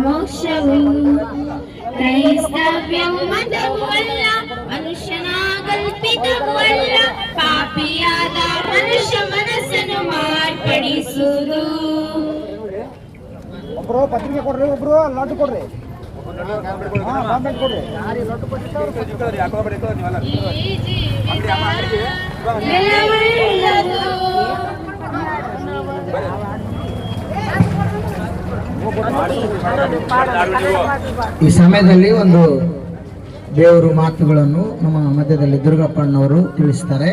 ಮೋಕ್ಷವು. ಕ್ರೈಸ್ತವ್ಯವು ಮತವೂ ಅಲ್ಲ, ಮನುಷ್ಯನ ಕಲ್ಪಿತವೂ ಅಲ್ಲ, ಪಾಪಿಯಾದ ಮನುಷ್ಯ ಮನಸ್ಸನ್ನು ಮಾರ್ಪಡಿಸುವುದು. ಒಬ್ರು ಪತ್ರಿಕೆ ಕೊಡ್ರಿ, ಒಬ್ರು ಲಡ್ಡು ಕೊಡ್ರಿ, ಕೊಡ್ರಿ. ಈ ಸಮಯದಲ್ಲಿ ಒಂದು ದೇವರು ಮಾತುಗಳನ್ನು ನಮ್ಮ ಮಧ್ಯದಲ್ಲಿ ದುರ್ಗಪ್ಪಣ್ಣವರು ತಿಳಿಸ್ತಾರೆ.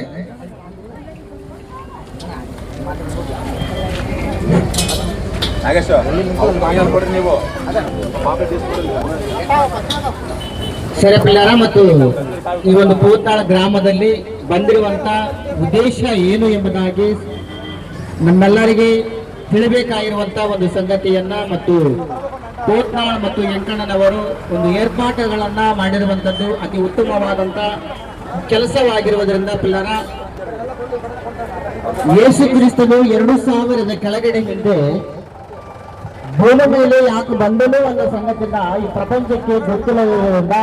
ಸೆರೆಪಿಲ್ಲಾರ ಮತ್ತು ಈ ಒಂದು ಪೂತಾಳ ಗ್ರಾಮದಲ್ಲಿ ಬಂದಿರುವಂತ ಉದ್ದೇಶ ಏನು ಎಂಬುದಾಗಿ ನಮ್ಮೆಲ್ಲರಿಗೆ ತಿಳಿಬೇಕಾಗಿರುವಂತಹ ಒಂದು ಸಂಗತಿಯನ್ನ ಮತ್ತು ಕೋಟ್ನಾಳ್ ಮತ್ತು ಯಂಕಣ್ಣನವರು ಒಂದು ಏರ್ಪಾಟುಗಳನ್ನ ಮಾಡಿರುವಂತದ್ದು ಅತಿ ಉತ್ತಮವಾದಂತ ಕೆಲಸವಾಗಿರುವುದರಿಂದ ಪಿಲ್ಲರ ಯೇಸು ಕ್ರಿಸ್ತನು 2000 ಕೆಳಗಡೆ ಹಿಂದೆ ಭೂಮಿ ಮೇಲೆ ಯಾಕೆ ಬಂದನು ಅನ್ನೋ ಸಂಗತಿಯನ್ನ ಈ ಪ್ರಪಂಚಕ್ಕೆ ಗೊತ್ತಿಲ್ಲದಿರುವುದರಿಂದ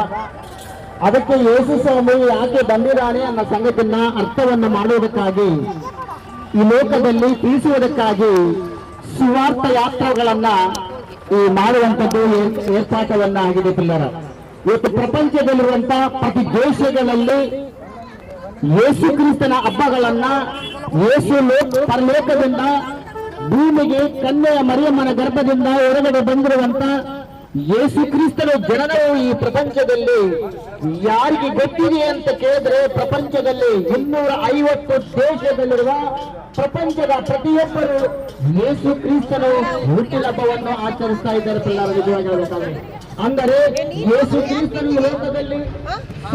ಅದಕ್ಕೆ ಯೇಸು ಸ್ವಾಮಿ ಯಾಕೆ ಬಂದಿದ್ದಾನೆ ಅನ್ನೋ ಸಂಗತಿಯನ್ನ ಅರ್ಥವನ್ನು ಮಾಡುವುದಕ್ಕಾಗಿ ಈ ಲೋಕದಲ್ಲಿ ತಿಳಿಸುವುದಕ್ಕಾಗಿ ಸುವಾರ್ಥ ಯಾತ್ರೆಗಳನ್ನ ಈ ಮಾಡುವಂಥದ್ದು ಏರ್ಪಾಟವನ್ನ ಆಗಿದೆ ಪಿಲ್ಲರ. ಇವತ್ತು ಪ್ರಪಂಚದಲ್ಲಿರುವಂತಹ ಪ್ರತಿ ದೇಶಗಳಲ್ಲಿ ಯೇಸು ಕ್ರಿಸ್ತನ ಹಬ್ಬಗಳನ್ನ ಯೇಸು ಪರಲೋಕದಿಂದ ಭೂಮಿಗೆ ಕನ್ಯೆಯ ಮರಿಯಮ್ಮನ ಗರ್ಭದಿಂದ ಹೊರಗಡೆ ಬಂದಿರುವಂತ ಯೇಸು ಕ್ರಿಸ್ತನ ಜನನವು ಈ ಪ್ರಪಂಚದಲ್ಲಿ ಯಾರಿಗೆ ಗೊತ್ತಿದೆ ಅಂತ ಕೇಳಿದ್ರೆ ಪ್ರಪಂಚದಲ್ಲಿ 250 ದೇಶದಲ್ಲಿರುವ ಪ್ರಪಂಚದ ಪ್ರತಿಯೊಬ್ಬರು ಯೇಸು ಕ್ರಿಸ್ತನ ಹುಟ್ಟಿದ ಹಬ್ಬವನ್ನು ಆಚರಿಸ್ತಾ ಇದ್ದಾರೆ ಪಿಲ್ಲರ. ನಿಜವಾಗಿ ಹೇಳ್ಬೇಕಾದ್ರೆ ಅಂದರೆ ಯೇಸು ಕ್ರಿಸ್ತನು ಈ ಲೋಕದಲ್ಲಿ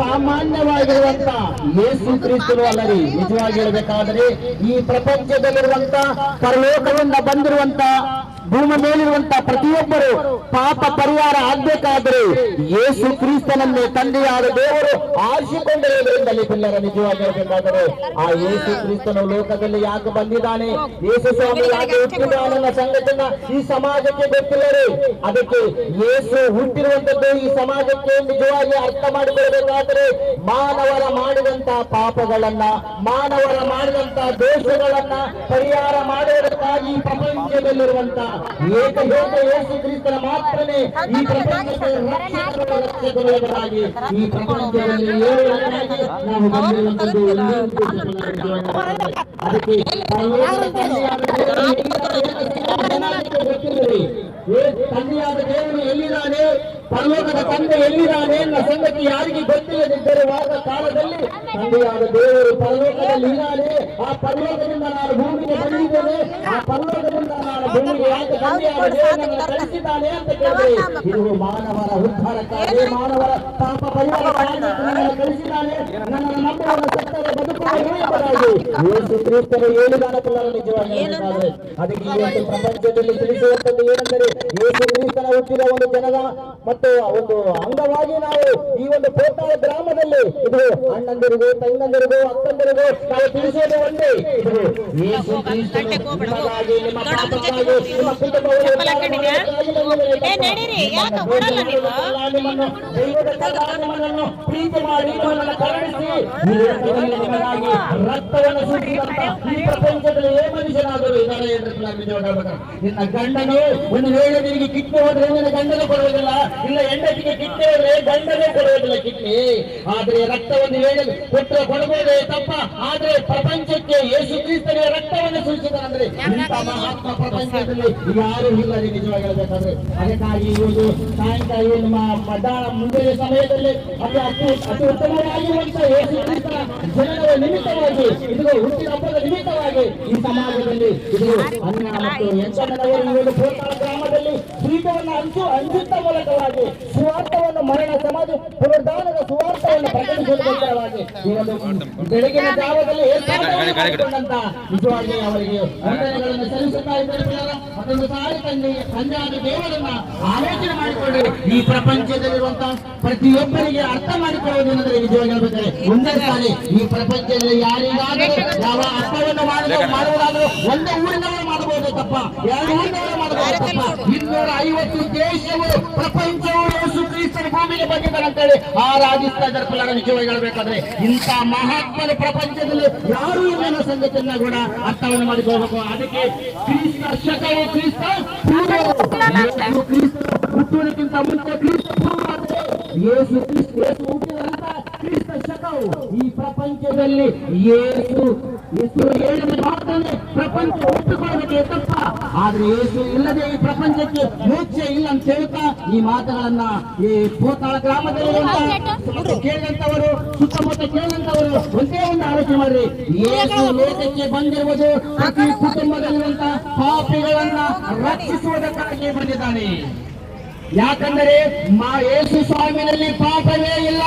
ಸಾಮಾನ್ಯವಾಗಿರುವಂತ ಯೇಸು ಕ್ರಿಸ್ತನು ಅಲ್ಲರಿ. ನಿಜವಾಗಿ ಹೇಳಬೇಕಾದರೆ ಈ ಪ್ರಪಂಚದಲ್ಲಿರುವಂತ ಪರಲೋಕದಿಂದ ಬಂದಿರುವಂತ ಭೂಮಿ ಮೇಲಿರುವಂತ ಪ್ರತಿಯೊಬ್ಬರು ಪಾಪ ಪರಿಹಾರ ಆಗ್ಬೇಕಾದ್ರೆ ಯೇಸು ಕ್ರಿಸ್ತನನ್ನೇ ತಂದೆಯಾದ ದೇವರು ಆರಿಸಿಕೊಂಡಿರುವುದರಿಂದಲೇ ಪಿಲ್ಲರ. ನಿಜವಾಗಿ ಹೇಳಬೇಕಾದರೆ ಆ ಯೇಸು ಕ್ರಿಸ್ತನು ಲೋಕದಲ್ಲಿ ಯಾಕೆ ಬಂದಿದ್ದಾನೆ, ಯೇಸು ಸ್ವಾಮಿ ಯಾಕೆ ಹುಟ್ಟಿದ್ದಾನೆ ಅನ್ನೋ ಸಂಗತಿಯನ್ನ ಈ ಸಮಾಜಕ್ಕೆ ಗೊತ್ತಿಲ್ಲರಿ. ಅದಕ್ಕೆ ಯೇಸು ಹುಟ್ಟಿರುವಂತದ್ದು ಈ ಸಮಾಜಕ್ಕೆ ನಿಜವಾಗಿ ಅರ್ಥ ಮಾಡಿಕೊಳ್ಳಬೇಕಾದರೆ ಮಾನವರ ಮಾಡಿದಂತ ಪಾಪಗಳನ್ನ, ಮಾನವರ ಮಾಡಿದಂತ ದೋಷಗಳನ್ನ ಪರಿಹಾರ ಮಾಡುವುದಕ್ಕಾಗಿ ಪ್ರಪಂಚದಲ್ಲಿರುವಂತ ಏಕೈಕ ಯೇಸು ಕ್ರಿಸ್ತನ ಮಾತ್ರನೇ ಈ ಪ್ರಪಂಚಕ್ಕೆ ರಕ್ಷಕರಾಗಿ ಈ ಪ್ರಪಂಚದಲ್ಲಿ ನಾವು ಬಂದಿರುವಂತದ್ದು. ಅದಕ್ಕೆ ತಂದೆಯಾದ ದೇವರು ಎಲ್ಲಿದ್ದಾನೆ, ಪರಲೋಕದ ತಂದೆ ಎಲ್ಲಿದ್ದಾನೆ ಅನ್ನೋ ಸಂಗತಿ ಯಾರಿಗೆ ಗೊತ್ತಿಲ್ಲದಿದ್ದಿರುವಾಗ ಕಾಲದಲ್ಲಿ ತಂದೆಯಾದ ದೇವರು ಪರಲೋಕದಲ್ಲಿ ಇದ್ದಾನೆ. ಆ ಪರಲೋಕದಿಂದ ನಾನು ಭೂಮಿಗೆ ಬಂದಿದ್ದೇನೆ, ಆ ಪರಲೋಕದಿಂದ ನಾನು ಭೂಮಿಗೆ ಯಾಕೆ ತಂದೆಯಾದ ದೇವರನ್ನು ಕಳಿಸಿದ್ದಾನೆ ಅಂತ ಕೇಳಿದ್ರೆ ಇದು ಮಾನವರ ಉದ್ಧಾರಕ್ಕಾಗಿ, ಮಾನವರ ಪಾಪ ಪರಿಹಾರಕ್ಕಾಗಿ ಕಳಿಸಿದ್ದಾನೆ. ನನ್ನನ್ನು ನಂಬುವವರ ಸತ್ತರೆ ಬದುಕುವುದು ಎಂಬುದಾಗಿ ಯೇಸು ಕ್ರಿಸ್ತನು ಹೇಳಿದಾನೆ ಪಿಲ್ಲರ. ನಿಜವಾಗಿ ಹೇಳಬೇಕಾದ್ರೆ ಅದಕ್ಕೆ ಇವತ್ತು ಪ್ರಪಂಚದಲ್ಲಿ ತಿಳಿಸುವಂತದ್ದು ಏನೆಂದರೆ ಯೇಸು ಕ್ರಿಸ್ತನ ಹುಟ್ಟಿದ ಒಂದು ಜನದ ಮತ್ತು ಒಂದು ಅಂಗವಾಗಿ ನಾವು ಈ ಒಂದು ಪೋತಾಳ ಗ್ರಾಮದಲ್ಲಿ ಇದು ಅಣ್ಣಂದಿರಿಗೂ ತಂಗಂದಿರಿಗೂ ಅಕ್ಕಂದಿರಿಗೂ ನಾವು ತಿಳಿಸೋದು ಒಂದೇ, ಇದು ಯೇಸು ಕ್ರಿಸ್ತನು ನಿಮಗಾಗಿ, ನಿಮ್ಮ ಪಾಪಕ್ಕಾಗಿ, ನಿಮ್ಮ ಕುಟುಂಬವನ್ನು ನಿಮ್ಮನ್ನು ದೈವದ ಪ್ರೀತಿ ಮಾಡಿ ನಿಮ್ಮನ್ನು ಕರುಣಿಸಿ ನಿಮಗಾಗಿ ರಕ್ತವನ್ನು ಸುರಿಸಿದಂತ ಈ ಪ್ರಪಂಚದಲ್ಲಿ ಏ ಮನುಷ್ಯನಾದರೂ ಇದ್ದಾರೆ ಎಂದು ನಿನ್ನ ಗಂಡನು ಒಂದು ವೇಳೆ ನಿನಗೆ ಕಿಟ್ಟಿ ಹೋದ್ರೆ ನಿನ್ನ ಗಂಡನೇ ಕೊಡುವುದಿಲ್ಲ, ಇಲ್ಲ ಹೆಂಡತಿಗೆ ಕಿಟ್ಟಿ ಹೋದ್ರೆ ಗಂಡನೇ ಕೊಡುವುದಿಲ್ಲ ಕಿಟ್ಟಿ. ಆದ್ರೆ ರಕ್ತವನ್ನು ವೇಳೆ ಕೊಟ್ಟರೆ ಕೊಡಬಹುದೇ ತಪ್ಪ, ಆದ್ರೆ ಪ್ರಪಂಚಕ್ಕೆ ಯೇಸು ಕ್ರಿಸ್ತನೇ ರಕ್ತವನ್ನು ಸುರಿಸಿದಾರೆ. ಇಂಥ ಮಹಾತ್ಮ ಪ್ರಪಂಚದಲ್ಲಿ ಯಾರು ಇಲ್ಲ ನಿಜವಾಗಿ ಹೇಳಬೇಕಾದ್ರೆ. ಅದಕ್ಕಾಗಿ ಇವತ್ತು ಸಾಯಂಕಾಲ ನಮ್ಮ ಮಧ್ಯಾಹ್ನ ಮುಂದಿನ ಸಮಯದಲ್ಲಿ ಅತಿ ಉತ್ತಮವಾಗಿರುವಂತ ಯೇಸು ಕ್ರಿಸ್ತನ ಜನರ ನಿಮಿತ್ತವಾಗಿ, ಇದು ಹುಟ್ಟಿದ ಹಬ್ಬದ ನಿಮಿತ್ತವಾಗಿ ಈ ಸಮಾಜದಲ್ಲಿ ಇದು ಅನ್ನ ಮತ್ತು ಯಂತ್ರನವರು ಈ ಒಂದು ಪೋತಾಳ ಗ್ರಾಮದಲ್ಲಿ ದೀಪವನ್ನು ಹಂಚುತ್ತ ಮೂಲಕವಾಗಿ ಸುವಾರ್ಥವನ್ನು ಮರಣ ಸಮಾಜ ಪುನರುದ್ಧಾನದ ಸುವಾರ್ಥವನ್ನು ಪ್ರಕಟಿಸುವುದಕ್ಕಾಗಿ ಈ ಒಂದು ಬೆಳಗಿನ ಜಾವದಲ್ಲಿ ಏರ್ಪಾಡುಗೊಂಡಂತ ನಿಜವಾಗಿ ಅವರಿಗೆ ವಂದನೆಗಳನ್ನು ಸಲ್ಲಿಸುತ್ತಾ ಇದ್ದಾರೆ. ಮತ್ತೊಂದು ಸಾರಿ ತಂದೆಯಾದ ದೇವರನ್ನ ಆಲೋಚನೆ ಮಾಡಿಕೊಂಡು ಈ ಪ್ರಪಂಚದಲ್ಲಿರುವಂತಹ ಪ್ರತಿಯೊಬ್ಬರಿಗೆ ಅರ್ಥ ಮಾಡಿಕೊಳ್ಳುವುದೇನೆಂದರೆ ನಿಜವಾಗಿ ಹೇಳ್ಬೇಕಾದ್ರೆ ಒಂದೇ ಸಾರಿ ಈ ಪ್ರಪಂಚದಲ್ಲಿ ಯಾರಿಗಾದರೂ ಯಾವ ಹಬ್ಬವನ್ನು ಮಾಡುವುದಾದರೂ ಒಂದೇ ಊರಿನವರು ಮಾಡಬಹುದು ತಪ್ಪ, ಎರಡು ಊರಿನವರು ಮಾಡಬಹುದು. 250 ದೇಶಗಳು ಪ್ರಪಂಚವು ಯೇಸು ಕ್ರಿಸ್ತನ ಭೂಮಿಗೆ ಬಂದಿದ್ದಾರೆ ಅಂತೇಳಿ ಆರಾಧಿಸ್ತಾ ಇದ್ದಾರೆ. ಪಿಲ್ಲರ ನಿಜವಾಗಿ ಹೇಳ್ಬೇಕಾದ್ರೆ ಇಂಥ ಮಹಾತ್ಮನ ಪ್ರಪಂಚದಲ್ಲಿ ಯಾರು ಇಲ್ಲ ಸಂಗತಿಯನ್ನ ಕೂಡ ಅರ್ಥವನ್ನು ಮಾಡಿಕೊಳ್ಬೇಕು. ಅದಕ್ಕೆ ಕ್ರಿಸ್ತ ಶಕವು ಕ್ರಿಸ್ತ ಹುಟ್ಟುವುದಕ್ಕಿಂತ ಮುಂಚೆ ಕ್ರಿಸ್ತ ಯೇಸು ಹುಟ್ಟಿದಂತ ಕ್ರಿಸ್ತ ಶಕವು ಈ ಪ್ರಪಂಚದಲ್ಲಿ ಯೇಸು ಹೇಳಿದ ಮಾತ್ರನೇ ಪ್ರಪಂಚ ಹುಟ್ಟುಕೊಳ್ಳೋದಕ್ಕೆ ತಪ್ಪ. ಆದ್ರೆ ಯೇಸು ಇಲ್ಲದೆ ಈ ಪ್ರಪಂಚಕ್ಕೆ ಮೋಕ್ಷ ಇಲ್ಲ ಅಂತ ಹೇಳ್ತಾ ಈ ಮಾತುಗಳನ್ನ ಈ ಪೋತಾಳ ಗ್ರಾಮದಲ್ಲಿ ಕೇಳಿದಂತವರು ಸುತ್ತಮುತ್ತ ಕೇಳಿದಂತವರು ಒಂದೇ ಒಂದು ಆಲೋಚನೆ ಮಾಡ್ರಿ. ಯೇಸು ಲೋಕಕ್ಕೆ ಬಂದಿರುವುದು ಪ್ರತಿ ಕುಟುಂಬದಲ್ಲಿರುವಂತ ಪಾಪಿಗಳನ್ನ ರಕ್ಷಿಸುವುದಕ್ಕಾಗಿ ಬಂದಿದ್ದಾನೆ. ಯಾಕಂದರೆ ಯೇಸು ಸ್ವಾಮಿನಲ್ಲಿ ಪಾಪವೇ ಇಲ್ಲ.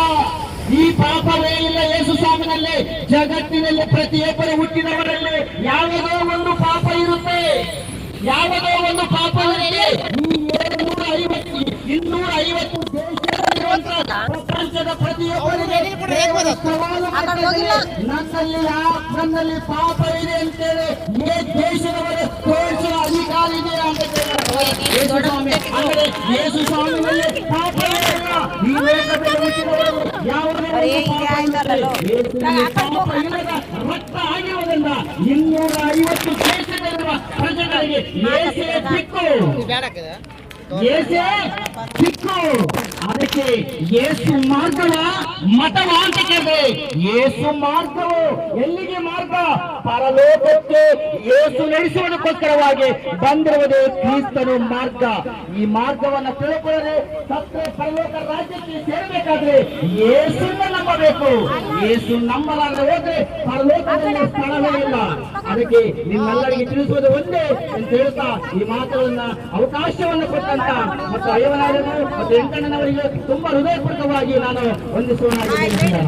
ಈ ಪಾಪವೇ ಇಲ್ಲ ಯೇಸು ಸ್ವಾಮಿನಲ್ಲಿ. ಜಗತ್ತಿನಲ್ಲಿ ಪ್ರತಿಯೊಬ್ಬರು ಹುಟ್ಟಿದವರಲ್ಲಿ ಯಾವುದೋ ಒಂದು ಪಾಪ ಇರುತ್ತೆ, ಯಾವುದೋ ಒಂದು ಪಾಪ ಇರುತ್ತೆ. ಈ 250 ದೇಶದಲ್ಲಿರುವಂತಹ ಪ್ರಪಂಚದ ಪ್ರತಿಯೊಬ್ಬರಿಗೆ ನನ್ನಲ್ಲಿ ಪಾಪ ಇದೆ ಅಂತೇಳಿ ಈ ದೇಶದವರು ತೋರಿಸುವ ಅಧಿಕಾರ ಇದೆ ಅಂತ ಅಂದರೆ ಯೇಸು ಸ್ವಾಮಿನಲ್ಲಿ ಪಾಪವೇ ಇಲ್ಲ. ಈ ಲೋಕದಲ್ಲಿ ಹುಟ್ಟಿದವರು ಯಾವುದೇ ಪಾಪ ಇಲ್ಲದ ರಕ್ತ ಆಗಿರುವುದರಿಂದ 250 ದೇಶದಲ್ಲಿರುವ ಪ್ರಜೆಗಳಿಗೆ ಏಸೇ ಸಿಕ್ಕು, ಏಸೇ ಸಿಕ್ಕು. ಅದಕ್ಕೆ ಯೇಸು ಮಾರ್ಗವ ಮತವ ಅಂತ ಕೇಳಿದೆ. ಯೇಸು ಮಾರ್ಗವು ಎಲ್ಲಿಗೆ ಮಾರ್ಗ? ಪರಲೋಕಕ್ಕೆ ಯೇಸು ನಡೆಸುವುದಕ್ಕೋಸ್ಕರವಾಗಿ ಬಂದಿರುವುದೇ ಕ್ರಿಸ್ತನು ಮಾರ್ಗ. ಈ ಮಾರ್ಗವನ್ನ ತಿಳ್ಕೊಳ್ಳದೆ ಸತ್ರೆ ಪರಲೋಕ ರಾಜ್ಯಕ್ಕೆ ಸೇರಬೇಕಾದ್ರೆ ಯೇಸುನ್ನ ನಂಬಬೇಕು. ಯೇಸು ನಂಬಲಾರದೆ ಹೋದ್ರೆ ಪರಲೋಕದಲ್ಲಿ ಸ್ಥಳವೇ ಇಲ್ಲ. ಅದಕ್ಕೆ ನಿಮ್ಮೆಲ್ಲರಿಗೆ ತಿಳಿಸುವುದು ಒಂದೇ ಅಂತ ಹೇಳ್ತಾ ಈ ಮಾತುಗಳನ್ನ ಅವಕಾಶವನ್ನು ಕೊಟ್ಟಂತ ಮತ್ತು ಅಯ್ಯವನಾರನು ಮತ್ತು ವೆಂಕಣ್ಣನವರಿಗೆ ತುಂಬಾ ಹೃದಯಪೂರ್ವಕವಾಗಿ ನಾನು ವಂದಿಸುವನಾಗಿದ್ದೇನೆ.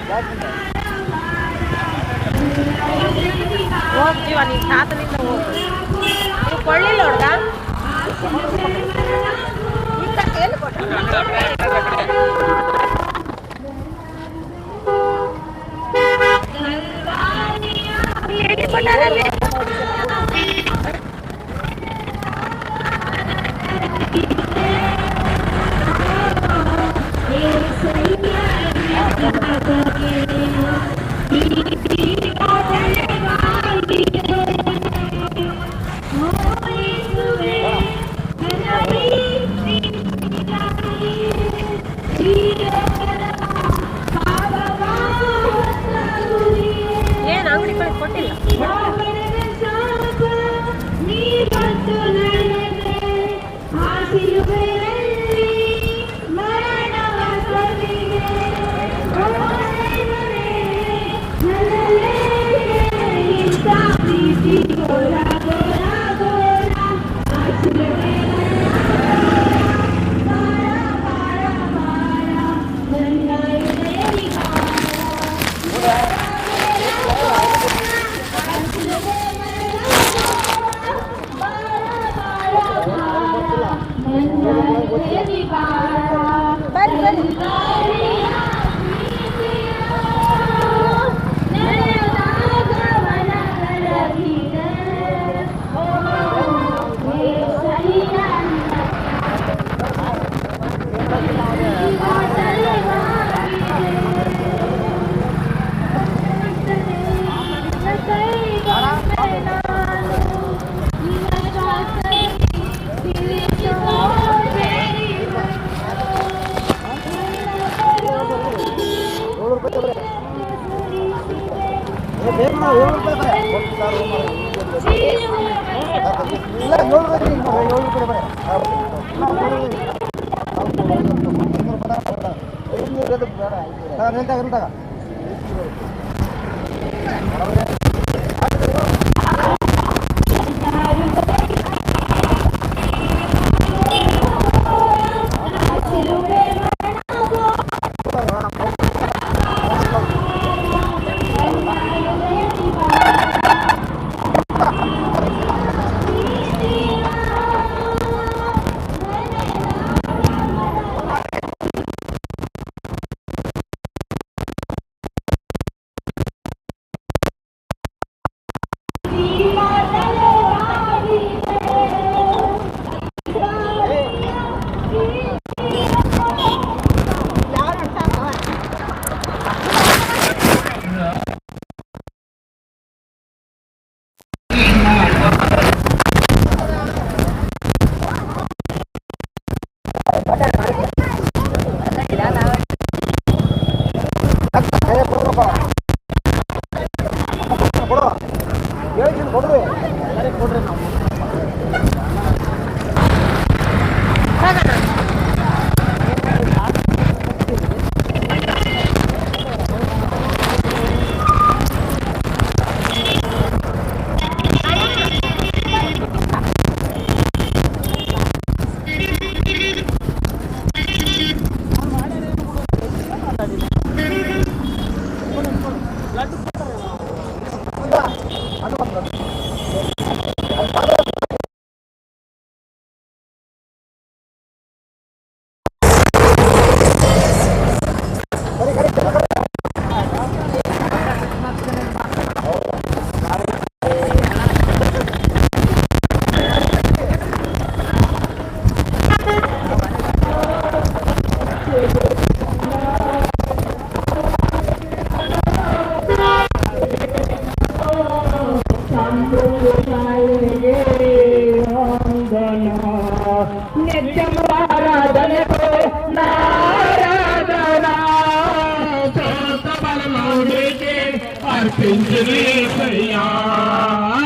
ಮಹಾರಾಜರು ಹೋಗ್ತೀವ ನೀನು ಸಾತನಿಂದ ಹೋಗು. ನೀವು ಕೊಳ್ಳಿಲ್ಲ ಹೊಡ್ದ ಇಂಥ ಕೇಳಿ ಕೊಟ್ಟಾರಲ್ಲಿ ಏನು ಅಂಗಡಿ ಕಡೆ ಕೊಟ್ಟಿಲ್ಲ.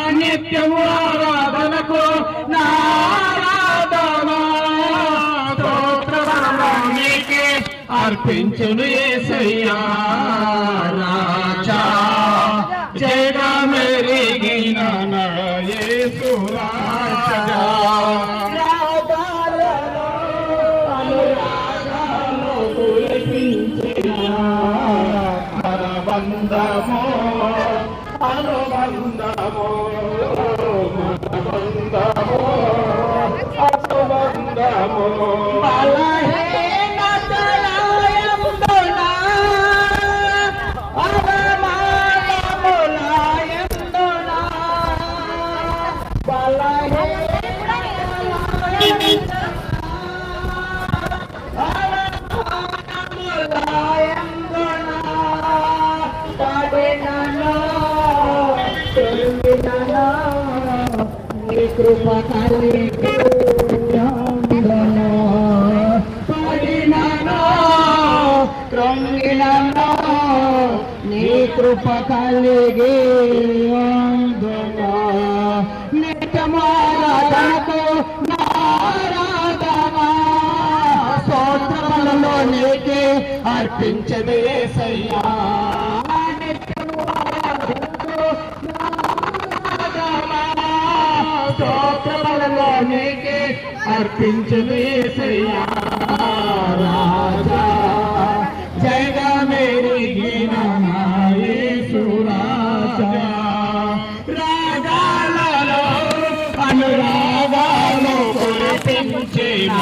నిత్యము ఆరాధనకు నారాధనా స్తోత్రమునికి అర్పించును యేసయ్యా రాజా జయగా మెరిగిన నా యేసు రాజా రాగాలలో అనురాగాలు కురిపించిన అనుబంధము అనుబంధము అనుబంధము అనుబంధము బలహీనతలయందునా అవమానములయందునా బలహీనతలయందునా కృప కలిగి పడినను కృంగినను నీ కృప కలిగి నిత్యమారాధనకు నారాధనా స్తోత్రములలో నీకే అర్పించదు యేసయ్యా స్తోత్రములలో నీకే అర్పించదు యేసయ్యా రాజా జయగా మెరిగిన నా యేసు రాజా రాగాలలో అనురాగాలు కురిపించిన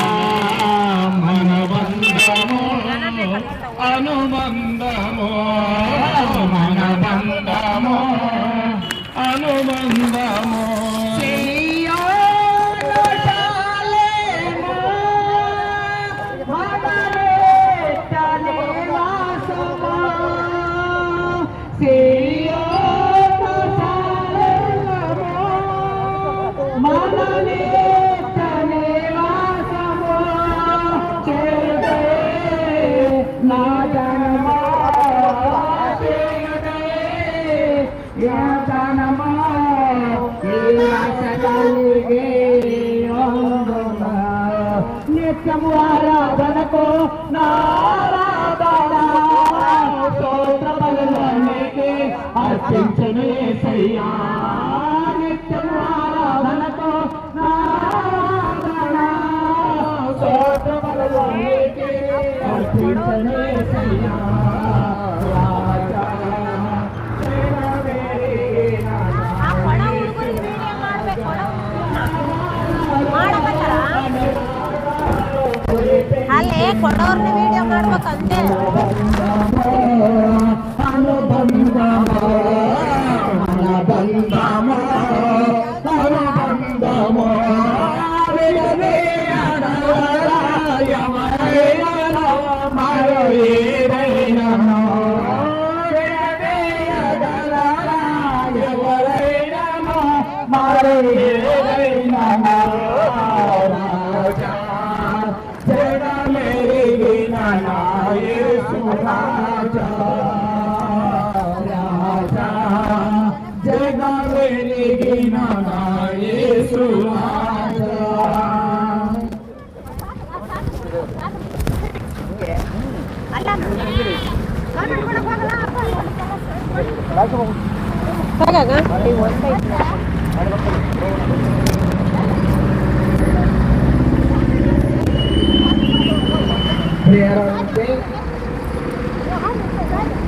మనబంధము అనుబంధము మనబంధము అనుబంధము ಯಾತನಮ ಈ ರಾಸಗಳಿಗೆ ನಿತ್ಯಮು ಆರಾಧನಕೋ ನಾರಾಧನ ಸ್ತೋತ್ರ ಬಲಕ್ಕೆ ಅರ್ಪಿಂಚನೆ ಸಯ್ಯ నిత్యము ఆరాధనతో నారాధన స్తోత్రములు నీకే అర్పించనే సయ్యా రాజా ಅಲ್ಲೇ ಕೊಡೋರ್ನ ವಿಡಿಯೋ ಮಾಡ್ಬೇಕಂತೆ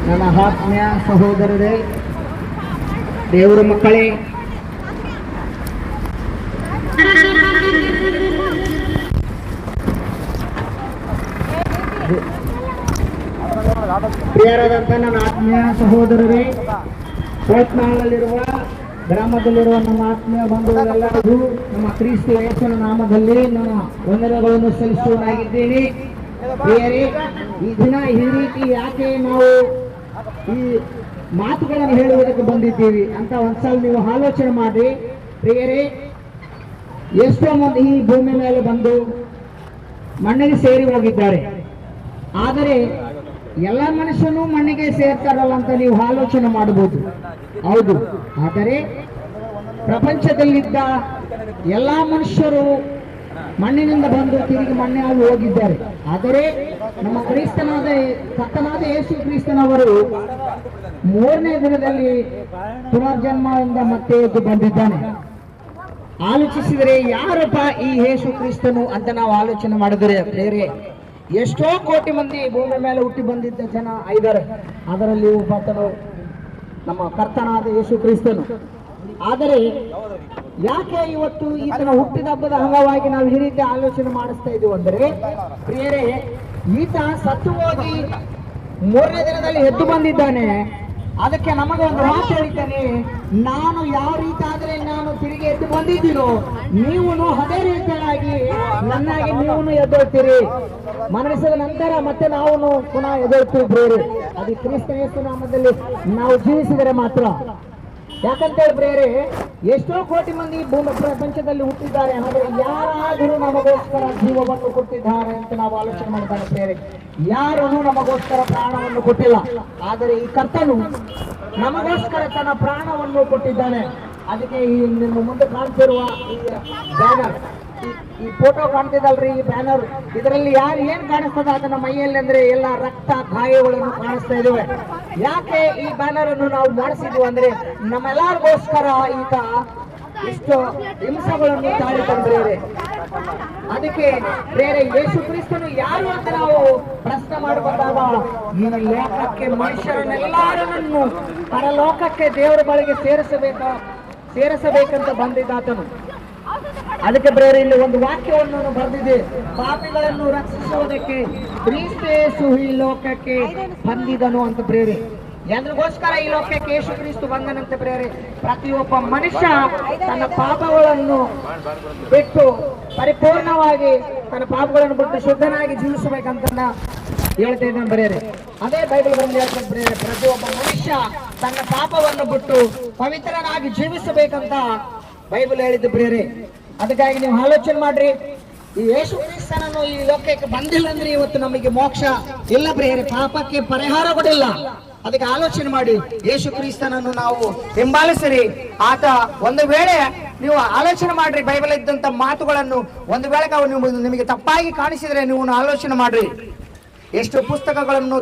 ನನ್ನ ಆತ್ಮೀಯ ಸಹೋದರರೇ, ದೇವರ ಮಕ್ಕಳೇ, ಪ್ರಿಯರಾದಂಥ ನನ್ನ ಆತ್ಮೀಯ ಸಹೋದರರೇ, ಕೋಟ್ನಾಳಲ್ಲಿರುವ ಗ್ರಾಮದಲ್ಲಿರುವ ನಮ್ಮ ಆತ್ಮೀಯ ಬಂಧುಗಳೆಲ್ಲರಿಗೂ ನಮ್ಮ ಕ್ರಿಸ್ತ ಯೇಸುವಿನ ನಾಮದಲ್ಲಿ ನನ್ನ ವಂದನೆಗಳನ್ನು ಸಲ್ಲಿಸುವನಾಗಿದ್ದೇನೆ. ಪ್ರಿಯರೇ, ಈ ದಿನ ಈ ರೀತಿ ಯಾಕೆ ನಾವು ಈ ಮಾತುಗಳನ್ನು ಹೇಳುವುದಕ್ಕೆ ಬಂದಿದ್ದೀವಿ ಅಂತ ಒಂದ್ಸಲ ನೀವು ಆಲೋಚನೆ ಮಾಡಿ. ಪ್ರಿಯರೇ, ಎಷ್ಟೋ ಮಂದಿ ಈ ಭೂಮಿ ಮೇಲೆ ಬಂದು ಮಣ್ಣಿಗೆ ಸೇರಿ ಹೋಗಿದ್ದಾರೆ. ಆದರೆ ಎಲ್ಲ ಮನುಷ್ಯನು ಮಣ್ಣಿಗೆ ಸೇರ್ತಾರಲ್ಲ ಅಂತ ನೀವು ಆಲೋಚನೆ ಮಾಡಬಹುದು. ಹೌದು, ಆದರೆ ಪ್ರಪಂಚದಲ್ಲಿದ್ದ ಎಲ್ಲ ಮನುಷ್ಯರು ಮಣ್ಣಿನಿಂದ ಬಂದು ತಿರುಗಿ ಮಣ್ಣಾಗಿ ಹೋಗಿದ್ದಾರೆ. ಆದರೆ ನಮ್ಮ ಕರ್ತನಾದ ಯೇಸು ಕ್ರಿಸ್ತನವರು 3ನೇ ದಿನದಲ್ಲಿ ಪುನರ್ಜನ್ಮದಿಂದ ಮತ್ತೆ ಎದ್ದು ಬಂದಿದ್ದಾನೆ. ಆಲೋಚಿಸಿದರೆ ಯಾರಪ್ಪ ಈ ಯೇಸು ಕ್ರಿಸ್ತನು ಅಂತ ನಾವು ಆಲೋಚನೆ ಮಾಡಿದರೆ ಬೇರೆ ಎಷ್ಟೋ ಕೋಟಿ ಮಂದಿ ಭೂಮಿ ಮೇಲೆ ಹುಟ್ಟಿ ಬಂದಿದ್ದ ಜನ ಇದ್ದಾರೆ. ಅದರಲ್ಲಿ ಒಬ್ಬನು ನಮ್ಮ ಕರ್ತನಾದ ಯೇಸು ಕ್ರಿಸ್ತನು. ಆದರೆ ಯಾಕೆ ಇವತ್ತು ಈತನ ಹುಟ್ಟಿದ ಹಬ್ಬದ ಅಂಗವಾಗಿ ನಾವು ಈ ರೀತಿ ಆಲೋಚನೆ ಮಾಡಿಸ್ತಾ ಇದ್ದೀವಿ ಅಂದರೆ, ಪ್ರಿಯರೇ, ಈತ ಸತ್ತು ಹೋಗಿ 3ನೇ ದಿನದಲ್ಲಿ ಎದ್ದು ಬಂದಿದ್ದಾನೆ. ಅದಕ್ಕೆ ನಮಗೆ ಒಂದು ಮಾತು ಹೇಳಿದ್ದಾನೆ, ನಾನು ಯಾವ ರೀತಿ ಆದರೆ ನಾನು ತಿರುಗಿ ಎದ್ದು ಬಂದಿದ್ದೀನೋ ನೀವು ಅದೇ ರೀತಿಯಾಗಿ ನನ್ನಾಗಿ ನೀವು ಎದ್ದೇಳ್ತೀರಿ. ಮರಣಿಸಿದ ನಂತರ ಮತ್ತೆ ನಾವು ಪುನಃ ಎದ್ದೇಳ್ತೀವಿ. ಬೇರೆ ಅದು ಕ್ರಿಸ್ತ ಯೇಸು ನಾಮದಲ್ಲಿ ನಾವು ಜೀವಿಸಿದರೆ ಮಾತ್ರ. ಯಾಕಂತೇಳಿ ಬೇರೆ ಎಷ್ಟೋ ಕೋಟಿ ಮಂದಿ ಭೂಮಿ ಪ್ರಪಂಚದಲ್ಲಿ ಹುಟ್ಟಿದ್ದಾರೆ, ಆದರೆ ಯಾರಾದರೂ ನಮಗೋಸ್ಕರ ಜೀವವನ್ನು ಕೊಟ್ಟಿದ್ದಾರೆ ಅಂತ ನಾವು ಆಲೋಚನೆ ಮಾಡಿದ್ದಾರೆ. ಬೇರೆ ಯಾರೂ ನಮಗೋಸ್ಕರ ಪ್ರಾಣವನ್ನು ಕೊಟ್ಟಿಲ್ಲ. ಆದರೆ ಈ ಕರ್ತನು ನಮಗೋಸ್ಕರ ತನ್ನ ಪ್ರಾಣವನ್ನು ಕೊಟ್ಟಿದ್ದಾನೆ. ಅದಕ್ಕೆ ಈ ನಿಮ್ಮ ಮುಂದೆ ಕಾಣ್ತಿರುವ ಈ ಬ್ಯಾನರ್, ಈ ಫೋಟೋ ಕಾಣ್ತಿದಲ್ರಿ, ಈ ಬ್ಯಾನರ್, ಇದರಲ್ಲಿ ಯಾರು ಏನ್ ಕಾಣಿಸ್ತದ ಅದನ್ನ ಮೈಯಲ್ಲಿ ಅಂದ್ರೆ ಎಲ್ಲ ರಕ್ತ ಗಾಯಗಳನ್ನು ಕಾಣಿಸ್ತಾ ಇದ್ದೇವೆ. ಯಾಕೆ ಈ ಬ್ಯಾನರ್ ಅನ್ನು ನಾವು ಮಾಡಿಸಿದ್ವಿ ಅಂದ್ರೆ ನಮ್ಮೆಲ್ಲರಿಗೋಸ್ಕರ ಈತ ಇಷ್ಟು ಹಿಂಸೆಗಳನ್ನು ತಾಳಿ ತಂದ್ರೆ. ಅದಕ್ಕೆ ಬೇರೆ ಯೇಸು ಕ್ರಿಸ್ತನು ಯಾರು ಅಂತ ನಾವು ಪ್ರಶ್ನೆ ಮಾಡಿಕೊಂಡಾಗ ಈ ಲೋಕಕ್ಕೆ ಮನುಷ್ಯರನ್ನೆಲ್ಲರನ್ನು ಪರಲೋಕಕ್ಕೆ ದೇವರ ಬಳಿಗೆ ಸೇರಿಸಬೇಕಂತ ಬಂದಿದ್ದಾತನು. ಅದಕ್ಕೆ ಬೇರೆ ಇಲ್ಲಿ ಒಂದು ವಾಕ್ಯವನ್ನು ಬರೆದಿದೆ, ಪಾಪಿಗಳನ್ನು ರಕ್ಷಿಸುವುದಕ್ಕೆ ಕ್ರಿಸ್ತ ಯೇಸು ಈ ಲೋಕಕ್ಕೆ ಬಂದಿದನು ಅಂತ. ಬೇರೆ ಎಂದ್ರಿಗೋಸ್ಕರ ಈ ಲೋಕಕ್ಕೆ ಯೇಸು ಕ್ರಿಸ್ತು ಬಂದನಂತ. ಬೇರೆ ಪ್ರತಿಯೊಬ್ಬ ಮನುಷ್ಯ ತನ್ನ ಪಾಪಗಳನ್ನು ಬಿಟ್ಟು ಪರಿಪೂರ್ಣವಾಗಿ ತನ್ನ ಪಾಪಗಳನ್ನು ಬಿಟ್ಟು ಶುದ್ಧನಾಗಿ ಜೀವಿಸಬೇಕಂತ ಹೇಳ್ತಾ ಇದ್ದಾನೆ. ಬೇರೆ ಅದೇ ಬೈಬಲ್ ಬಂದು ಹೇಳ್ತಾರೆ, ಬೇರೆ ಪ್ರತಿಯೊಬ್ಬ ಮನುಷ್ಯ ತನ್ನ ಪಾಪವನ್ನು ಬಿಟ್ಟು ಪವಿತ್ರನಾಗಿ ಜೀವಿಸಬೇಕಂತ ಬೈಬಲ್ ಹೇಳಿದ್ದು. ಬೇರೆ ಅದಕ್ಕಾಗಿ ನೀವು ಆಲೋಚನೆ ಮಾಡ್ರಿ, ಈ ಯೇಸು ಕ್ರಿಸ್ತನನ್ನು ಈ ಲೋಕಕ್ಕೆ ಬಂದಿಲ್ಲ ಅಂದ್ರೆ ಇವತ್ತು ನಮಗೆ ಮೋಕ್ಷ ಇಲ್ಲ. ಬೇರೆ ಪಾಪಕ್ಕೆ ಪರಿಹಾರ ಕೊಡಿಲ್ಲ. ಅದಕ್ಕೆ ಆಲೋಚನೆ ಮಾಡಿ ಯೇಸು ಕ್ರಿಸ್ತನನ್ನು ನಾವು ಹಿಂಬಾಲಿಸಿರಿ. ಆತ ಒಂದು ವೇಳೆ ನೀವು ಆಲೋಚನೆ ಮಾಡ್ರಿ, ಬೈಬಲ್ ಇದ್ದಂತ ಮಾತುಗಳನ್ನು ಒಂದು ವೇಳೆ ನಿಮಗೆ ತಪ್ಪಾಗಿ ಕಾಣಿಸಿದ್ರೆ ನೀವು ಆಲೋಚನೆ ಮಾಡ್ರಿ. ಎಷ್ಟು ಪುಸ್ತಕಗಳನ್ನು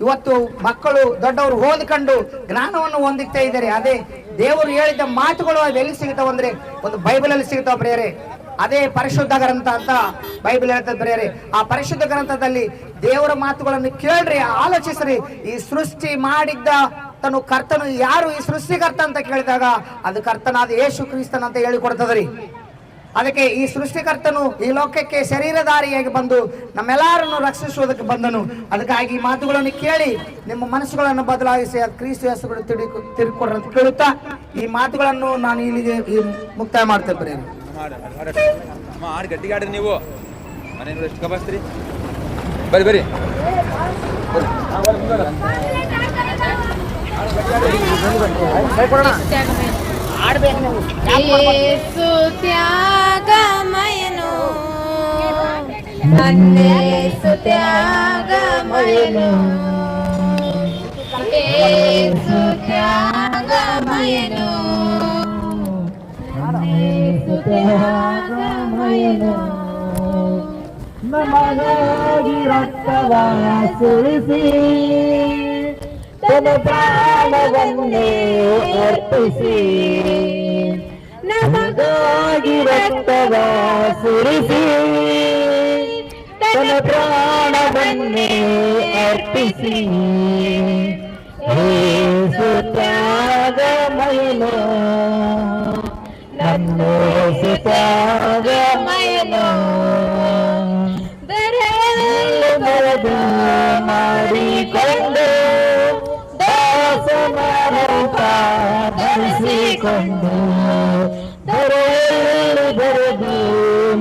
ಇವತ್ತು ಮಕ್ಕಳು ದೊಡ್ಡವರು ಓದ್ಕೊಂಡು ಜ್ಞಾನವನ್ನು ಹೊಂದುತ್ತಾ ಇದ್ದಾರೆ. ಅದೇ ದೇವರು ಹೇಳಿದ ಮಾತುಗಳು ಅದು ಎಲ್ಲಿ ಸಿಗ್ತಾವ ಅಂದ್ರೆ ಒಂದು ಬೈಬಲ್ ಅಲ್ಲಿ ಸಿಗ್ತಾವ ಪ್ರಿಯರೇ. ಅದೇ ಪರಿಶುದ್ಧ ಗ್ರಂಥ ಅಂತ ಬೈಬಲ್ ಹೇಳ್ತದೆ ಪ್ರಿಯರೇ. ಆ ಪರಿಶುದ್ಧ ಗ್ರಂಥದಲ್ಲಿ ದೇವರ ಮಾತುಗಳನ್ನು ಕೇಳ್ರಿ, ಆಲೋಚಿಸ್ರಿ. ಈ ಸೃಷ್ಟಿ ಮಾಡಿದ್ದ ತನ್ನ ಕರ್ತನು ಯಾರು, ಈ ಸೃಷ್ಟಿಕರ್ತ ಅಂತ ಕೇಳಿದಾಗ ಅದು ಕರ್ತನಾದ ಯೇಸು ಕ್ರಿಸ್ತನ ಅಂತ ಹೇಳಿಕೊಡ್ತದ್ರಿ. ಅದಕ್ಕೆ ಈ ಸೃಷ್ಟಿಕರ್ತನು ಈ ಲೋಕಕ್ಕೆ ಶರೀರಧಾರಿಯಾಗಿ ಬಂದು ನಮ್ಮೆಲ್ಲರನ್ನು ರಕ್ಷಿಸುವುದಕ್ಕೆ ಬಂದನು. ಅದಕ್ಕಾಗಿ ಈ ಮಾತುಗಳನ್ನು ಕೇಳಿ ನಿಮ್ಮ ಮನಸ್ಸುಗಳನ್ನು ಬದಲಾಯಿಸಿ ಕ್ರಿಸ್ತ ಯೇಸುಗಳು ತಿರುಗಿಕೊಡ್ರಿ ಅಂತ ಕೇಳುತ್ತಾ ಈ ಮಾತುಗಳನ್ನು ನಾನು ಇಲ್ಲಿಗೆ ಮುಕ್ತಾಯ ಮಾಡ್ತೇನೆ ಪ್ರಿಯರೇ. ಗಟ್ಟಿಗೆ ಆಡ್ರಿ ನೀವು ಮನೆ ಎಷ್ಟು ಕಬಸ್ತ್ರಿ ಬರ್ರಿ ಬರ್ರಿ ಯೇಸು ತ್ಯಾಗಮಯನು, ನನ್ನೇಸು ತ್ಯಾಗಮಯನು, ಯೇಸು ತ್ಯಾಗಮಯನು, ನನ್ನೇಸು ತ್ಯಾಗಮಯನು. ನಮಗಾಗಿ ರಕ್ತವ ಸುರಿಸಿ ತನ್ನ ಪ್ರಾಣವನ್ನೇ ಅರ್ಪಿಸಿ, ನಮಗಾಗಿ ರಕ್ತವ ಸುರಿಸಿ ತನ್ನ ಪ್ರಾಣವನ್ನೇ ಅರ್ಪಿಸಿ, ಯೇಸು ತ್ಯಾಗಮಯನು, ನನ್ನೇಸು ತ್ಯಾಗಮಯನು. ಬರೆದು ಮಾಡಿಕೊಂಡು ದಾಸನ ರೂಪ ಧರಿಸಿಕೊಂಡು, ಬರೆದು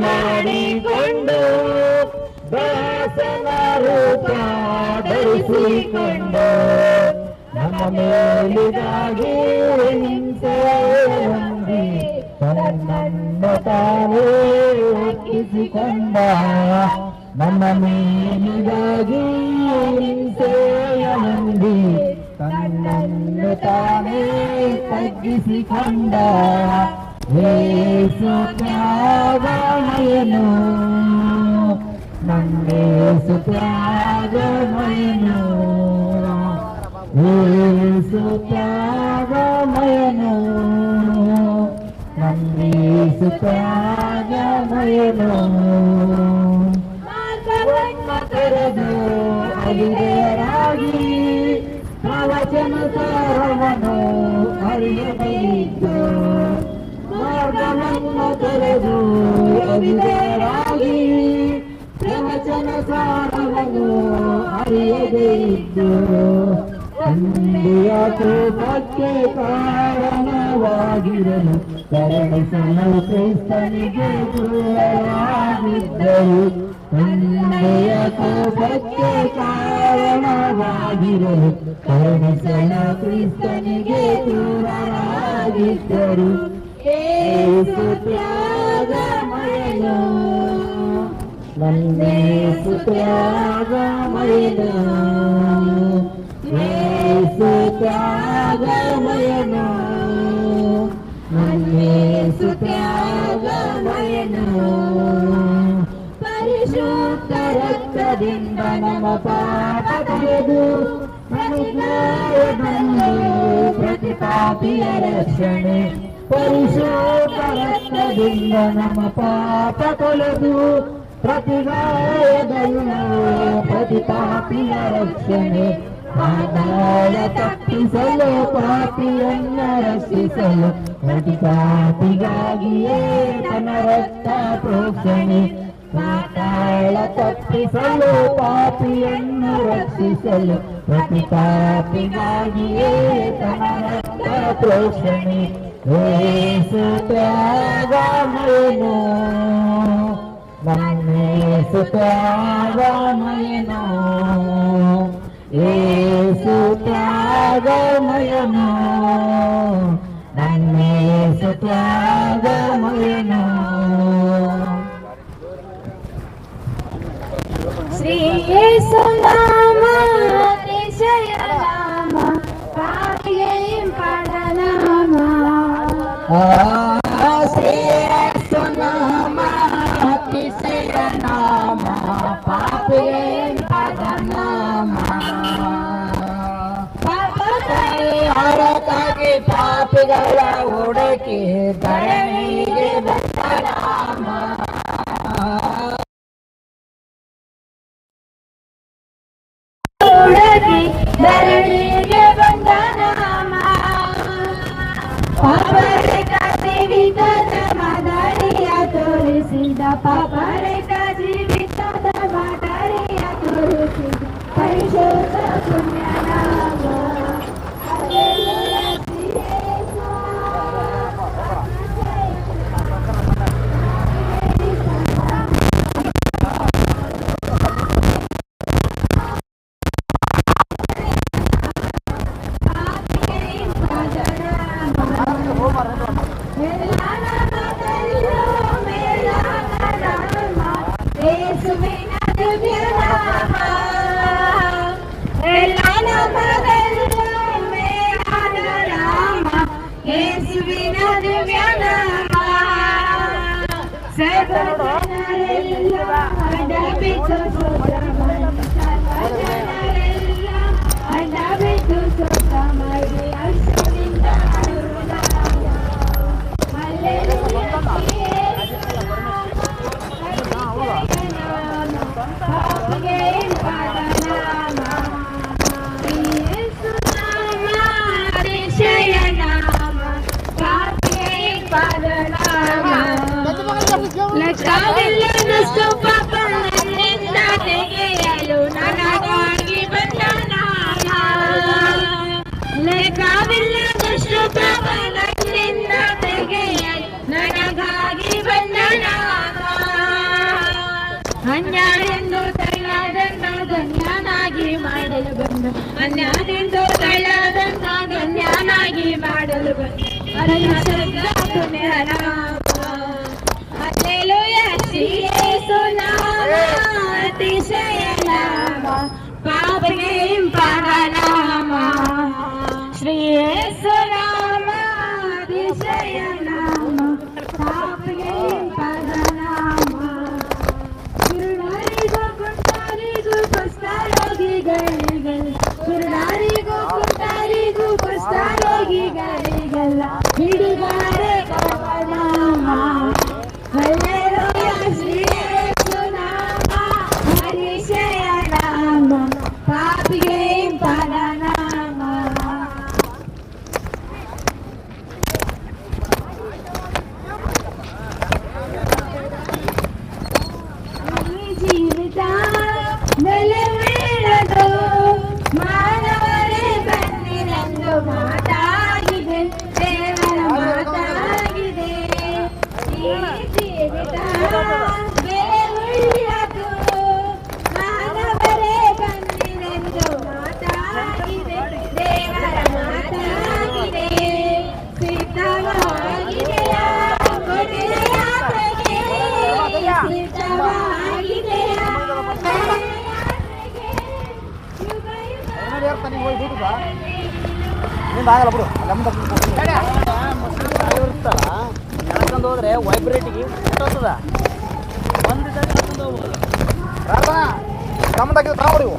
ಮಾಡಿಕೊಂಡು ದಾಸನ ರೂಪ ಧರಿಸಿಕೊಂಡು, ನಮ್ಮ ಮೇಲಿಗಾಗಿ ಹಿಂಸೆ ಹೊಂದಿ ತನ್ನನ್ನು ತಾನೇ ಒಪ್ಪಿಸಿಕೊಂಡ, ನಮ್ಮ ಮೇಲಿಗಾಗಿ ಹಿಂಸೆಯ ಹೊಂದಿ ತನ್ನನ್ನು ತಾನೇ ತಗ್ಗಿಸಿಕೊಂಡ, ಯೇಸು ತ್ಯಾಗಮಯನು, ನನ್ನೇಸು ತ್ಯಾಗಮಯನು, ಯೇಸು ತ್ಯಾಗಮಯನು, ನನ್ನೇಸು ತ್ಯಾಗಮಯನು. ತೆರೆದು ಅವಿಧೇಯರಾಗಿ ಪ್ರವಚನ ಸಾರವನ್ನು ಅರಿಯಬೇಕು, ಮಾರ್ಗವನ್ನು ತೆರೆದು ಅವಿಧೇಯರಾಗಿ ಪ್ರವಚನ ಸಾರವನ್ನು ಅರಿಯದೇ ಇದ್ದು, ತಂದೆಯ ಕೋಪಕ್ಕೆ ಕಾರಣವಾಗಿರಲು ಕರುಣಿಸಲು ಕ್ರಿಸ್ತನಿಗೆ ದೂರವಾಗಿದ್ದರು, ತಂದೆಯ ಕೋಪಕ್ಕೆ ಕಾರಣವಾಗಿರಲು ಕರುಣಿಸಲು ಕ್ರಿಸ್ತನಿಗೆ ದೂರವಾಗಿದ್ದರು, ಯೇಸು ತ್ಯಾಗಮಯನು, ನನ್ನೇಸು ತ್ಯಾಗಮಯನು, ಯೇಸು ತ್ಯಾಗಮಯನು, ನನ್ನೇಸು ತ್ಯಾಗಮಯನು. ಪರಿಶುದ್ಧ ರಕ್ತದಿಂದ ನಮ್ಮ ಪಾಪ ತೊಳೆದು ಮನುಷ್ಯರನ್ನು ಪ್ರತಿಪಾಪಿಯ ರಕ್ಷಣೆ, ಪರಿಶುದ್ಧ ರಕ್ತದಿಂದ ನಮ್ಮ ಪಾಪ ತೊಳೆದು ಪ್ರತಿಗಾಯದಲ್ಲೂ ಪ್ರತಿಪಾಪಿಯ ರಕ್ಷಣೆ, ಪಾತಾಳ ತಪ್ಪಿಸಲು ಪಾಪಿಯನ್ನ ರಕ್ಷಿಸಲು ಪ್ರತಿಪಾಪಿಗಾಗಿಯೇ ತನ್ನ ರಕ್ತ ಪ್ರೋಕ್ಷಣೆ, ಪಾತಾಳ ತಪ್ಪಿಸಲು ಪಾಪಿಯನ್ನು ರಕ್ಷಿಸಲು ಪ್ರತಿಪಾಪಿಗಾಗಿಯೇ ತನ್ನ ರಕ್ತ ಪ್ರೋಕ್ಷಣೆ, ಯೇಸು ತ್ಯಾಗಮಯನು, ನನ್ನೇಸು ತ್ಯಾಗಮಯನು, ಯೇಸು ತ್ಯಾಗಮಯನು, ನನ್ನೇಸು ತ್ಯಾಗಮಯನು. ಶ್ರೀ ಯೇಸು ನಾಮ ಅತಿಶಯ ನಾಮ, ಶ್ರೀ ಯೇಸು ನಾಮ ಅತಿಶಯ ನಾಮ ಪಾಪಿಗೆ ನಾಮ ಹೊರತಾಗಿ ಪಾಪಿಗಳ ಹುಡುಕಿ ಧರಣಿಗೆ ಬಂದ ನಾಮ ಹುಡುಕಿ ಧರಣಿಗೆ ಬಂದ ನಾಮ ಪಾಪರೇಖ ಜೀವಿತದ ಮಾದರಿಯ ತೋರಿಸಿದ ಪಾಪರೇಖ ಜೀವಿತದ ಮಾದರಿಯ ತೋರಿಸಿದ ಪರಿಶುದ್ಧ ಪುಣ್ಯ ನಾಮ ಲೆಕ್ಕವಿಲ್ಲದಷ್ಟು ಪಾಪ ನನ್ನಿಂದ ತೆಗೆಯಲು ನನಗಾಗಿ ಬಂದ ನಾಮ ಲೆಕ್ಕವಿಲ್ಲದಷ್ಟು ಪಾಪ ನನ್ನಿಂದ ತೆಗೆಯಲು ನನಗಾಗಿ ಬಂದ ನಾಮ ಅನ್ಯಾಯೆಂದು ತಳ್ಳಾದನ್ನ ಧನ್ಯನಾಗಿ ಮಾಡಲು ಬಂದ ಅನ್ಯಾಯೆಂದು ತಳ್ಳಾದನ್ನ ಧನ್ಯನಾಗಿ ಮಾಡಲು ಬಂದ ಪರಿಶುದ್ಧ ಪುಣ್ಯ ನಾಮ Hallelujah, Shri Yesu nama, Atishaya nama, Papagim Paranama. Shri Yesu nama, Atishaya nama, Papagim Paranama. Gurudarigo Kuntarigo Pastarogi Garigal, Gurudarigo Kuntarigo Pastarogi Garigal, Hidigare Kavanama. Hallelujah, Shri Yesu nama, Atishaya nama, Papagim Paranama. ಜೀವಿತ ನೆಲೆವೇಳದು ಮಾನವರೇ ಬನ್ನಿರೆಂದು ಮಾತಾಗಿದೆ ದೇವರ ಮಾತಾಗಿದೆ ಈ ಜೀವಿತ ಬೆಲೆಯುಳ್ಳದು ಮಾನವರೇ ಬನ್ನಿರೆಂದು ಮಾತಾಗಿದೆ ದೇವರ ಮಾತಾಗಿದೆ ಸಿದ್ಧವಾಗಿದೆಯಾ ಕೊನೆಯ ಯಾತ್ರೆಗೆ ಸಿದ್ಧವಾಗಿದೆಯಾ ಆಗಲ್ಲ ಬಿಡು ನಡ್ಕೊಂಡು ಹೋದ್ರೆ ವೈಬ್ರೇಟಿಗೆ ಮುಟ್ಟೋತದ ಒಂದು ಕರ್ಕೊಂಡು ಹೋಗ್ಬೋದು ಗಮನದಾಗಿ ತಗೊಂಡು ಇವು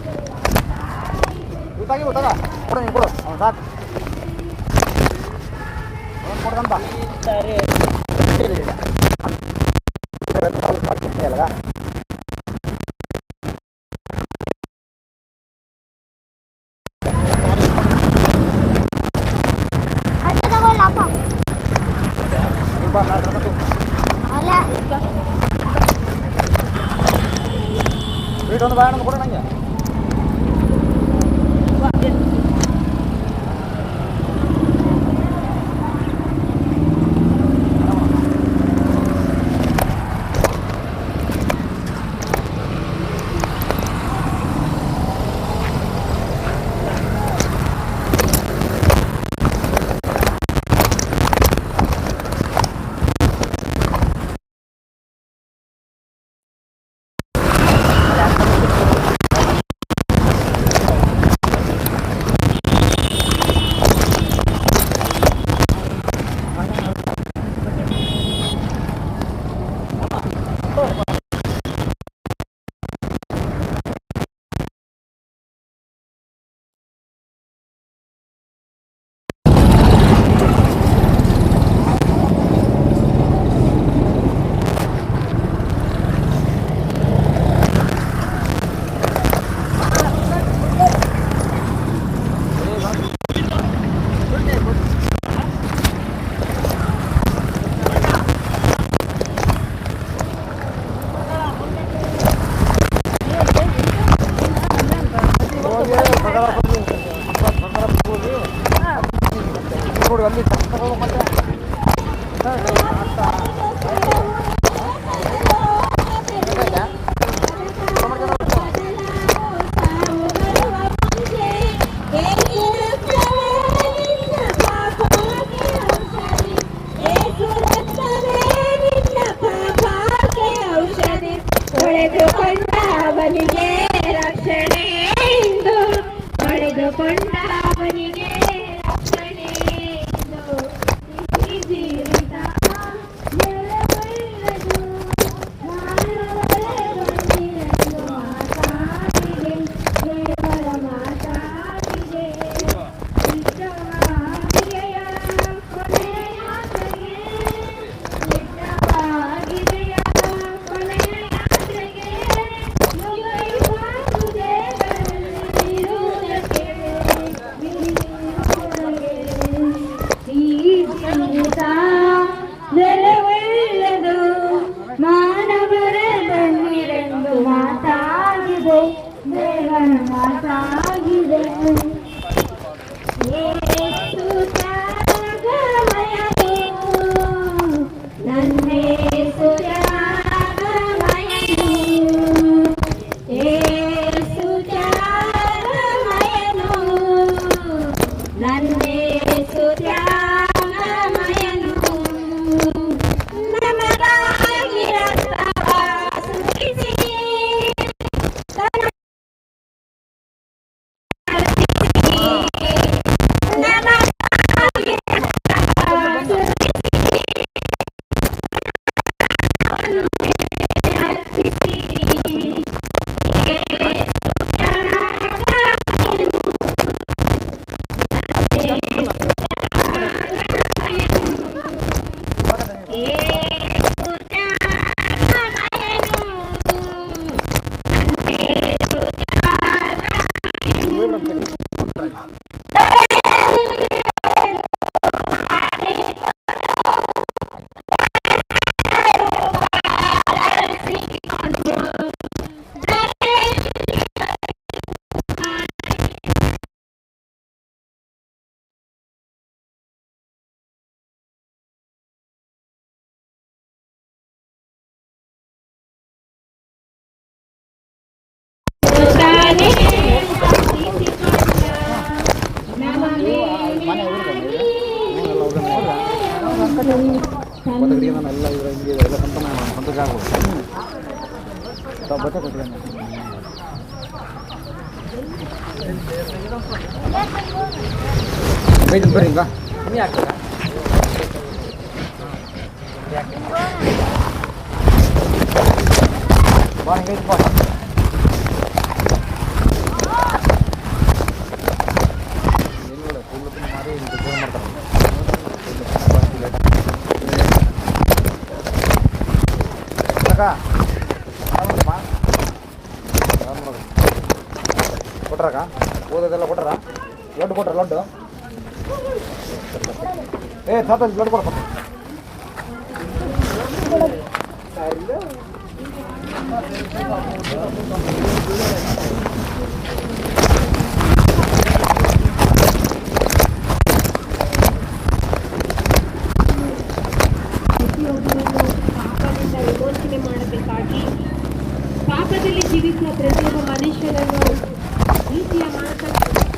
ಇವು ತಗ ಕೊಡು ನೀನು ಕೊಡು ಅವ್ನು ಸಾಕು ಅವ್ನು ಕೊಡ್ಕಂತ ಸರಿ ಅಲ್ಗ ಒಂದು ಬಾಣ ಕೊಡು ನಂಗೆ ಕೊಂಡವನಿಗೆ ರಕ್ಷಣೆ ಎಂದು ಈ ಜೀವಿತ ನೆಲವಿಲ್ಲದು ಮಾನವರೇ ಬಂದಿರಲು ಮಾತಾಡಿದೆ ದೇವರ ಮಾತಾಡಿದೆ ಇಷ್ಟವಾಗಿದೆಯ ಕೊನೆಯ ಯಾತ್ರೆಗೆ ಇಷ್ಟವಾಗಿದೆಯ ಕೊನೆಯ ಯಾತ್ರೆಗೆ ಯುಗಯುಗಾಗುವುದೇ ಬರಲಿರುವುದಕ್ಕೆ ಈ ಜೀವಿತ ನೆಲವಿಲ್ಲದು ಮಾನವರೇ ಬನ್ನಿರೆಂದು ಮಾತಾಗಿದೆ ದೇವರ ಮಾತಾಗಿದೆ ಯೇಸು ತ್ಯಾಗಮಯನು ನನ್ನೇಸು ತ್ಯಾಗಮಯನು ಯೇಸು ತ್ಯಾಗಮಯನು ನನ್ನೇಸು ತ್ಯಾಗಮಯನು ನಮಗಾಗಿ ರಕ್ತವ ಸುರಿಸಿ ಎಲ್ಲ ಇದ್ರ ಹಿಂಗೆ ಎಲ್ಲ ಸ್ವಂತ ಜಾಗ ಬಟ್ಟೆ ಕೊಟ್ಟಿದ್ದಾನೆ ಬೈದು ಬರ್ರಿ ಈಗ ಕಮ್ಮಿ ಆಗ್ತದ ಬಾ ಹಿಂಗೈತೆ ಬಾ ಕೊಟ್ರಾಗ ಓದೋದೆಲ್ಲ ಕೊಟ್ರ ಲಡ್ಡು ಕೊಟ್ರ ಲಡ್ಡು ತಾತ ಲಡ್ಡು ಕೊಡ್ಬೇಕು ಪಾಪದಿಂದ ವಿಮೋಚನೆ ಮಾಡಬೇಕಾಗಿ ಪಾಪದಲ್ಲಿ ಜೀವಿಸುವ ಪ್ರತಿಯೊಬ್ಬ ಮನುಷ್ಯನನ್ನು ನೀತಿಯ ಮಾರ್ಗದ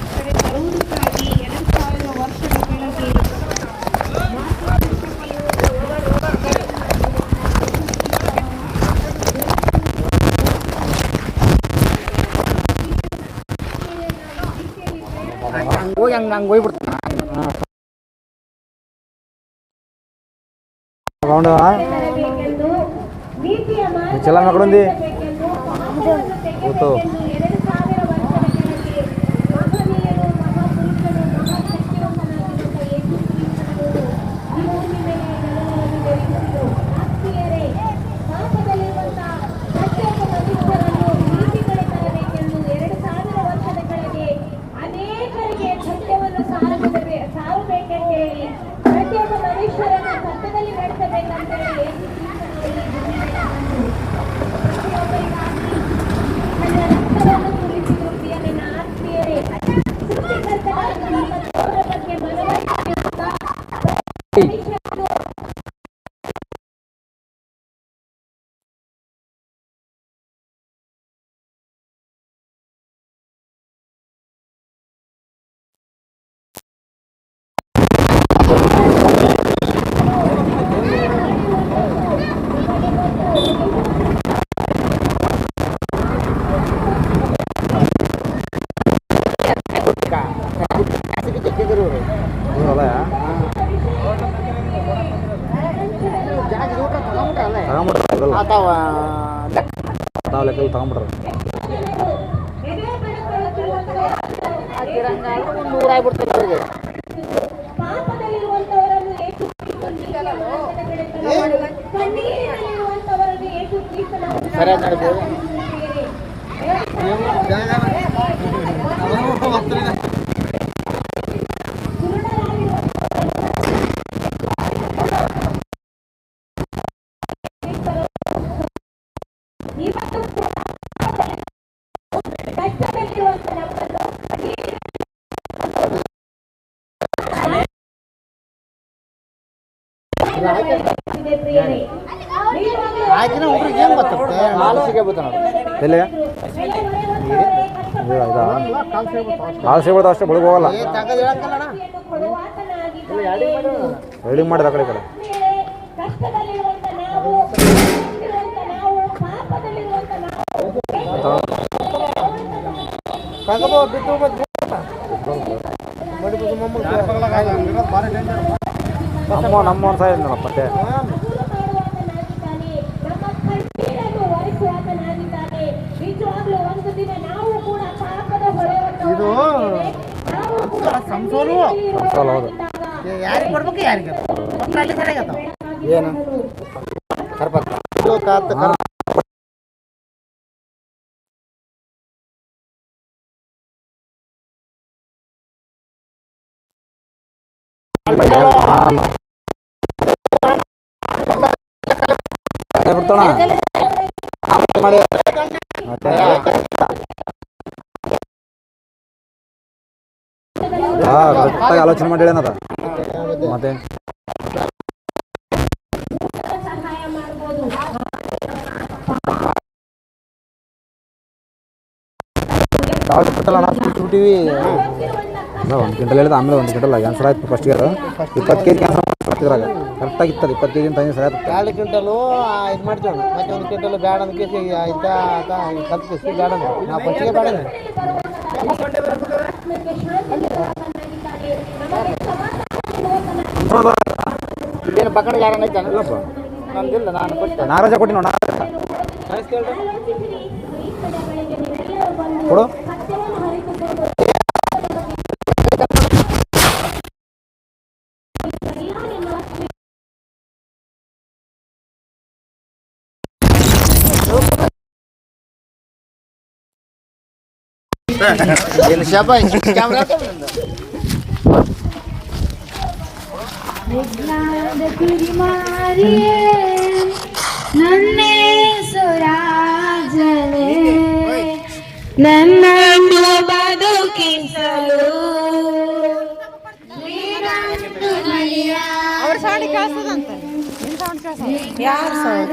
ಕಡೆ ತರುವುದಕ್ಕಾಗಿ 2000 ವರ್ಷದ ಕೆಳಗೆ ಹೋಗಿ ಹಂಗೆ ನಂಗೆ ಹೋಗ್ಬಿಡ್ತಾನೆ ನೀತಿಯ ಚಲ ಮಕ್ಕಳೊಂದಿ ಗೊತ್ತು ಅನೇಕರಿಗೆ ಸತ್ಯವನ್ನು ಸಾರಬೇಕೆಂದೇಳಿ ಪ್ರತಿಯೊಬ್ಬ ಮನುಷ್ಯರನ್ನು ಸತ್ಯದಲ್ಲಿ ನಡೆಸಬೇಕಂತೇಳಿ ಪ್ರತಿಯೊಬ್ಬರಿಗಾಗಿ ತನ್ನ ರಕ್ತವನ್ನು ತಗೊಂಡ್ಬಿಡ್ರಿ. ಪಾಪದಲ್ಲಿರುವಂತವರನ್ನು ಯೇಸು ಕಣ್ಣೀರಿನಲ್ಲಿರುವಂತವರನ್ನು ಯೇಸು ಆಯ್ತಿನ ಹುಡುಗ್ರಿಗೆ ಏನು ಗೊತ್ತತ್ತೆ? ಹಾಲು ಸಿಗಬೇಕು ನೋಡಿ ಎಲ್ಲಿ ಹಾಲು ಸಿಗೋದು ಅಷ್ಟೇ ಬೆಳಗ್ಗೆ ಹೋಗಲ್ಲ. ರೆಡಿ ಮಾಡಿದ ಆ ಕಡೆ ಕಡೆ ನಮ್ಮ ಸಾಯ ಮತ್ತೆ ಇದು ಸಂಸೋಲು ಹೌದು. ಯಾರಿಗೆ ಕೊಡ್ಬೇಕು ಯಾರಿಗೆ ಏನು ಕರ್ಪತ್ ಬಿಡ್ತಾಣ ಮಾಡಿ ಕರೆಕ್ಟಾಗಿ ಆಲೋಚನೆ ಮಾಡಿ ಹೇಳೋಣದ ಮತ್ತೆ ಬಿಟ್ಟಿವಿ. ಒಂದು ಕ್ವಿಂಟಲ್ ಹೇಳಿದ ಆಮೇಲೆ 1 ಕ್ವಿಂಟಲ್ ಕ್ಯಾನ್ಸರ್ ಆಯ್ತು. ಫಸ್ಟ್ಗೆ 20 ಕೆಜಿ ಕ್ಯಾನ್ಸರ್ ಮಾಡ್ತಿದ್ರಾಗ ಕರೆಕ್ಟಾಗಿ ಇರ್ತದೆ. 20 ಕೆಜಿ ತಂದು ಸರಿ ಆಯ್ತು. 2 ಕ್ವಿಂಟಲು ಇದು ಮಾಡ್ತೀವಿ ಮತ್ತೆ 1 ಕ್ವಿಂಟಲ್ ಬೇಡ ಅಂತ ಕೇಸಿ ಕಲ್ಪಿಸಿ ಬೇಡ ನಾವು ಫಸ್ಟಿಗೆ ಬೇಡ ಏನು ಪಕ್ಕಡ ಯಾರನ್ನ ಇಲ್ಲಪ್ಪ ನಮ್ದಿಲ್ಲ. ನಾನು ಕೊಟ್ಟೆ ನಾಗರಾಜ ಕೊಟ್ಟಿ ನೋಡ ಕೊಡು. ನನ್ನನ್ನು ಬದುಕಿಸಲು ಅವ್ರ ಸೌಂಡ್ ಕೇಳಿಸ್ತದಂತ. ಯಾರು ಸೌಂಡ್?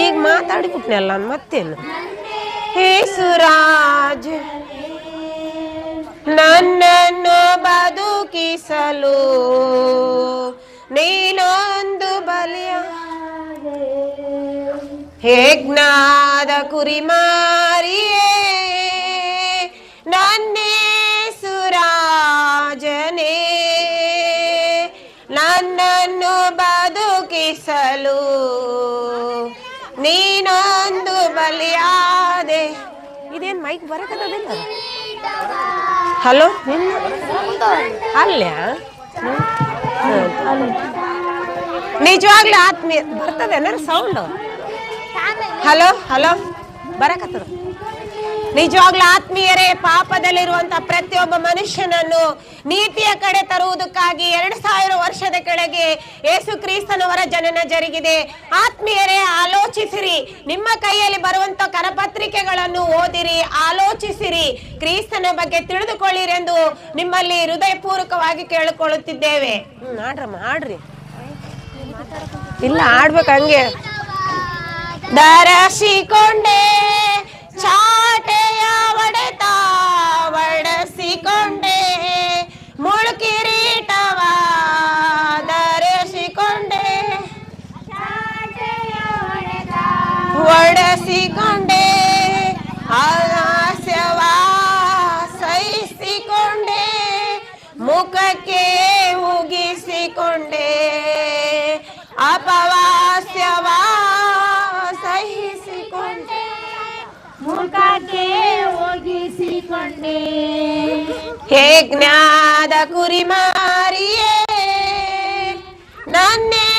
ಈಗ ಮಾತಾಡಿಬಿಟ್ನಲ್ಲ ಮತ್ತೇನು. ಯೇಸುರಾಜ್ ನನ್ನನ್ನು ಬದುಕಿಸಲು ನೀನೊಂದು ಬಲಿಯ ಯಜ್ಞದ ಕುರಿಮಾರಿಯೇ ನನ್ನೇಸುರಾಜನೇ ನನ್ನನ್ನು ಬದುಕಿಸಲು ನೀನೊಂದು ಬಲಿಯಾದೆ. ಇದೇನು ಮೈಕ್ ಬರಕತ್ತದಿಲ್ಲ? ಹಲೋ ಅಲ್ಯ ನಿಜವಾಗ್ಲೂ ಆತ್ಮೀಯ ಬರ್ತದೆ ಏನಾರು ಸೌಂಡು? Hello hello ಬರಕತ್ತದ. ನಿಜವಾಗ್ಲೂ ಆತ್ಮೀಯರೇ, ಪಾಪದಲ್ಲಿರುವಂತ ಪ್ರತಿಯೊಬ್ಬ ಮನುಷ್ಯನನ್ನು ನೀತಿಯ ಕಡೆ ತರುವುದಕ್ಕಾಗಿ 2000 ವರ್ಷದ ಕೆಳಗೆ ಯೇಸು ಕ್ರಿಸ್ತನವರ ಜನನ ಜರುಗಿದೆ. ಆತ್ಮೀಯರೇ, ಆಲೋಚಿಸಿರಿ. ನಿಮ್ಮ ಕೈಯಲ್ಲಿ ಬರುವಂತ ಕರಪತ್ರಿಕೆಗಳನ್ನು ಓದಿರಿ, ಆಲೋಚಿಸಿರಿ, ಕ್ರಿಸ್ತನ ಬಗ್ಗೆ ತಿಳಿದುಕೊಳ್ಳಿರೆಂದು ನಿಮ್ಮಲ್ಲಿ ಹೃದಯಪೂರ್ವಕವಾಗಿ ಕೇಳಿಕೊಳ್ಳುತ್ತಿದ್ದೇವೆ. ಆಡ್ರಮ್ಮ ಆಡ್ರಿ. ಇಲ್ಲ ಆಡ್ಬೇಕು ಹಂಗೆ. ದರಸಿಕೊಂಡೆ ಚಾಟೆಯ ಒಡೆಸಿಕೊಂಡೆ ಮುಳುಕಿರೀಟವ ಧರಿಸಿಕೊಂಡೆ ಒಡೆಸಿಕೊಂಡೆ ಹಾಸ್ಯವ ಸಹಿಸಿಕೊಂಡೆ ಮುಖಕ್ಕೆ ಉಗಿಸಿಕೊಂಡೆ ಅಪವಾಸ್ಯವ ಸಹಿಸಿಕೊಂಡೆ ಹೇ ಜ್ಞಾದ ಕುರಿಮಾರಿಯೇ ನನ್ನೇಸುರಾಜನೇ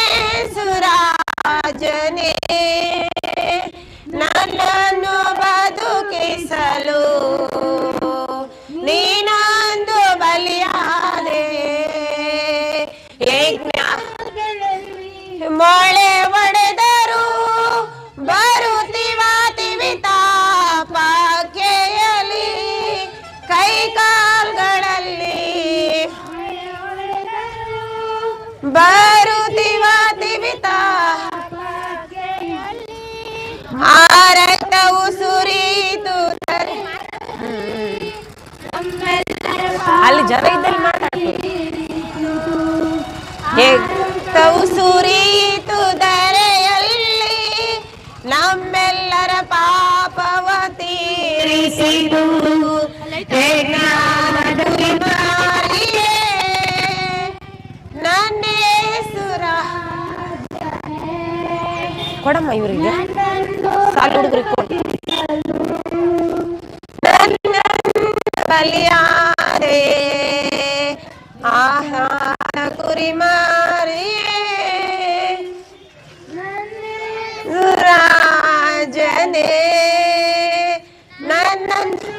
ನನ್ನನ್ನು ಬದುಕಿಸಲು ನೀನೊಂದು ಬಲಿಯಾದೆ. ಮೊಳೆ ಒಡೆದರು ಬರುತ್ತಿವಾತಿವಿತಾಪಕೆಯಲಿ ಕೈ ಕಾಲ್ಗಳಲ್ಲಿ ಬರುತ್ತಿವಾತಿವಿತ ಆ ರಕ್ತವು ಸುರಿಯಿತು. ಅಲ್ಲಿ ಜನ ಇದ್ದಲ್ಲಿ ಮಾತಾಡ್ತವು ಸುರಿಯಿತು ಧರೆಯಲ್ಲಿ ನಮ್ಮೆಲ್ಲರ ಪಾಪವ ತೀರಿಸಿದು. ನನ್ನೇಸುರ ಕೊಡಮ್ಮ ಇವರಿಗೆ ಸಾಲು ಹುಡುಗರಿಗೆ ಕೊಡು. ಬಲಿಯಾದೆ ಆಹಾರ ಕುರಿಮಾರಿಯೇ ರಾಜನೇ ನನ್ನನ್ನು.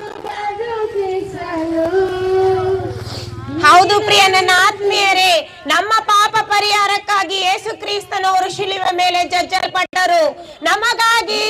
ಹೌದು ಪ್ರಿಯ ನನ್ನ ಆತ್ಮೀಯರೇ, ನಮ್ಮ ಪಾಪ ಪರಿಹಾರಕ್ಕಾಗಿ ಯೇಸು ಕ್ರಿಸ್ತನವರು ಶಿಲುಬೆ ಮೇಲೆ ಜಜ್ಜಲ್ಪಟ್ಟರು. ನಮಗಾಗಿ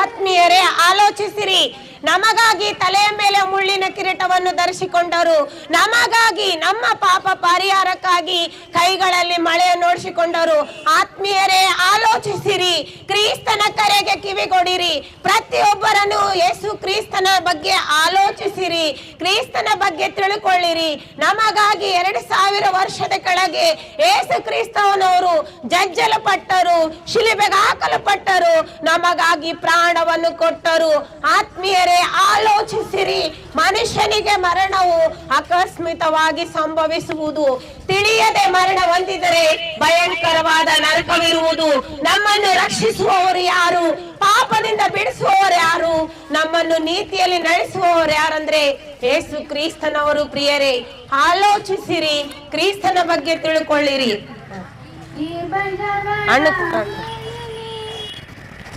ಆತ್ಮೀಯರೇ ಆಲೋಚಿಸಿರಿ. ನಮಗಾಗಿ ತಲೆಯ ಮೇಲೆ ಮುಳ್ಳಿನ ಕಿರೀಟವನ್ನು ಧರಿಸಿಕೊಂಡರು. ನಮಗಾಗಿ ನಮ್ಮ ಪಾಪ ಪರಿಹಾರಕ್ಕಾಗಿ ಕೈಗಳಲ್ಲಿ ಮಳೆಯನ್ನು ಓಡಿಸಿಕೊಂಡರು. ಆತ್ಮೀಯರೇ ಆಲೋಚಿಸಿರಿ, ಕ್ರಿಸ್ತನ ಕರೆಗೆ ಕಿವಿಗೊಡಿರಿ. ಪ್ರತಿಯೊಬ್ಬರನ್ನು ಯೇಸು ಕ್ರಿಸ್ತನ ಬಗ್ಗೆ ಆಲೋಚಿಸಿರಿ, ಕ್ರಿಸ್ತನ ಬಗ್ಗೆ ತಿಳ್ಕೊಳ್ಳಿರಿ. ನಮಗಾಗಿ 2000 ವರ್ಷದ ಕೆಳಗೆ ಯೇಸು ಕ್ರಿಸ್ತನವರು ಜಜ್ಜಲ್ಪಟ್ಟರು, ಶಿಲುಬೆಗೆ ಹಾಕಲ್ಪಟ್ಟರು, ನಮಗಾಗಿ ಪ್ರಾಣವನ್ನು ಕೊಟ್ಟರು. ಆತ್ಮೀಯರೇ ಆಲೋಚಿಸಿರಿ, ಮನುಷ್ಯನಿಗೆ ಮರಣವು ಆಕಸ್ಮಿಕವಾಗಿ ಸಂಭವಿಸುವುದು. ತಿಳಿಯದೆ ಮರಣ ಹೊಂದಿದರೆ ಭಯಂಕರವಾದ ನರಕವಿರುವುದು. ನಮ್ಮನ್ನು ರಕ್ಷಿಸುವವರು ಯಾರು? ಪಾಪದಿಂದ ಬಿಡಿಸುವವರು ಯಾರು? ನಮ್ಮನ್ನು ನೀತಿಯಲ್ಲಿ ನಡೆಸುವವರು ಯಾರಂದ್ರೆ ಯೇಸು ಕ್ರಿಸ್ತನವರು. ಪ್ರಿಯರೇ ಆಲೋಚಿಸಿರಿ, ಕ್ರಿಸ್ತನ ಬಗ್ಗೆ ತಿಳ್ಕೊಳ್ಳಿರಿ.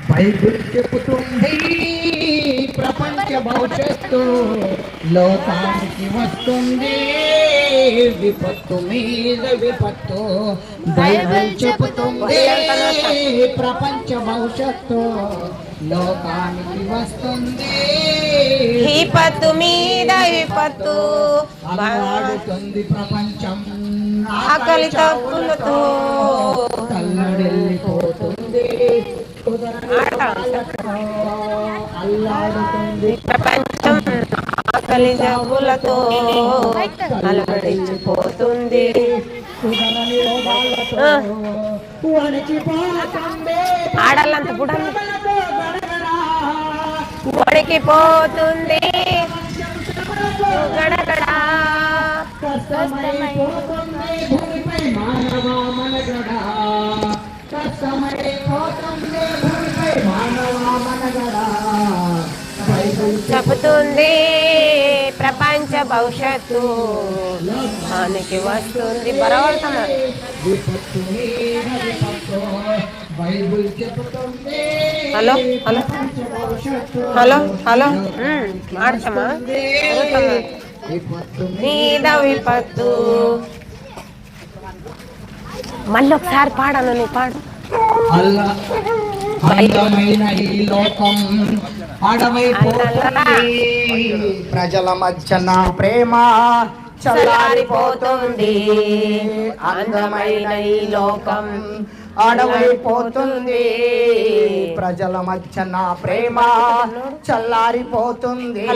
బైబిల్ చెబుతుంది ప్రపంచ భవిష్యత్తు లోకానికి వస్తుంది విపత్తు మీద విపత్తు. బైబిల్ చెబుతుంది ప్రపంచ భవిష్యత్తు లోకానికి వస్తుంది విపత్తు మీద విపత్తు. అల్లాడుతుంది ప్రపంచం ఆకలి తప్పులతో కల్లడిల్లిపోతుంది అల్లాడుతుంది ప్రపంచం ఆకలి జబ్బులతో అలవడించిపోతుంది. ఆడాలంత కూడా వణికిపోతుంది గడగడ. చెబుతుంది ప్రపంచ భవిష్యత్తు దానికి వస్తుంది. బరవడతాం హలో హలో హలో హలో ఆడతామా మీద విపత్తు. మళ్ళీ ఒకసారి పాడను, నువ్వు పాడు. అందమైన ఈ లోకం అడవైపోతుంది, ప్రజల మధ్య నా ప్రేమ చల్లారిపోతుంది. అందమైన ఈ లోకం అడవైపోతుంది, ప్రజల మధ్య నా ప్రేమ చల్లారిపోతుంది.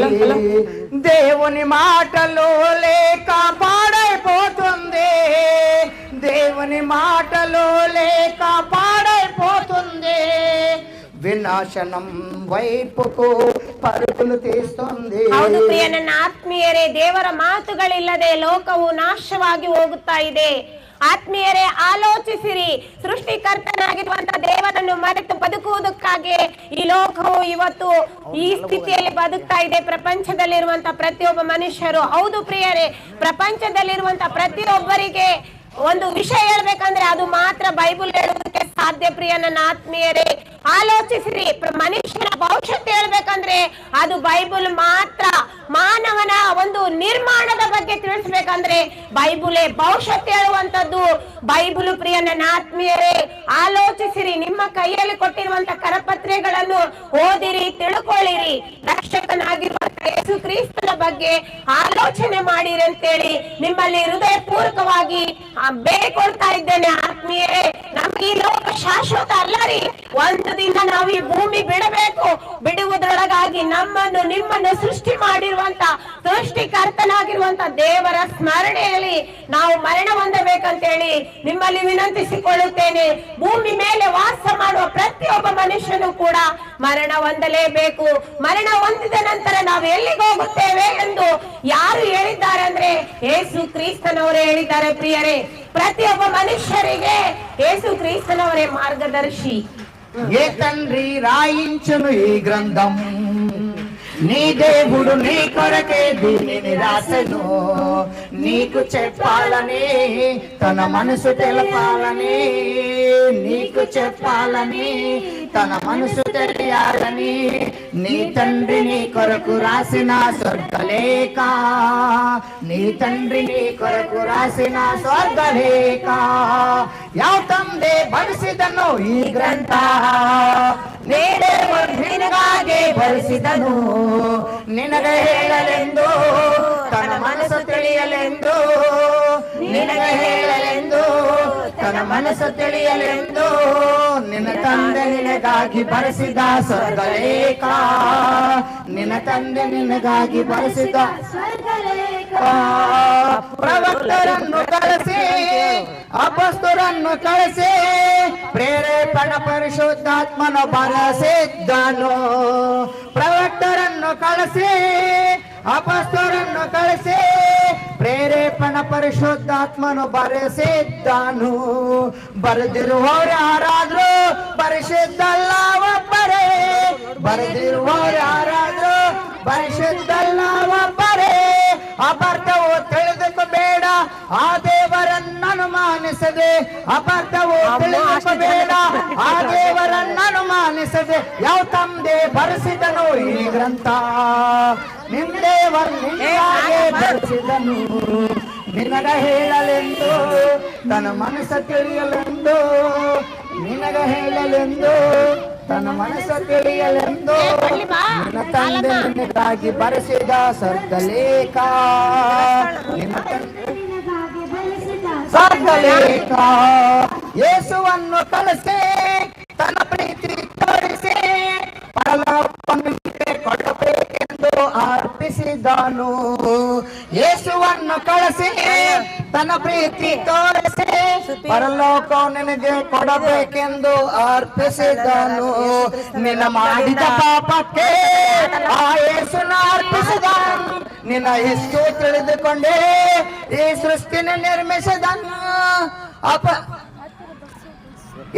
దేవుని మాటలు లేక పాడైపోతుంది, దేవుని మాటలు లేక పాడైపోతుంది. వినాశనం వైపుకు ಪರುಕುಲು ತೀಸ್ತುಂದಿ. ಹೌದು ಪ್ರಿಯ ನನ್ನ ಆತ್ಮೀಯರೇ, ದೇವರ ಮಾತುಗಳಿಲ್ಲದೆ ಲೋಕವು ನಾಶವಾಗಿ ಹೋಗುತ್ತಾ ಇದೆ. ಆತ್ಮೀಯರೇ, ಆಲೋಚಿಸಿರಿ. ಸೃಷ್ಟಿಕರ್ತನಾಗಿರುವಂತ ದೇವರನ್ನು ಮರೆತು ಬದುಕುವುದಕ್ಕಾಗಿ ಈ ಲೋಕವು ಇವತ್ತು ಈ ಸ್ಥಿತಿಯಲ್ಲಿ ಬದುಕ್ತಾ ಇದೆ. ಪ್ರಪಂಚದಲ್ಲಿರುವಂತ ಪ್ರತಿಯೊಬ್ಬ ಮನುಷ್ಯರು, ಹೌದು ಪ್ರಿಯರೇ, ಪ್ರಪಂಚದಲ್ಲಿರುವಂತ ಪ್ರತಿಯೊಬ್ಬರಿಗೆ ಒಂದು ವಿಷಯ ಹೇಳ್ಬೇಕಂದ್ರೆ ಅದು ಮಾತ್ರ ಬೈಬಲ್ ಹೇಳುವುದಕ್ಕೆ ಸಾಧ್ಯ. ಪ್ರಿಯ ನನ್ನ ಆತ್ಮೀಯರೇ, ಆಲೋಚಿಸಿರಿ. ಮನುಷ್ಯನ ಭವಿಷ್ಯತ್ತು ಹೇಳ್ಬೇಕಂದ್ರೆ ಅದು ಬೈಬಲ್ ಮಾತ್ರ. ಮಾನವನ ಒಂದು ನಿರ್ಮಾಣದ ಬಗ್ಗೆ ತಿಳಿಸ್ಬೇಕಂದ್ರೆ ಬೈಬಲೇ ಭವಿಷ್ಯತ್ತು ಹೇಳುವಂತದ್ದು ಬೈಬಲ್. ಪ್ರಿಯ ನನ್ನ ಆತ್ಮೀಯರೇ, ಆಲೋಚಿಸಿರಿ. ನಿಮ್ಮ ಕೈಯಲ್ಲಿ ಕೊಟ್ಟಿರುವಂತ ಕರಪತ್ರೆಗಳನ್ನು ಓದಿರಿ, ತಿಳ್ಕೊಳ್ಳಿರಿ. ರಕ್ಷಕನಾಗಿರುವಂತ ಯೇಸು ಕ್ರಿಸ್ತನ ಬಗ್ಗೆ ಆಲೋಚನೆ ಮಾಡಿರಿ ಅಂತೇಳಿ ನಿಮ್ಮಲ್ಲಿ ಹೃದಯ ಪೂರ್ವಕವಾಗಿ ಬೇಡಿಕೊಳ್ತಾ ಇದ್ದೇನೆ. ಆತ್ಮೀಯರೇ, ನಮ್ಗೆ ಈ ಲೋಕ ಶಾಶ್ವತ ಅಲ್ಲ ರೀ. ಒಂದು ದಿನ ನಾವು ಈ ಭೂಮಿ ಬಿಡಬೇಕು. ಬಿಡುವುದರೊಳಗಾಗಿ ನಮ್ಮನ್ನು ನಿಮ್ಮನ್ನು ಸೃಷ್ಟಿ ಮಾಡಿರುವಂತ ಸೃಷ್ಟಿಕರ್ತನಾಗಿರುವಂತ ದೇವರ ಸ್ಮರಣೆಯಲ್ಲಿ ನಾವು ಮರಣ ಹೊಂದಬೇಕಂತೇಳಿ ನಿಮ್ಮಲ್ಲಿ ವಿನಂತಿಸಿಕೊಳ್ಳುತ್ತೇನೆ. ಭೂಮಿ ಮೇಲೆ ವಾಸ ಮಾಡುವ ಪ್ರತಿಯೊಬ್ಬ ಮನುಷ್ಯನು ಕೂಡ ಮರಣ ಹೊಂದಲೇಬೇಕು. ಮರಣ ಹೊಂದಿದ ನಂತರ ನಾವು ಎಲ್ಲಿಗೆ ಹೋಗುತ್ತೇವೆ ಎಂದು ಯಾರು ಹೇಳಿದ್ದಾರೆ ಅಂದ್ರೆ ಯೇಸು ಕ್ರಿಸ್ತನವರೇ ಹೇಳಿದ್ದಾರೆ. ಪ್ರಿಯರೇ, ప్రతి ఒక్క మనుష్యుడికి యేసుక్రీస్తునవరే మార్గదర్శి. ఏ తండ్రి రాయించును ఈ గ్రంథం, నీ దేవుడు నీ కొరకే దీనిని రాసెను. నీకు చెప్పాలని, తన మనసు తెలపాలని, నీకు చెప్పాలని, తన మనసు తెలియాలని నీ తండ్రి నీ కొరకు రాసిన స్వర్గలేఖ, నీ తండ్రి నీ కొరకు రాసిన స్వర్గలేఖ. ಯಾವ ತಂದೆ ಬರೆಸಿದನು ಈ ಗ್ರಂಥ, ನಿನಗಾಗಿ ಬರೆಸಿದನು. ನಿನಗೆ ಹೇಳಲೆಂದು, ತನ್ನ ಮನಸ್ಸು ತಿಳಿಯಲೆಂದು, ನಿನಗೆ ಹೇಳಲೆಂದು, ತನ್ನ ಮನಸ್ಸು ತಿಳಿಯಲೆಂದು ನಿನ್ನ ತಂದೆ ನಿನಗಾಗಿ ಬರೆಸಿದ ಸ್ವರ್ಗಲೇಖ, ನಿನ್ನ ತಂದೆ ನಿನಗಾಗಿ ಬರೆಸಿದ ಸ್ವರ್ಗಲೇಖ. ಪ್ರವಕ್ತರನ್ನು ಕಳಿಸಿ, ಅಪೊಸ್ತಲರನ್ನು ಕಳಿಸಿ, ಪ್ರೇರೇಪಣ ಪರಿಶುದ್ಧಾತ್ಮನ ಬರೆಸಿದ್ದನು. ಪ್ರವಕ್ತರನ್ನು ಕಳಿಸಿ, ಅಪೊಸ್ತಲರನ್ನು ಕಳಿಸಿ, ಪ್ರೇರೇಪಣ ಪರಿಶುದ್ಧಾತ್ಮನು ಬರೆಸಿದ್ದನು. ಬರೆದಿರುವವರು ಯಾರಾದ್ರೂ ಪರಿಶುದ್ಧಲ್ಲ ಒಬ್ಬರೇ, ಬರೆದಿರುವವರು ಯಾರಾದ್ರೂ ಪರಿಶುದ್ಧಲ್ಲ ಒಬ್ಬರೇ. ಅಪಾರ್ಥವು ತಿಳಿದುಕೋಬೇಡ, ಆ ದೇವರನ್ನು ಅನುಮಾನಿಸದೆ. ಅಪಾರ್ಥವು ತಿಳಿದುಕೋಬೇಡ, ಆ ದೇವರನ್ನು ಅನುಮಾನಿಸದೆ. ಯಾವ ತಂದೆ ಬರೆಸಿದನು ಈ ಗ್ರಂಥ, ನಿನ್ನ ದೇವರು ನಿನಗೆ ಬರೆಸಿದನು. ನಿನಗ ಹೇಳಲೆಂದು, ತನ್ನ ಮನಸ್ಸು ತಿಳಿಯಲೆಂದು, ನಿನಗ ಹೇಳಲೆಂದು, ತನ್ನ ಮನಸ್ಸು ತಿಳಿಯಲೆಂದು ನಿನ್ನ ತಂದೆ ನಿನಗಾಗಿ ಬರೆಸಿದ ಸ್ವರ್ಗಲೇಖ, ನಿನ್ನ ತಂದೆ ಸ್ವರ್ಗಲೇಖ. ಯೇಸುವನ್ನು ಕಳಿಸಿ, ತನ್ನ ಪ್ರೀತಿ ತೋರಿಸಿ, ಪರಲೋಕವನ್ನು ಕೊಡಬೇಕೆಂದು ಅರ್ಪಿಸಿದನು. ಯೇಸುವನ್ನು ಕಳಿಸಿ, ತನ್ನ ಪ್ರೀತಿ ತೋರಿಸಿ, ಪರಲೋಕ ನಿನಗೆ ಕೊಡಬೇಕೆಂದು ಅರ್ಪಿಸಿದನು. ನಿನ್ನ ಮಾಡಿದ ಪಾಪಕ್ಕೆ ಆ ಯೇಸುನ ಅರ್ಪಿಸಿದನು. ನಿನ್ನ ಎಷ್ಟು ತಿಳಿದುಕೊಂಡೇ ಈ ಸೃಷ್ಟಿನ ನಿರ್ಮಿಸಿದನು.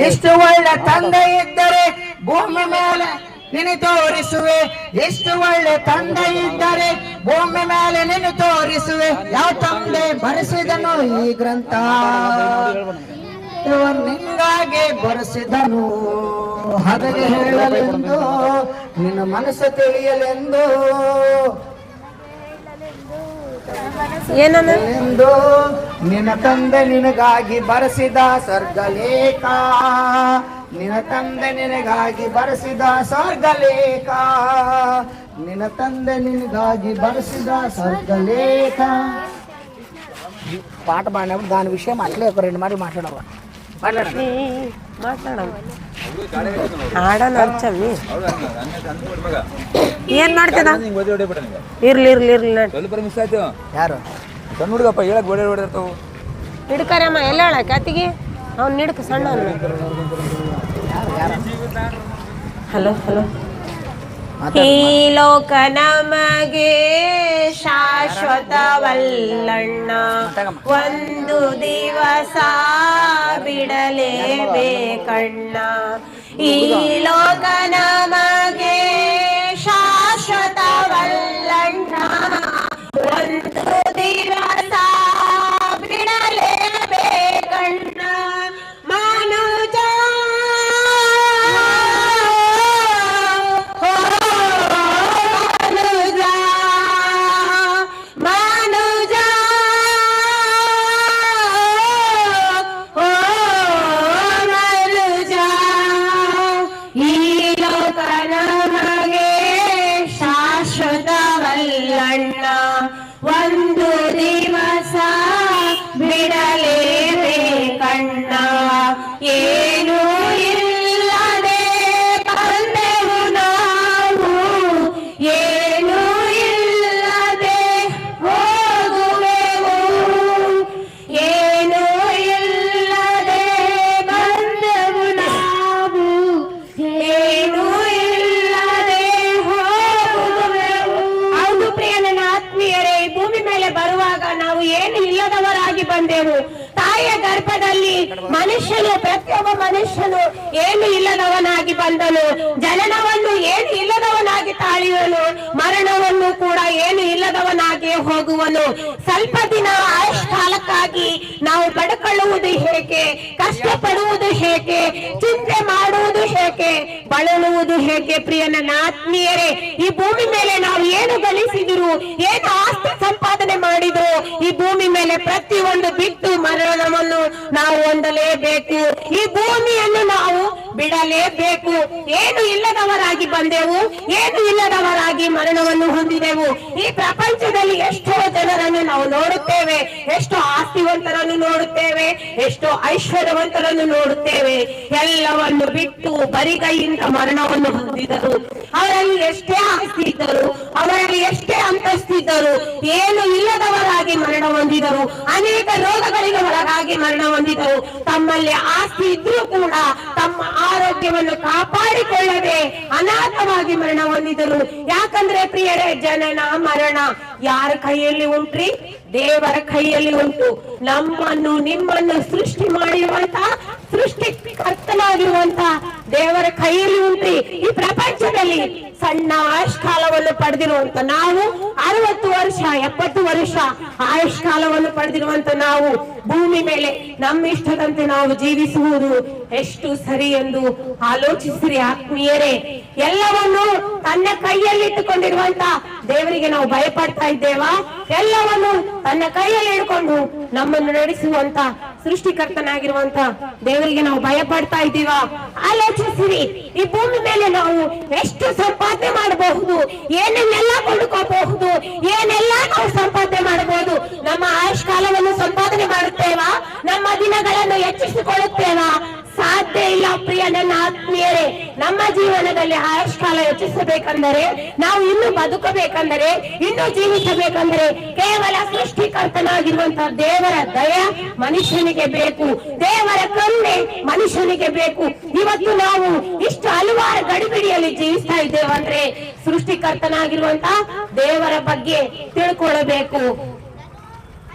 ಎಷ್ಟು ಒಳ್ಳೆ ತಂದೆ ಇದ್ದರೆ ಭೂಮಿ ಮೇಲೆ ನಿನ್ನ ತೋರಿಸುವೆ. ಎಷ್ಟು ಒಳ್ಳೆ ತಂದೆ ಇದ್ದರೆ ಭೂಮಿ ಮೇಲೆ ನಿನ್ನ ತೋರಿಸುವೆ. ಯಾವ ತಂದೆ ಬರೆಸಿದನು ಈ ಗ್ರಂಥ, ನಿನಗಾಗಿ ಬರೆಸಿದನು. ಹಾಗೆ ಹೇಳಲೆಂದು, ನಿನ್ನ ಮನಸ್ಸು ತಿಳಿಯಲೆಂದು, ಏನೆಂದು ನಿನ್ನ ತಂದೆ ನಿನಗಾಗಿ ಬರೆಸಿದ ಸ್ವರ್ಗಲೇಖ, ನಿನ್ನ ತಂದೆ ನಿನಗಾಗಿ ಬರೆಸಿದ ಸ್ವರ್ಗಲೇಖ, ನಿನ್ನ ತಂದೆ ನಿನಗಾಗಿ బరసిదా స్వర్గలేఖ. పాట పాడినప్పుడు దాని విషయం అట్లే ఒక 2 మాటలు మాట్లాడవా? ಏನ್ ಮಾಡ್ತದ? ಇರ್ಲಿ ಇರ್ಲಿ ಇರ್ಲಿ. ಯಾರು ಸಣ್ಣ ಹುಡುಗಪ್ಪ ಹೇಳಕ್ ಗೋಡೆ ಹೊಡೆದಿರ್ತಾವು. ಹಿಡ್ಕರಮ್ಮ ಎಲ್ಲ ಹೇಳಕ್ಕೆ ಅತ್ತಿಗೆ ಅವ್ನು ನಿಡ್ಕ ಸಣ್ಣ. Hello hello. ಈ ಲೋಕ ನಮಗೆ ಶಾಶ್ವತ ಶಾಶ್ವತವಲ್ಲಣ್ಣ. ಒಂದು ದಿವಸ ಬಿಡಲೇಬೇಕಣ್ಣ. ಈ ಲೋಕ ನಮಗೆ ಶಾಶ್ವತವಲ್ಲಣ್ಣ. ಒಂದು ದಿವಸ ಬಿಡಲೇಬೇಕಣ್ಣ. ಮನುಜ ಒಂದು ದಿವಸ ಬಿಡಲೇಬೇಕಣ್ಣ. ಏನು ಇಲ್ಲದೆ ಬಂದೆವು ನಾವು, ಏನು ಇಲ್ಲದೆ ಹೋಗುವೆವು. ಏನು ಇಲ್ಲದೆ ಬಂದೆವು ನಾವು, ಏನು ಇಲ್ಲದೆ ಹೋಗುವೆವು. ಹೌದು ಪ್ರಿಯ ನನ್ನ ಆತ್ಮೀಯರೇ, ಈ ಭೂಮಿ ಮೇಲೆ ಬರುವಾಗ ನಾವು ಏನು ಇಲ್ಲದವರಾಗಿ ಬಂದೆವು. ತಾಯಿಯ ಗರ್ಭದಲ್ಲಿ ಮನುಷ್ಯನು, ಪ್ರತಿಯೊಬ್ಬ ಮನುಷ್ಯನು ಏನು ಇಲ್ಲದವನಾಗಿ ಬಂದನು. ಜನನವನ್ನು ಏನು ಇಲ್ಲದವನಾಗಿ ತಾಳಿದನು, ಮರಣವನ್ನು ಕೂಡ ಏನು ಇಲ್ಲದವನಾಗಿ ಹೋಗುವನು. ಸ್ವಲ್ಪ ದಿನ ಆಯುಷ್ಕಾಲಕ್ಕಾಗಿ ನಾವು ಪಡ್ಕೊಳ್ಳುವುದು ಹೇಗೆ, ಕಷ್ಟಪಡುವುದು ಹೇಗೆ, ಚಿಂತೆ ಮಾಡುವುದು ಹೇಗೆ, ಬಳಲುವುದು ಹೇಗೆ. ಪ್ರಿಯ ನನ್ನ ಆತ್ಮೀಯರೇ, ಈ ಭೂಮಿ ಮೇಲೆ ನಾವು ಏನು ಗಳಿಸಿದ್ರು, ಏನು ಆಸ್ತಿ ಸಂಪಾದನೆ ಮಾಡಿದ್ರು, ಈ ಭೂಮಿ ಮೇಲೆ ಪ್ರತಿಯೊಂದು ಬಿಟ್ಟು ಮರಣವನ್ನು ನಾವು ಹೊಂದಲೇಬೇಕು. ಈ ಭೂಮಿಯನ್ನು ನಾವು ಬಿಡಲೇಬೇಕು. ಏನು ಇಲ್ಲದವರಾಗಿ ಬಂದೆವು, ಏನು ಇಲ್ಲದವರಾಗಿ ಮರಣವನ್ನು ಹೊಂದಿದೆವು. ಈ ಪ್ರಪಂಚದಲ್ಲಿ ಎಷ್ಟೋ ಜನರನ್ನು ನಾವು ನೋಡುತ್ತೇವೆ, ಎಷ್ಟೋ ಆಸ್ತಿವಂತರನ್ನು ನೋಡುತ್ತೇವೆ, ಎಷ್ಟೋ ಐಶ್ವರ್ಯವಂತರನ್ನು ನೋಡುತ್ತೇವೆ. ಎಲ್ಲವನ್ನು ಬಿಟ್ಟು ಬರಿಗೈಯಿಂದ ಮರಣವನ್ನು ಹೊಂದಿದರು. ಅವರಲ್ಲಿ ಎಷ್ಟೇ ಆಸ್ತಿ ಇದ್ದರು, ಅವರಲ್ಲಿ ಎಷ್ಟೇ ಅಂತಸ್ತಿದ್ದರು, ಏನು ಇಲ್ಲದವರಾಗಿ ಮರಣ ಹೊಂದಿದರು. ಅನೇಕ ರೋಗಗಳಿಗೆ ಒಳಗಾಗಿ ಮರಣ ಹೊಂದಿದರು. ತಮ್ಮಲ್ಲಿ ಆಸ್ತಿ ಇದ್ರೂ ಕೂಡ ತಮ್ಮ ಆರೋಗ್ಯವನ್ನು ಕಾಪಾಡಿಕೊಳ್ಳದೆ ಅನಾಥವಾಗಿ ಮರಣ ಹೊಂದಿದರು. ಯಾಕಂದ್ರೆ ಪ್ರಿಯರೇ, ಜನನ ಮರಣ ಯಾರ ಕೈಯಲ್ಲಿ ಉಂಟ್ರಿ? ದೇವರ ಕೈಯಲ್ಲಿ ಉಂಟು. ನಮ್ಮನ್ನು ನಿಮ್ಮನ್ನು ಸೃಷ್ಟಿ ಮಾಡಿರುವಂತ ಸೃಷ್ಟಿಕರ್ತನಾಗಿರುವಂತ ದೇವರ ಕೈಯಲ್ಲಿ ಉಂಟ್ರಿ. ಈ ಪ್ರಪಂಚದಲ್ಲಿ ಸಣ್ಣ ಆಯುಷ್ಕಾಲವನ್ನು ಪಡೆದಿರುವಂತ ನಾವು, 60 ವರ್ಷ 70 ವರ್ಷ ಆಯುಷ್ಕಾಲವನ್ನು ಪಡೆದಿರುವಂತ ನಾವು ಭೂಮಿ ಮೇಲೆ ನಮ್ಮ ಇಷ್ಟದಂತೆ ನಾವು ಜೀವಿಸುವುದು ಎಷ್ಟು ಸರಿ ಎಂದು ಆಲೋಚಿಸಿರಿ ಆತ್ಮೀಯರೇ. ಎಲ್ಲವನ್ನು ತನ್ನ ಕೈಯಲ್ಲಿ ಇಟ್ಟುಕೊಂಡಿರುವಂತ ದೇವರಿಗೆ ನಾವು ಭಯಪಡ್ತಾ ಇದ್ದೇವಾ? ಎಲ್ಲವನ್ನು ತನ್ನ ಕೈಯಲ್ಲಿ ಇಟ್ಕೊಂಡು ನಮ್ಮನ್ನು ನಡೆಸುವಂತ ಸೃಷ್ಟಿಕರ್ತನಾಗಿರುವಂತ ದೇವರಿಗೆ ನಾವು ಭಯಪಡ್ತಾ ಇದ್ದೀವಾ? ಆಲೋಚಿಸಿರಿ. ಈ ಭೂಮಿ ಮೇಲೆ ನಾವು ಎಷ್ಟು ಸಂಪಾದನೆ ಮಾಡಬಹುದು, ಏನೆಲ್ಲ ಕೊಂಡುಕೋಬಹುದು, ಏನೆಲ್ಲ ನಾವು ಸಂಪಾದನೆ ಮಾಡಬಹುದು. ನಮ್ಮ ಆಯುಷ್ಕಾಲವನ್ನು ಸಂಪಾದನೆ ಮಾಡುತ್ತೇವಾ? ನಮ್ಮ ದಿನಗಳನ್ನು ಹೆಚ್ಚಿಸಿಕೊಳ್ಳುತ್ತೇವಾ? ಸಾಧ್ಯ ಇಲ್ಲ ಪ್ರಿಯ ನನ್ನ ಆತ್ಮೀಯರೇ. ನಮ್ಮ ಜೀವನದಲ್ಲಿ ಆಯುಷ್ಕಾಲ ಹೆಚ್ಚಿಸಬೇಕಂದರೆ, ನಾವು ಇನ್ನು ಬದುಕಬೇಕಂದರೆ, ಇನ್ನು ಜೀವಿಸಬೇಕಂದರೆ ಕೇವಲ ಸೃಷ್ಟಿಕರ್ತನಾಗಿರುವಂತಹ ದೇವರ ದಯ ಮನುಷ್ಯನಿಗೆ ಬೇಕು, ದೇವರ ಕರುಣೆ ಮನುಷ್ಯನಿಗೆ ಬೇಕು. ಇವತ್ತು ನಾವು ಇಷ್ಟು ಹಲವಾರು ಗಡಿಬಿಡಿಯಲ್ಲಿ ಜೀವಿಸ್ತಾ ಇದ್ದೇವಂದ್ರೆ ಸೃಷ್ಟಿಕರ್ತನಾಗಿರುವಂತಹ ದೇವರ ಬಗ್ಗೆ ತಿಳ್ಕೊಳ್ಳಬೇಕು.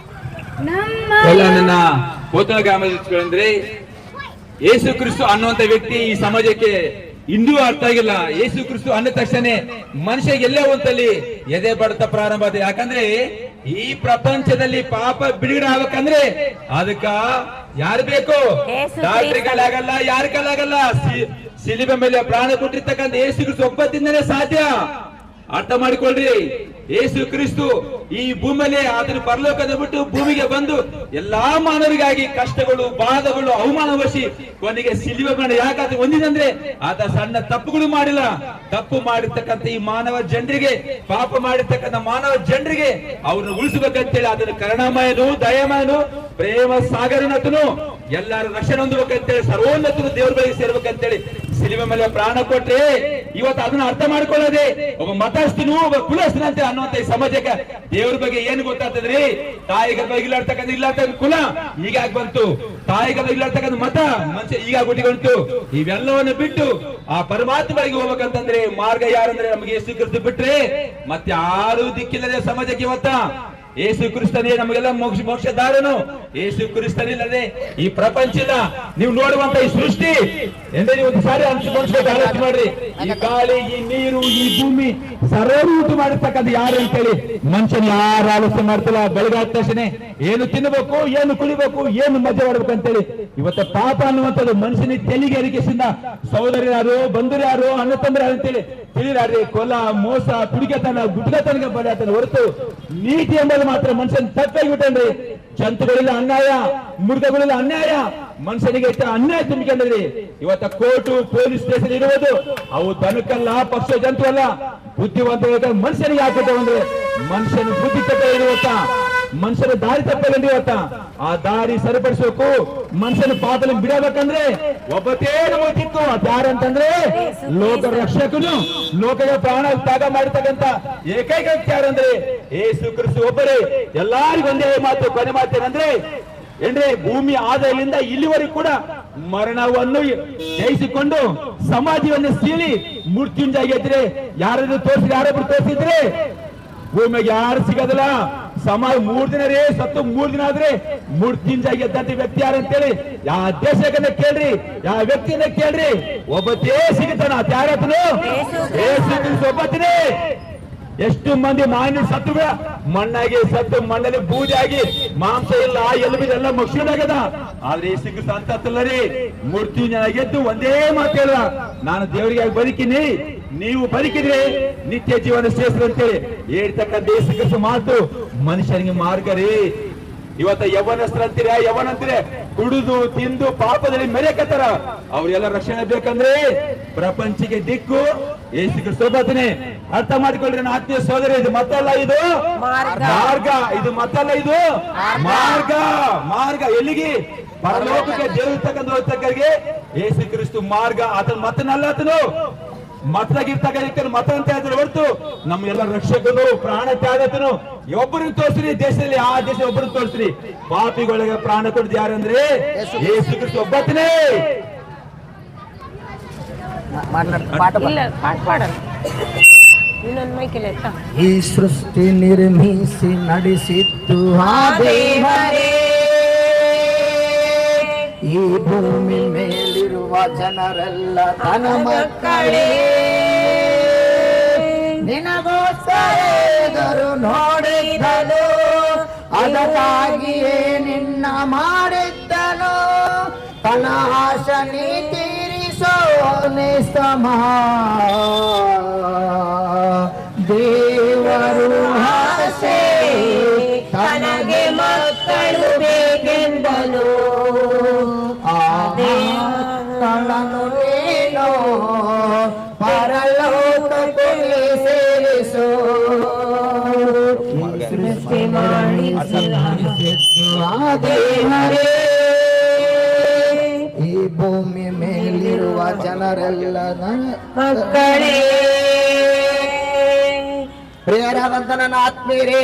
ಎಲ್ಲ ನನ್ನ ಪೋತನ ಗ್ರಾಮದಲ್ಲಿ ಯೇಸು ಕ್ರಿಸ್ತು ಅನ್ನುವಂತ ವ್ಯಕ್ತಿ ಈ ಸಮಾಜಕ್ಕೆ ಇಂದೂ ಅರ್ಥ ಆಗಿಲ್ಲ. ಯೇಸು ಕ್ರಿಸ್ತು ಅಂದ ತಕ್ಷಣ ಮನುಷ್ಯ ಎಲ್ಲೇ ಒಂದಲ್ಲಿ ಎದೆ ಬಡತ ಪ್ರಾರಂಭ ಆದ. ಯಾಕಂದ್ರೆ ಈ ಪ್ರಪಂಚದಲ್ಲಿ ಪಾಪ ಬಿಡುಗಡೆ ಆಗ್ಬೇಕಂದ್ರೆ ಅದಕ್ಕ ಯಾರು ಬೇಕು? ಡಾಕ್ಟರ್ಗಳಾಗಲ್ಲ, ಯಾರ ಕಲಾಗಲ್ಲ. ಸಿಲಿಬೆ ಮೇಲೆ ಪ್ರಾಣ ಕೊಟ್ಟಿರ್ತಕ್ಕಂಥ ಯೇಸು ಕ್ರಿಸ್ತು ಒಬ್ಬದಿಂದನೇ ಸಾಧ್ಯ. ಅರ್ಥ ಮಾಡಿಕೊಳ್ಳ್ರಿ. ಯೇಸು ಕ್ರಿಸ್ತು ಈ ಭೂಮಿಯಲ್ಲಿ ಆತನ ಪರಲೋಕದ ಬಿಟ್ಟು ಭೂಮಿಗೆ ಬಂದು ಎಲ್ಲಾ ಮಾನವರಿಗಾಗಿ ಕಷ್ಟಗಳು, ಬಾಧಗಳು, ಅವಮಾನವಶಿ ಕೊನೆಗೆ ಸಿಲುಬೆ ಮರಣ ಯಾಕಾತ ಹೊಂದಿದಂದ್ರೆ ಆತ ಸಣ್ಣ ತಪ್ಪುಗಳು ಮಾಡಿಲ್ಲ. ತಪ್ಪು ಮಾಡಿರ್ತಕ್ಕಂಥ ಈ ಮಾನವ ಜನರಿಗೆ, ಪಾಪ ಮಾಡಿರ್ತಕ್ಕಂಥ ಮಾನವ ಜನರಿಗೆ ಅವ್ರನ್ನ ಉಳಿಸಬೇಕಂತೇಳಿ ಅದನ್ನು ಕರುಣಾಮಯನು, ದಯಾಮಯನು, ಪ್ರೇಮ ಸಾಗರನತನು, ಎಲ್ಲರೂ ರಕ್ಷಣೆ ಹೊಂದಬೇಕಂತೇಳಿ, ಸರ್ವೋನ್ನತನು ದೇವರ ಬಳಿಗೆ ಸೇರ್ಬೇಕಂತೇಳಿ ಸಿಲುಬೆ ಮೇಲೆ ಪ್ರಾಣ ಕೊಟ್ರೆ ಇವತ್ತು ಅದನ್ನ ಅರ್ಥ ಮಾಡ್ಕೊಳ್ಳೋದೆ ಒಬ್ಬ ಮತಸ್ಥನು ಒಬ್ಬ ಕುಲಸ್ಥನಂತೆ ಅನ್ನುವಂತ ಈ ಸಮಾಜಕ್ಕೆ ದೇವ್ರ ಬಗ್ಗೆ ಏನು ಗೊತ್ತಾಗ್ತದ್ರಿ? ತಾಯಿಗೆ ಇಲ್ಲಾಡ್ತಕ್ಕಂಥ ಇಲ್ಲಾಡ್ತಕ್ಕಂಥ ಕುಲ ಹೀಗಾಗಿ ಬಂತು, ತಾಯಿಗೆ ಇಲ್ಲಾಡ್ತಕ್ಕಂಥ ಮತ ಮನುಷ್ಯ ಈಗ ಬಂತು. ಇವೆಲ್ಲವನ್ನು ಬಿಟ್ಟು ಆ ಪರಮಾತ್ಮರಿಗೆ ಹೋಗ್ಬೇಕಂತಂದ್ರೆ ಮಾರ್ಗ ಯಾರಂದ್ರೆ ನಮಗೆ ಯೇಸು ಕ್ರಿಸ್ತ ಬಿಟ್ರೆ ಮತ್ತೆ ಯಾರು ದಿಕ್ಕಿಲ್ಲದೆ ಸಮಾಜಕ್ಕೆ ಇವತ್ತ ಯೇಸು ಕ್ರಿಸ್ತನೇ ನಮಗೆಲ್ಲ ಮೋಕ್ಷದಾರನು. ಯೇಸು ಕ್ರಿಸ್ತನಿಲ್ಲದೆ ಈ ಪ್ರಪಂಚದ ನೀವು ನೋಡುವಂತ ಈ ಸೃಷ್ಟಿ ಎಂದ್ರೆ ನೀವು ಒಂದು ಸಾರಿ ಅನ್ಸ್ಕೊಂಡ್ಬೇಕು, ಆಲೋಚನೆ ಮಾಡ್ರಿ. ಈ ಗಾಳಿ, ಈ ನೀರು, ಈ ಭೂಮಿ ಸರ್ವರು ಉಂಟು ಮಾಡಿರ್ತಕ್ಕಂಥ ಯಾರು ಅಂತೇಳಿ ಮನುಷ್ಯನ ಯಾರು ಆಲೋಚನೆ ಮಾಡ್ತಿಲ್ಲ. ಬೆಳಗಾದ ತಕ್ಷಣ ಏನು ತಿನ್ನಬೇಕು, ಏನು ಕುಡಿಬೇಕು, ಏನು ಮಜಾ ಮಾಡ್ಬೇಕು ಅಂತೇಳಿ ಇವತ್ತ ಪಾಪ ಅನ್ನುವಂಥದ್ದು ಮನುಷ್ಯನ ತೆಲಿಗೆ ಅರಿಕೆಸಿಂದ ಸಹೋದರಿ ಯಾರು, ಬಂಧುರು ಯಾರು, ಅಣ್ಣ ತಂದ್ರೆ ಯಾರು ಅಂತೇಳಿ ತಿಳಿದಾಡ್ರಿ. ಕೊಲ, ಮೋಸ, ತುಡಿಗೆತನ, ಗುಡ್ಗತನಕ್ಕೆ ಬರೆಯತನ ಹೊರತು ನೀತಿ ಎಂಬುದು ಮಾತ್ರ ಮನುಷ್ಯನ ತಪ್ಪಾಗಿ ಬಿಟ್ಟನ್ರಿ. ಜಂತುಗಳಿಲ್ಲ ಅನ್ಯಾಯ, ಮೃಗಗಳಿಲ್ಲ ಅನ್ಯಾಯ, ಮನುಷ್ಯನಿಗೆ ಅನ್ಯಾಯ ತುಂಬಿಕೊಂಡ್ರಿ. ಇವತ್ತ ಕೋರ್ಟು, ಪೊಲೀಸ್ ಸ್ಟೇಷನ್ ಇರುವುದು ಅವು ದನಕ್ಕಲ್ಲ, ಪಕ್ಷ ಜಂತು ಅಲ್ಲ. ಬುದ್ಧಿವಂತ ಮನುಷ್ಯನಿಗೆ ಹಾಕಿದ್ದೆ ಅಂದ್ರೆ ಮನುಷ್ಯನ ಬುದ್ಧಿ ತಪ್ಪ ಇರುವತ್ತ, ಮನುಷ್ಯನ ದಾರಿ ತಪ್ಪಲ್ಲಿ ಇವತ್ತ ಆ ದಾರಿ ಸರಿಪಡಿಸಬೇಕು. ಮನುಷ್ಯನ ಪಾಪದಲ್ಲಿ ಬಿಡಬೇಕಂದ್ರೆ ಒಬ್ಬತೇ ನಮಗಿತ್ತು. ಅದ್ಯಾರಂತಂದ್ರೆ ಲೋಕ ರಕ್ಷಕನು, ಲೋಕದ ಪ್ರಾಣ ತ್ಯಾಗ ಮಾಡತಕ್ಕಂತ ಏಕೈಕ ವ್ಯಕ್ತಿ ಯಾರಂದ್ರೆ ಯೇಸು ಕ್ರಿಸ್ತ ಒಬ್ಬರೇ. ಎಲ್ಲರಿಗೂ ಒಂದೇ ಮಾತು, ಕೊನೆ ಮಾತೇನಂದ್ರೆ ಏನ್ರಿ, ಭೂಮಿ ಆದಾಯದಿಂದ ಇಲ್ಲಿವರೆಗೂ ಕೂಡ ಮರಣವನ್ನು ಜಯಿಸಿಕೊಂಡು ಸಮಾಧಿಯನ್ನು ಸೀಳಿ ಮೃತ್ಯುಂಜಯ ಗೆದ್ರೆ ಯಾರಾದ್ರೂ ತೋರಿಸಿ, ಯಾರೊಬ್ರು ತೋರಿಸಿದ್ರೆ ಭೂಮಿಗೆ ಯಾರು ಸಿಗೋದಿಲ್ಲ. ಸಮಾಜ 3 ದಿನ ರೇ ಸತ್ತು 3 ದಿನ ಆದ್ರೆ ಮೃತ್ಯುಂಜಯ ಗೆದ್ದಂತ ವ್ಯಕ್ತಿ ಯಾರಂತೇಳಿ ಯಾವ ದೇಶಕನ್ನ ಕೇಳ್ರಿ, ಯಾವ ವ್ಯಕ್ತಿಯನ್ನ ಕೇಳ್ರಿ, ಒಬ್ಬತ್ತೇ ಸಿಗುತ್ತಾನ. ಯಾರತ್ತನು ಯೇಸು ಕ್ರಿಸ್ತ ಒಬ್ಬತ್ತನೇ. ಎಷ್ಟು ಮಂದಿ ಮಾನ್ಯ ಸತ್ತು ಮಣ್ಣಾಗಿ ಸತ್ತು ಮಣ್ಣಲ್ಲಿ ಬೂಜಾಗಿ ಮಾಂಸ ಇಲ್ಲ, ಎಲುಬಿದೆಲ್ಲ ಮಕ್ಷಿಣಾಗದ. ಆದ್ರೆ ಯೇಸು ಕ್ರಿಸ್ತ ಅಂತಲ್ಲ ರೀ, ಮೃತ್ಯುಂಜಯ ಗೆದ್ದು ಒಂದೇ ಮಾತು ಹೇಳ, ನಾನು ದೇವರಿಗೆ ಬದುಕಿನಿ, ನೀವು ಬದುಕಿದ್ರೆ ನಿತ್ಯ ಜೀವನ ಶ್ರೇಷ್ಠ ಅಂತೇಳಿ ಹೇಳ್ತಕ್ಕಂಥ ಯೇಸು ಕ್ರಿಸ್ತ ಮಾತು ಮನುಷ್ಯನಿಗೆ ಮಾರ್ಗ ರೀ. ಇವತ್ತ ಯವನಸ್ತ್ರಂತೀರ, ಯವನಂತೀರ ಕುಡಿದು ತಿಂದು ಪಾಪದಲ್ಲಿ ಮೆರೆಕತ್ತಾರ. ಅವ್ರೆಲ್ಲ ರಕ್ಷಣೆ ಬೇಕಂದ್ರೆ ಪ್ರಪಂಚಕ್ಕೆ ದಿಕ್ಕು ಯೇಸು ಕ್ರಿಸ್ತ ಒಬ್ಬನೇ. ಅರ್ಥ ಮಾಡಿಕೊಳ್ಳ್ರಿ ನನ್ನ ಆತ್ಮೀಯ ಸೋದರ, ಇದು ಮತ್ತಲ್ಲ, ಇದು ಮಾರ್ಗ. ಇದು ಮತ್ತಲ್ಲ, ಇದು ಮಾರ್ಗ. ಮಾರ್ಗ ಎಲ್ಲಿಗೆ? ಪರಲೋಕಕ್ಕೆ ದೇವರ್ತಕ್ಕಂಥ ಹೋಗ್ತಕ್ಕರಿಗೆ ಯೇಸು ಕ್ರಿಸ್ತ ಮಾರ್ಗ. ಆತನ ಮತನಲ್ಲ, ಆತನು ಮತದಾಗಿರ್ತಕ್ಕ ಮತ ಅಂತ ಹೇಳಿದ್ರೆ ಹೊರತು ನಮ್ಗೆಲ್ಲ ರಕ್ಷಕನು, ಪ್ರಾಣ ತ್ಯಾಗತನು ಒಬ್ಬರನ್ನು ತೋರಿಸ್ರಿ. ದೇಶದಲ್ಲಿ ಆ ದೇಶ ಒಬ್ಬರನ್ನು ತೋರಿಸ್ರಿ. ಪಾಪಿಗಳಿಗೆ ಪ್ರಾಣ ಕೊಡ್ದು ಯಾರಂದ್ರೆ ಯೇಸು ಕ್ರಿಸ್ತ ಒಬ್ಬನೇ. ಈ ಸೃಷ್ಟಿ ನಿರ್ಮಿಸಿ ನಡೆಸಿತ್ತು ಆ ದೇವರೇ, ಈ ಭೂಮಿ ಮೇಲಿರುವ ಜನರೆಲ್ಲ ತನ್ನ ಮಕ್ಕಳೇ. ನಿನಗೋಸ್ಕರ ಎದುರು ನೋಡಿದ್ದನು, ಅದಕ್ಕಾಗಿಯೇ ನಿನ್ನ ಮಾಡಿದ್ದನು. ತನ್ನ ಆಶೆ ನೀ ತೀರಿಸೋ ನಿಸ್ತಮ ದೇವರು ಆಸೆ, ತನಗೆ ಮಕ್ಕಳು ಬೇಕೆಂದನು. ಆತನನ್ನು ನೀನು ಪರಲೋಕಕ್ಕೆ ಸೇರಿಸು. ಸೃಷ್ಟಿ ಮಾಡಿಸಿದ್ದು ಆ ದೇವರೇ, ಈ ಭೂಮಿ ಮೇಲಿರುವ ಜನರೆಲ್ಲ ಮಕ್ಕಳೇ. ಪ್ರಿಯರಾದಂತ ನನ್ನ ಆತ್ಮೀಯರೇ,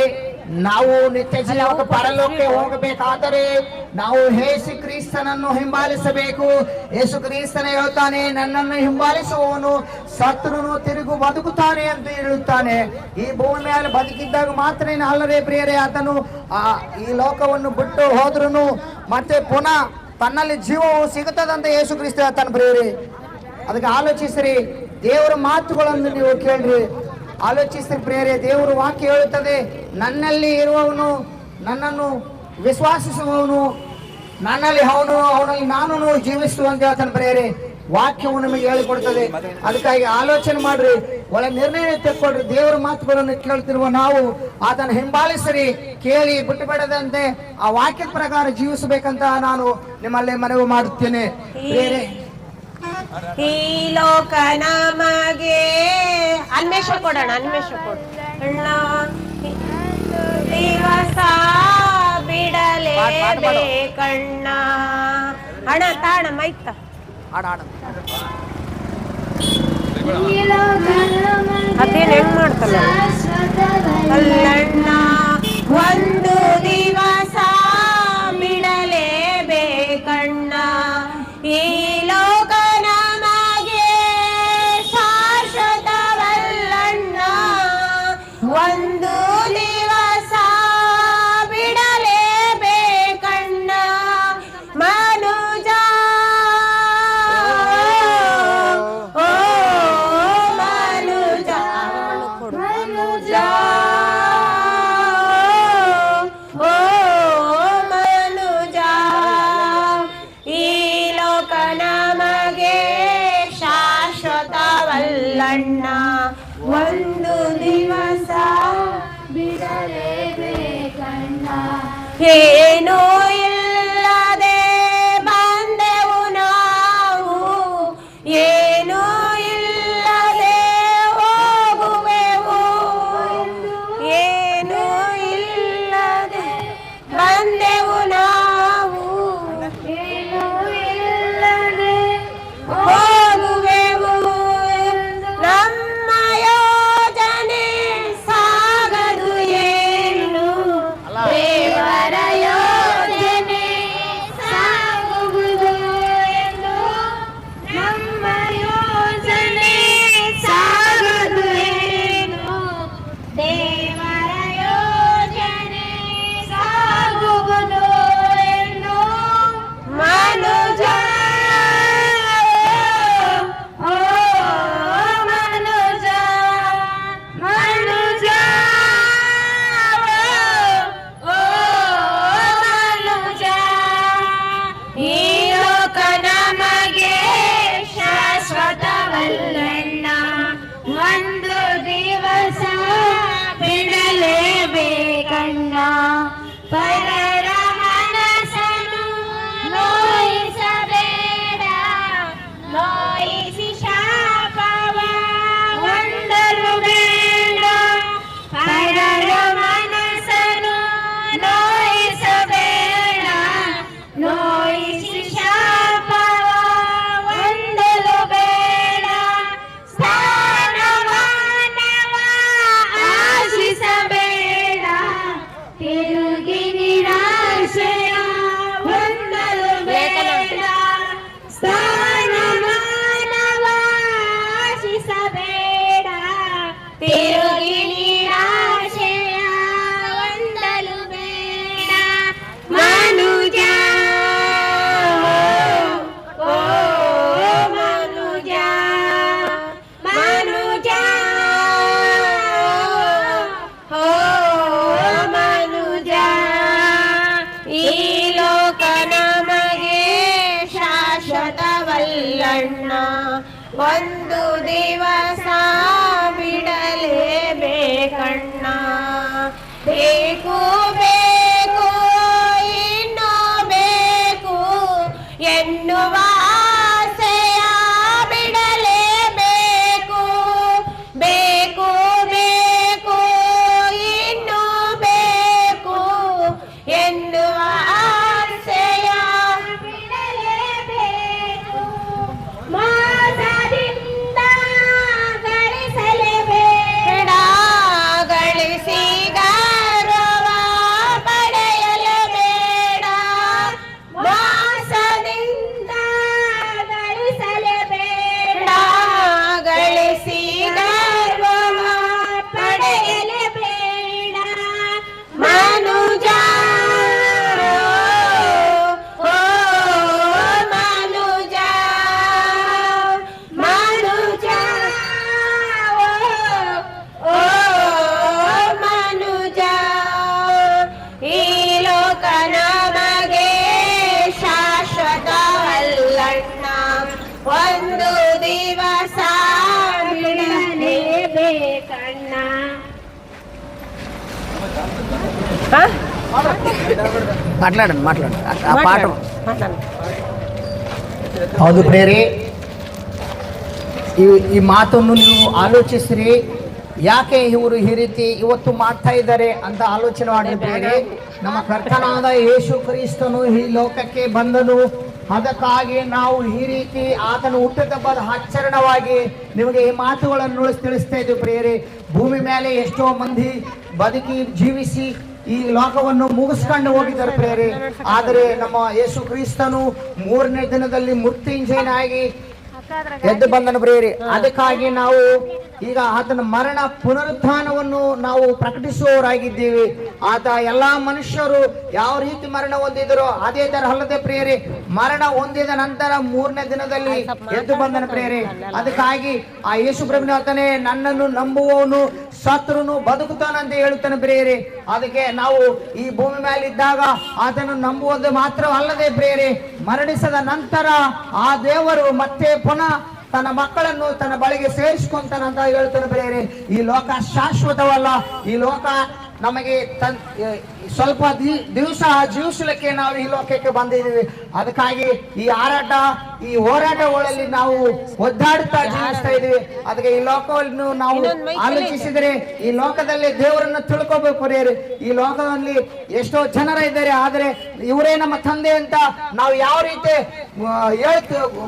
ನಾವು ನಿತ್ಯ ಜೀವಕ್ಕೆ ಪರಲೋಕಕ್ಕೆ ಹೋಗಬೇಕಾದರೆ ನಾವು ಯೇಸು ಕ್ರಿಸ್ತನನ್ನು ಹಿಂಬಾಲಿಸಬೇಕು. ಯೇಸು ಕ್ರಿಸ್ತನ ಹೇಳ್ತಾನೆ, ನನ್ನನ್ನು ಹಿಂಬಾಲಿಸುವವನು ಸತ್ರುನು ತಿರುಗು ಬದುಕುತ್ತಾನೆ ಅಂತ ಹೇಳುತ್ತಾನೆ. ಈ ಭೂಮಿ ಮೇಲೆ ಬದುಕಿದ್ದಾಗ ಮಾತ್ರ ಅಲ್ಲದೆ ಪ್ರಿಯರೇ, ಆತನು ಈ ಲೋಕವನ್ನು ಬಿಟ್ಟು ಹೋದ್ರೂ ಮತ್ತೆ ಪುನಃ ತನ್ನಲ್ಲಿ ಜೀವವು ಸಿಗುತ್ತದಂತ ಯೇಸು ಕ್ರಿಸ್ತ ಹೇಳ್ತಾನೆ ಪ್ರಿಯರೇ. ಅದಕ್ಕೆ ಆಲೋಚಿಸ್ರಿ, ದೇವರ ಮಾತುಗಳನ್ನು ನೀವು ಕೇಳ್ರಿ, ಆಲೋಚಿಸ್ರಿ ಪ್ರಿಯರೇ. ದೇವರ ವಾಕ್ಯ ಹೇಳುತ್ತದೆ, ನನ್ನಲ್ಲಿ ಇರುವವನು, ನನ್ನನ್ನು ವಿಶ್ವಾಸಿಸುವವನು, ನನ್ನಲ್ಲಿ ಅವನಲ್ಲಿ ನಾನು ಜೀವಿಸುವಂತ ಹೇಳ್ತಾನೆ ಪ್ರಿಯರೇ. ವಾಕ್ಯವು ನಮಗೆ ಹೇಳಿಕೊಡ್ತದೆ. ಅದಕ್ಕಾಗಿ ಆಲೋಚನೆ ಮಾಡ್ರಿ, ಒಳ್ಳೆ ನಿರ್ಣಯ ತೆಕ್ಕೊಡ್ರಿ. ದೇವರ ಮಾತುಗಳನ್ನು ಕೇಳ್ತಿರುವ ನಾವು ಆತನ ಹಿಂಬಾಲಿಸ್ರಿ, ಕೇಳಿ ಬಿಟ್ಟು ಬಿಡದಂತೆ ಆ ವಾಕ್ಯದ ಪ್ರಕಾರ ಜೀವಿಸಬೇಕಂತ ನಾನು ನಿಮ್ಮಲ್ಲಿ ಮನವಿ ಮಾಡುತ್ತೇನೆ. ಬೇರೆ ಈ ಲೋಕ ನಮಗೆ ಅನ್ವೇಷ ಕೊಡೋಣ, ಅನ್ವೇಷ ಕೊಡೋಣ. ದಿವಸ ಬಿಡಲೇಬೇಕಣ್ಣ. ಅಣ್ಣ ತಾಣ ಮೈತ ಆಡ ಅದೇನ್ ಹೆಂಗ್ ಮಾಡ್ತಾನೆ ಅಲ್ಲಣ್ಣ ಒಂದು ದಿವಸ ಬಿಡಲೇಬೇಕಣ್ಣ ಈ ಲೋಕ ನಮಗೆ ಶಾಶ್ವತವಲ್ಲಣ್ಣ ಒಂದು ದಿವಸ ಬಿಡಲೇಬೇಕಣ್ಣ ಮನುಜ ಓ ಮನುಜ ಮನುಜ ಓ ಮನುಜ ಈ ಲೋಕ ನಮಗೆ ಶಾಶ್ವತವಲ್ಲಣ್ಣ ಒಂದು ದಿವಸ ಬಿಡಲೇಬೇಕಣ್ಣ ಏನೂ ಇಲ್ಲದೆ ಬಂದೆವು ನಾವು ಏನೂ ಇಲ್ಲದೆ ಹೋಗುವೆವು ಏನೂ ಇಲ್ಲದೆ ಬಂದೆವು ನಾವು ಏನೂ ಇಲ್ಲದೆ ಹೋಗುವೆವು ನಮ್ಮ ಯೋಜನೆ ಸಾಗದು ಏನು ದೇವರ ಯೋಜನೆ ಸಾಗುವುದು ಎಂದು ನಮ್ಮ ಯೋಜನೆ ಸಾಗದು ಏನು ದೇವರ ಯೋಜನೆ ಸಾಗುವುದು ಎಂದು ಮನುಜ ಓ ಮನುಜ ಮನುಜ ಓ ಮನುಜ ಈ ಲೋಕ ನಮಗೆ ಶಾಶ್ವತವಲ್ಲಣ್ಣ ಒಂದು ದಿವಸ ಬಿಡಲೇಬೇಕಣ್ಣ ಪರರ ಮನಸ್ಸನ್ನು ನೋಯಿಸಬೇಡ ನೋಯಿಸಿ ಶಾಪವ ಹೊಂದಲು ಬೇಡ ಪರರ ಮನಸ್ಸನ್ನು ನೋಯಿಸಬೇಡ ನೋಯಿಸಿ ಶಾಪವ ಹೊಂದಲು ಬೇಡ ಸ್ಥಾನಮಾನವ ಆಶಿಸಬೇಡ ತಿರುಗಿ ನಿರಾಶೆಯ ಹೊಂದಲು ಬೇಡ ಸ್ಥಾನಮಾನವ ಆಶಿಸಬೇಡ ತಿರುಗಿ ನಿರಾಶೆಯ ಹೊಂದಲು ಬೇಡ ಮನುಜ ಓ ಮನುಜ ಮನುಜ ಓ ಮನುಜ ಈ ಲೋಕ ನಮಗೆ ಶಾಶ್ವತವಲ್ಲಣ್ಣ ಒಂದು ದಿವಸ ಬಿಡಲೇಬೇಕಣ್ಣ ಬೇಕು ಬೇಕು ಇನ್ನೂ ಬೇಕು ಎನ್ನುವ ಆಸೆಯ ಬಿಡಲೇಬೇಕು ಬೇಕು ಬೇಕು ಇನ್ನೂ ಬೇಕು ಎನ್ನುವ ಆಸೆಯ ಬಿಡಲೇಬೇಕು ಮೋಸದಿಂದ ಗಳಿಸಲೇಬೇಡ ಗಳಿಸಿ ಗೌರವ ಪಡೆಯಲೇಬೇಡ ಮೋಸದಿಂದ ಗಳಿಸಲೇಬೇಡ ಗಳಿಸಿ ಗೌರವ ಪಡೆಯಲೇಬೇಡ ಮನುಜ ಓ ಮನುಜ ಮನುಜ ಓ ಮನುಜ ಈ ಲೋಕ ನಮಗೆ ಶಾಶ್ವತವಲ್ಲಣ್ಣ ಒಂದು ದಿವಸ ಬಿಡಲೇಬೇಕಣ್ಣ మాట్లాడండి ఆ పాట ಹೌದು ಪ್ರೇರಿ ಈ ಮಾತನ್ನು ನೀವು ಆಲೋಚಿಸ್ರಿ ಯಾಕೆ ಇವರು ಈ ರೀತಿ ಇವತ್ತು ಮಾಡ್ತಾ ಇದ್ದಾರೆ ಅಂತ ಆಲೋಚನೆ ಮಾಡಿದ್ರೆ ನಮ್ಮ ಕರ್ತನಾದ ಯೇಸು ಕ್ರಿಸ್ತನು ಈ ಲೋಕಕ್ಕೆ ಬಂದನು ಅದಕ್ಕಾಗಿ ನಾವು ಈ ರೀತಿ ಆತನ ಹುಟ್ಟುಹಬ್ಬದ ಆಚರಣವಾಗಿ ನಿಮಗೆ ಈ ಮಾತುಗಳನ್ನು ತಿಳಿಸ್ತಾ ಇದ್ದೀವಿ ಪ್ರಿಯರೇ. ಭೂಮಿ ಮೇಲೆ ಎಷ್ಟೋ ಮಂದಿ ಬದುಕಿ ಜೀವಿಸಿ ಈ ಲೋಕವನ್ನು ಮುಗಿಸ್ಕೊಂಡು ಹೋಗಿದ್ದಾರೆ ಪ್ರಿಯರೇ. ಆದರೆ ನಮ್ಮ ಯೇಸು ಕ್ರಿಸ್ತನು 3ನೇ ದಿನದಲ್ಲಿ ಮೃತ್ಯುಂಜಯನಾಗಿ ಎದ್ದು ಬಂದನು ಪ್ರಿಯರೇ. ಅದಕ್ಕಾಗಿ ನಾವು ಈಗ ಆತನ ಮರಣ ಪುನರುತ್ಥಾನವನ್ನು ನಾವು ಪ್ರಕಟಿಸುವವರಾಗಿದ್ದೀವಿ. ಆತ ಎಲ್ಲಾ ಮನುಷ್ಯರು ಯಾವ ರೀತಿ ಮರಣ ಹೊಂದಿದರೋ ಅದೇ ತರ ಅಲ್ಲದೆ ಪ್ರಿಯರೇ, ಮರಣ ಹೊಂದಿದ ನಂತರ 3ನೇ ದಿನದಲ್ಲಿ ಎದ್ದು ಬಂದನ ಪ್ರಿಯರೇ. ಅದಕ್ಕಾಗಿ ಆ ಯೇಸು ಪ್ರಭುನಾಥನೇ ನನ್ನನ್ನು ನಂಬುವವನು ಸತ್ರುನು ಬದುಕುತ್ತಾನಂತ ಹೇಳುತ್ತಾನೆ ಪ್ರಿಯರೇ. ಅದಕ್ಕೆ ನಾವು ಈ ಭೂಮಿ ಮೇಲೆ ಇದ್ದಾಗ ಆತನು ನಂಬುವುದು ಮಾತ್ರ ಅಲ್ಲದೆ ಪ್ರಿಯರೇ, ಮರಣಿಸಿದ ನಂತರ ಆ ದೇವರು ಮತ್ತೆ ಪುನಃ ತನ್ನ ಮಕ್ಕಳನ್ನು ತನ್ನ ಬಳಿಗೆ ಸೇರಿಸ್ಕೊಂತಾನಂತ ಹೇಳ್ತಾನೆ ಪ್ರಿಯರೇ. ಈ ಲೋಕ ಶಾಶ್ವತವಲ್ಲ. ಈ ಲೋಕ ನಮಗೆ ಸ್ವಲ್ಪ ದಿವಸ ಜೀವಿಸಲಿಕ್ಕೆ ನಾವು ಈ ಲೋಕಕ್ಕೆ ಬಂದಿದ್ದೀವಿ. ಅದಕ್ಕಾಗಿ ಈ ಹೋರಾಟಗಳಲ್ಲಿ ನಾವು ಒದ್ದಾಡುತ್ತಾ ಜೀವಿಸ್ತಾ ಇದ್ದೀವಿ. ಅದಕ್ಕೆ ಈ ಲೋಕವನ್ನು ನಾವು ಆಲೋಚಿಸಿದರೆ ಈ ಲೋಕದಲ್ಲಿ ದೇವರನ್ನು ತಿಳ್ಕೋಬೇಕು ಪ್ರಿಯರೇ. ಈ ಲೋಕದಲ್ಲಿ ಎಷ್ಟೋ ಜನರ ಇದ್ದಾರೆ, ಆದರೆ ಇವರೇ ನಮ್ಮ ತಂದೆ ಅಂತ ನಾವು ಯಾವ ರೀತಿ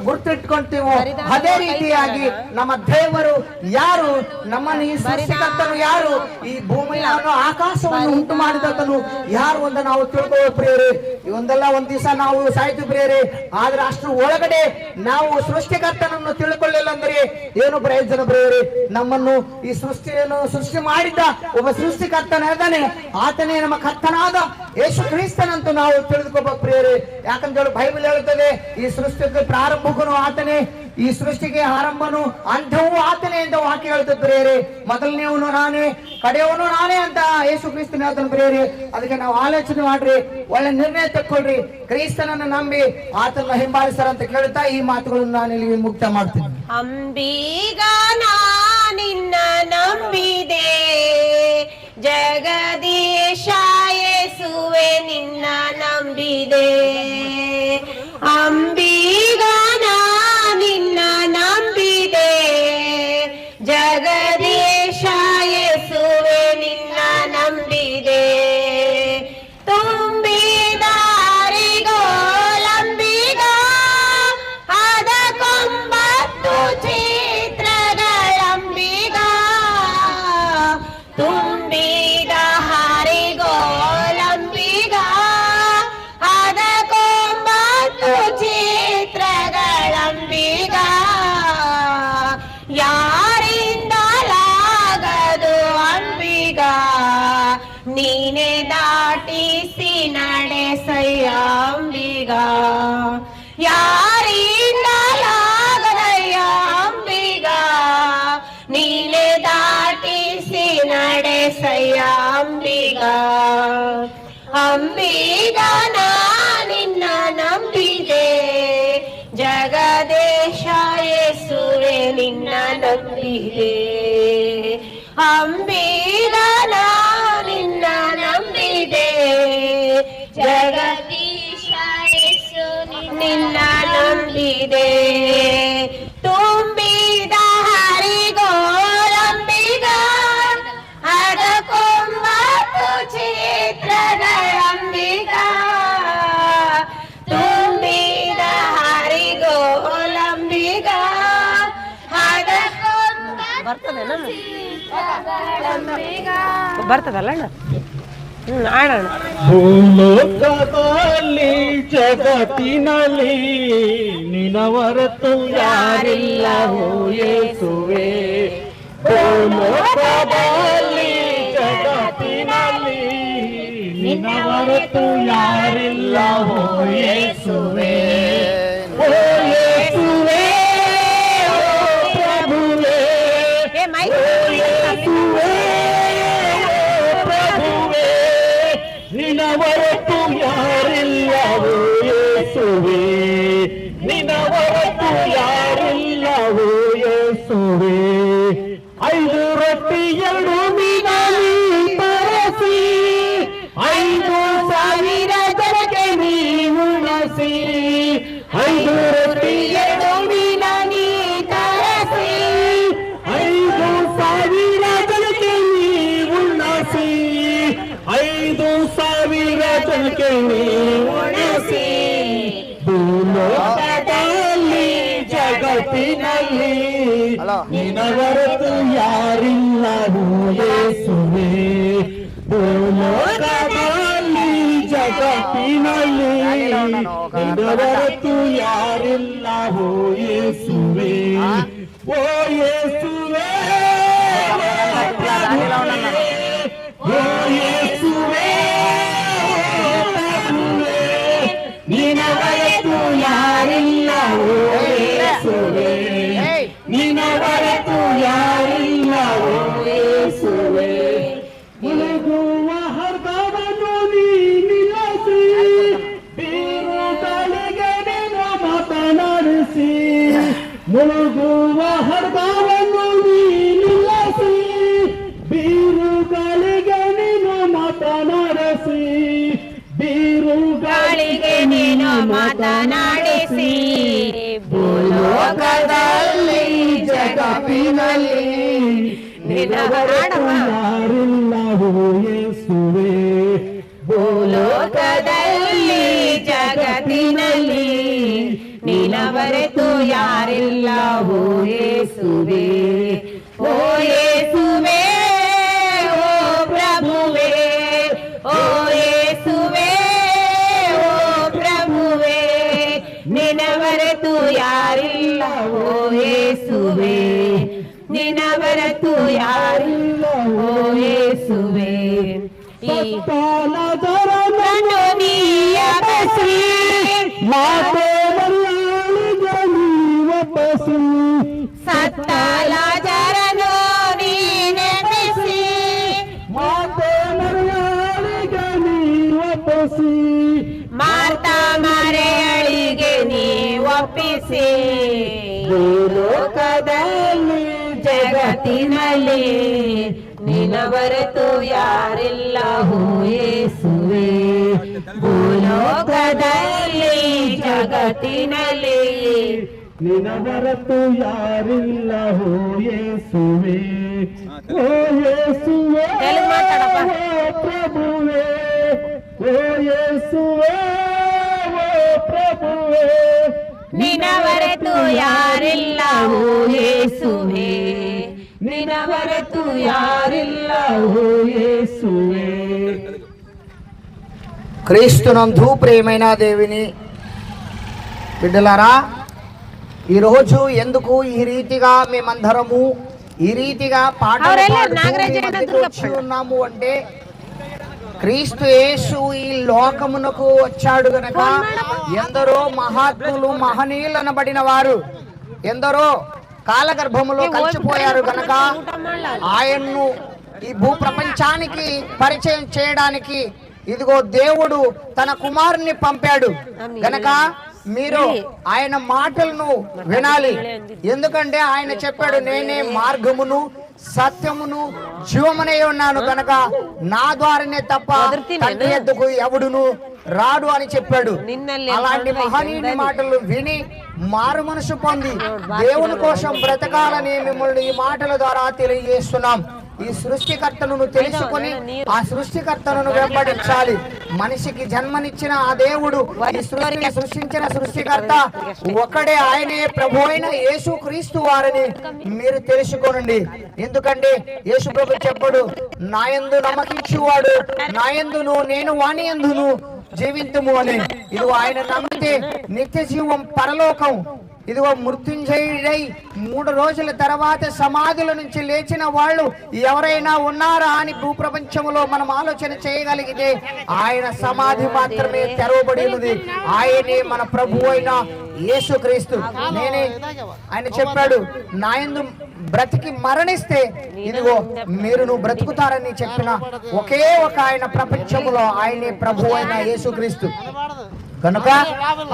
ಗುರುತಿಟ್ಕೊಂತೀವೋ ಅದೇ ರೀತಿಯಾಗಿ ನಮ್ಮ ದೇವರು ಯಾರು, ನಮ್ಮನ್ನು ಈ ಸೃಷ್ಟಿಕರ್ತನು ಯಾರು, ಈ ಭೂಮಿಯನ್ನು ಆಕಾಶವನ್ನು ಉಂಟು ಮಾಡಿದನು ಯಾರು ಅಂತ ನಾವು ತಿಳ್ಕೊಳ್ಳೋ ಪ್ರಿಯರೇ. ಒಂದಲ್ಲ ಒಂದ್ ದಿವಸ ನಾವು ಸಾಯ್ತು ಪ್ರಿಯರೇ. ಆದ್ರೆ ಅಷ್ಟು ಒಳಗಡೆ ನಾವು ಸೃಷ್ಟಿಕರ್ತನನ್ನು ತಿಳ್ಕೊಳ್ಳಿಲ್ಲ ಅಂದ್ರೆ ಏನು ಪ್ರಯೋಜನ ಪ್ರಿಯರೇ. ನಮ್ಮನ್ನು ಈ ಸೃಷ್ಟಿ ಮಾಡಿದ್ದ ಒಬ್ಬ ಸೃಷ್ಟಿಕರ್ತನಿದ್ದಾನೆ, ಆತನೇ ನಮ್ಮ ಕರ್ತನಾದ ಯೇಸು ಕ್ರಿಸ್ತನಂತೂ ನಾವು ತಿಳಿದುಕೋಬೇಕು ಪ್ರಿಯರೇ. ಯಾಕಂತ ಹೇಳಿ ಬೈಬಲ್ ಹೇಳುತ್ತದೆ, ಈ ಸೃಷ್ಟಿಗೆ ಪ್ರಾರಂಭಕನು ಆತನೇ, ಈ ಸೃಷ್ಟಿಗೆ ಆರಂಭನು ಅಂತ್ಯವೂ ಆತನೇ ಅಂತ ವಾಕ್ಯ ಹೇಳ್ತದೆ ಪ್ರಿಯರೇ. ಮೊದಲನೇವನು ನಾನೇ, ಕಡೆಯವನು ನಾನೇ ಅಂತ ಯೇಸು ಕ್ರಿಸ್ತನ ಹೇಳ್ತಾನೆ ಪ್ರಿಯರೇ. ಅದಕ್ಕೆ ನಾವು ಆಲೋಚನೆ ಮಾಡ್ರಿ, ಒಳ್ಳೆ ನಿರ್ಣಯ ತಕ್ಕೊಳ್ರಿ, ಕ್ರಿಸ್ತನನ್ನು ನಂಬಿ ಆತನ ಹಿಂಬಾಲಿಸ್ತಾರ ಅಂತ ಕೇಳುತ್ತಾ ಈ ಮಾತುಗಳನ್ನು ನಾನು ಇಲ್ಲಿ ಮುಕ್ತ ಮಾಡ್ತೀನಿ. ಅಂಬೀಗ ನಿನ್ನ ನಂಬಿದೆ, ಜಗದೀಶ ಯೇಸುವೆ ನಿನ್ನ ನಂಬಿದೆ. ಅಂಬೀಗ ನಿನ್ನ ನಂಬಿದೆ, ಜಗದೀಶ ಯೇಸುವೆ ನಿನ್ನ ನಂಬಿದೆ. ತುಂಬಿದಾರಿಗೋಲಂಬಿಗ ಅದ ಕೊಂಬತ್ತು ಚಿತ್ರಗಳಂಬಿಗ, ತುಂಬಿದ ಹರಿಗೋಲಂಬಿಗ ಅದ ಕೊಂಬತ್ತು ಚಿತ್ರಗಳಂಬಿಗ. ಯಾರಿಂದಲಾಗದು ಅಂಬಿಗ, ನೀನೆ ದಾಟಿಸಿ ನಡೆಸಯ್ಯ ಅಂಬಿಗ. ಯಾರಿಂದಲಾಗದಯ್ಯ ಅಂಬಿಗ, ನೀನೆ ದಾಟಿಸಿ ನಡೆಸಯ್ಯ ಅಂಬಿಗ. ಅಂಬಿಗ ನಿನ್ನ ನಂಬಿದೆ, ಜಗದೀಶ ಯೇಸುವೆ ನಿನ್ನ ನಂಬಿದೆ. ಅಂಬಿಗ ನಿನ್ನ ನಂಬಿದೆ, ಜಗದೀಶ ಯೇಸು ನಿನ್ನ ನಂಬಿದೆ. ತುಂಬಿದ ಹರಿಗೋಲಂಬಿಗ ಅದ ಕೊಂಬತ್ತು ಚಿತ್ರಗಳಂಬಿಗ, ತುಂಬಿದ ಹರಿಗೋಲಂಬಿಗ ಅದ ಬರ್ತದಲ್ಲ ಆಡೋಣ. ಭೂಲೋಕದಲ್ಲಿ ಜಗತ್ತಿನಲ್ಲಿ ನಿನ್ನ ಹೊರತು ಯಾರಿಲ್ಲವೋ ಯೇಸುವೆ. ಭೂಲೋಕದಲ್ಲಿ ಜಗತ್ತಿನಲ್ಲಿ ನಿನ್ನ ಹೊರತು ಯಾರಿಲ್ಲವೋ ಯೇಸುವೆ. ಓ ಯೇಸುವೆ, ಓ ಪ್ರಭುವೇ, ನಿನ್ನ ಹೊರತು ಯಾರಿಲ್ಲವೋ ಯೇಸುವೆ. ನಿನ್ನ ಹೊರತು ಯಾರಿಲ್ಲವೋ ಯೇಸುವೆ. 5 ರೊಟ್ಟಿ 2 ಮೀನು ತರಿಸಿ 5,000 ಜನಕ್ಕೆ ನೀವು ಉಣಿಸಿ. 5 ರೊಟ್ಟಿ 2 ಮೀನು ತರಿಸಿ 5,000 ಜನಕ್ಕೆ ನೀವು ಉಣಿಸಿ. 5,000 ಜನಕ್ಕೆ ನೀವು ಉಣಿಸಿ. ಭೂಲೋಕದಲ್ಲಿ ನಿನ್ನ ಹೊರತು ಯಾರಿಲ್ಲವೋ ಯೇಸುವೆ. ಭೂಲೋಕದಲ್ಲಿ ಜಗತ್ತಿನಲ್ಲಿ ನಿನ್ನ ಹೊರತು ಯಾರಿಲ್ಲವೋ ಯೇಸುವೆ. ಓ ಯೇಸುವೆ, ಓ ಯೇಸುವೆ, ನಿನ್ನ ಹೊರತು ಯಾರಿಲ್ಲವೋ ಯೇಸುವೆ. ನಿನ್ನ ಹೊರತು ಯಾರಿಲ್ಲವೋ ಯೇಸುವೆ. ಮುಳುಗುವ ಹರ್ಗವನ್ನು ನೀ ನಿಲ್ಲಿಸಿ, ಬೀರುಗಳಿಗೆ ನೀನು ಮಾತನಾಡಿಸಿ. ಮುಳುಗುವ ಹರ್ಗವನ್ನು ನೀ ನಿಲ್ಲಿಸಿ, ಬೀರುಗಳಿಗೆ ನೀನು ಮಾತನಾಡಿಸಿ. ಬೀರುಗಳಿಗೆ ನೀನು ಮಾತನಾಡಿಸಿ. ಭೂಲೋಕದಲ್ಲಿ ಜಗತ್ತಿನಲ್ಲಿ ನಿನ್ನ ಯಾರಿಲ್ಲವೋ ಯೇಸುವೆ. ಭೂಲೋಕದಲ್ಲಿ ಜಗತ್ತಿನಲ್ಲಿ ನಿನ್ನ ಹೊರತು ಯಾರಿಲ್ಲವೋ ಯೇಸುವೆ. ಓ ಯೇಸುವೆ, ಓ ಪ್ರಭುವೇ, ಓ ಯೇಸುವೆ, ಓ ಪ್ರಭುವೇ, ನಿನ್ನ ಹೊರತು ಯಾರಿಲ್ಲವೋ ಯೇಸುವೆ. ನಿನ್ನ ಹೊರತು ಯಾರಿಲ್ಲವೋ ಯೇಸುವೆ. ಈ ಕಣ್ಣು ನೀಯಬಸಿ, ಮಾತೆ ಮರಿಯಾಳಿಗೆ ನೀವಪ್ಪಸಿ. ಸತ್ತ ಲಾಜರನು ನೀನೆಬ್ಬಿಸಿ. ಮಾತೆ ಮರಿಯಾಳಿಗೆ ನೀವಪ್ಪಸಿ. ಮಾರ್ತಾ ಮರೆಯಳಿಗೆ ನೀ ಒಪ್ಪಿಸಿ. ಭೂಲೋಕದಲ್ಲಿ ಜಗತ್ತಿನಲ್ಲಿ ನಿನ್ನ ಹೊರತು ಯಾರಿಲ್ಲವೋ ಯೇಸುವೆ. ಭೂಲೋಕದಲ್ಲಿ ಜಗತ್ತಿನಲ್ಲಿ ನಿನ್ನ ಹೊರತು ಯಾರಿಲ್ಲವೋ ಯೇಸುವೆ. ಓ ಯೇಸುವೆ, ತೆಲುಗು ಮಾತಾಡಪ್ಪ. ಓ ಪ್ರಭುವೇ, ಓ ಯೇಸುವೆ, ಓ ಪ್ರಭುವೇ, ನಿನ್ನ ಹೊರತು ಯಾರಿಲ್ಲವೋ ಯೇಸುವೆ. ನಿನ್ನ ಹೊರತು ಯಾರಿಲ್ಲವೋ ಯೇಸುವೆ. క్రీస్తునందు ప్రియమైన దేవుని బిడ్డలారా, ఈరోజు ఎందుకు ఈ రీతిగా మేమందరము ఈ రీతిగా పాటలు పాడుతూ వచ్చి ఉన్నాము అంటే, క్రీస్తు యేసు ఈ లోకమునకు వచ్చాడు గనక ఎందరో మహాత్ములు మహనీయులు అనబడిన వారు ఎందరో కాలగర్భములో కలిసిపోయారు గనక ఆయన్ను ఈ భూ ప్రపంచానికి పరిచయం చేయడానికి ఇదిగో దేవుడు తన కుమారుని పంపాడు గనక మీరు ఆయన మాటలను వినాలి. ఎందుకంటే ఆయన చెప్పాడు, నేనే మార్గమును సత్యమును జీవమునై ఉన్నాను కనుక నా ద్వారానే తప్ప తండ్రి యొద్దకు ఎవడును రాడు అని చెప్పాడు. అలాంటి మహనీయుని మాటలు విని మారు మనసు పొంది దేవుని కోసం బ్రతకాలని మిమ్మల్ని ఈ మాటల ద్వారా తెలియజేస్తున్నాం. ఈ సృష్టికర్తను తెలుసుకొని ఆ సృష్టికర్తను వెంబడించాలి. మనిషికి జన్మనిచ్చిన ఆ దేవుడు, ఈ సృష్టిని సృష్టించిన సృష్టికర్త ఒకడే, ఆయనే ప్రభు అయిన యేసు క్రీస్తు వారిని మీరు తెలుసుకోనండి. ఎందుకంటే యేసు ప్రభు చెప్పడు, నాయందు నమ్మకించువాడు నాయందును నేను వాని యందును జీవింతుము అని. ఇది ఆయన నమ్మితే నిత్య జీవం పరలోకం. ఇదిగో మృత్యుంజయుడై 3 రోజుల తర్వాత సమాధుల నుంచి లేచిన వాళ్ళు ఎవరైనా ఉన్నారా అని భూప్రపంచంలో మనం ఆలోచన చేయగలిగితే ఆయన సమాధి మాత్రమే తెరవబడి ఉన్నది. ఆయనే మన ప్రభు అయిన యేసుక్రీస్తు. నేనే ఆయన చెప్పాడు, నాయందు బ్రతికి మరణిస్తే ఇదిగో మీరు బ్రతుకుతారని చెప్పిన ఒకే ఒక ఆయన ప్రపంచంలో ఆయనే ప్రభు అయిన యేసుక్రీస్తు. కనుక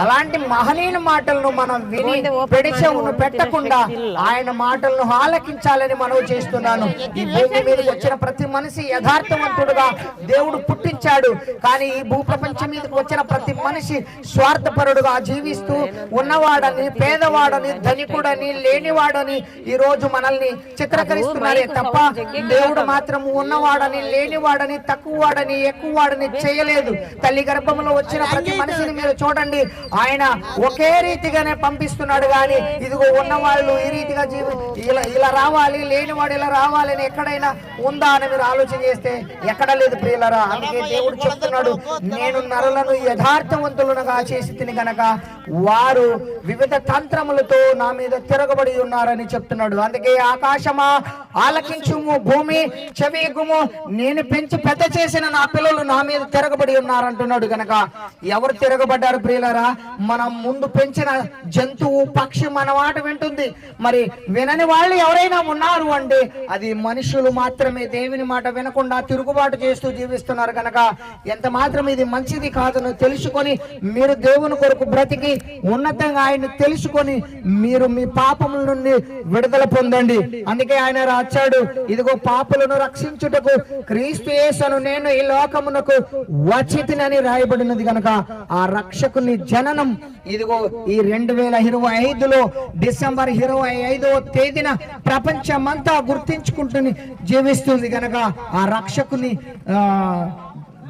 అలాంటి మహనీయుని మాటలను మనం విని పెడిచెవును పెట్టకుండా ఆయన మాటలను ఆలకించాలని మనవి చేస్తున్నాను. ఈ భూమి మీదకి వచ్చిన ప్రతి మనిషి యథార్థవంతుడుగా దేవుడు పుట్టించాడు. కానీ ఈ భూప్రపంచం మీదకి వచ్చిన ప్రతి మనిషి స్వార్థపరుడుగా జీవిస్తూ ఉన్నవాడని, పేదవాడని, ధనికుడని, లేనివాడని ఈ రోజు మనల్ని చిత్రీకరిస్తున్నారే తప్ప దేవుడు మాత్రం ఉన్నవాడని, లేనివాడని, తక్కువవాడని, ఎక్కువవాడని చేయలేదు. తల్లి గర్భంలో వచ్చిన ప్రతి మనిషిని మీరు చూడండి, ఆయన ఒకే రీతిగానే పంపిస్తున్నాడు. కానీ ఇదిగో ఉన్నవాళ్ళు ఈ రీతిగా ఇలా రావాలి, లేనివాడు ఇలా రావాలి అని ఎక్కడైనా ఉందా అని మీరు ఆలోచన చేస్తే ఎక్కడ లేదు ప్రియులరా. అందుకే దేవుడు చెప్తున్నాడు, నేను నరులను యథార్థవంతులుగా చేసి తిని గనక వారు వివిధ తంత్రములతో నా మీద తిరగబడి ఉన్నారని చెప్తున్నాడు. అందుకే ఆకాశమా ఆలకించుము, భూమి చెవిగుము, నేను పెంచి పెద్ద చేసిన నా పిల్లలు నా మీద తిరగబడి ఉన్నారంటున్నాడు. గనక ఎవరు తిరగబడ్డారు ప్రియులరా? మనం ముందు పెంచిన జంతువు, పక్షి మన మాట వింటుంది. మరి వినని వాళ్ళు ఎవరైనా ఉన్నారు అంటే అది మనుషులు మాత్రమే. దేవుని మాట వినకుండా తిరుగుబాటు చేస్తూ జీవిస్తున్నారు. కనుక ఎంత మాత్రం ఇది మంచిది కాదని తెలుసుకొని మీరు దేవుని కొరకు బ్రతికి ఉన్నతంగా ఆయన తెలుసుకొని మీరు మీ పాపముల నుండి విడుదల పొందండి. అందుకే ఆయన రాచాడు, ఇదిగో పాపులను రక్షించుటకు క్రీస్తు యేసును నేను ఈ లోకమునకు వచ్చితినని రాయబడినది. కనుక ఆ రక్షకుని జననం ఇదిగో ఈ 2025లో డిసెంబర్ 25వ తేదీన ప్రపంచమంతా గుర్తించుకుంటుని జీవిస్తుంది. కనుక ఆ రక్షకుని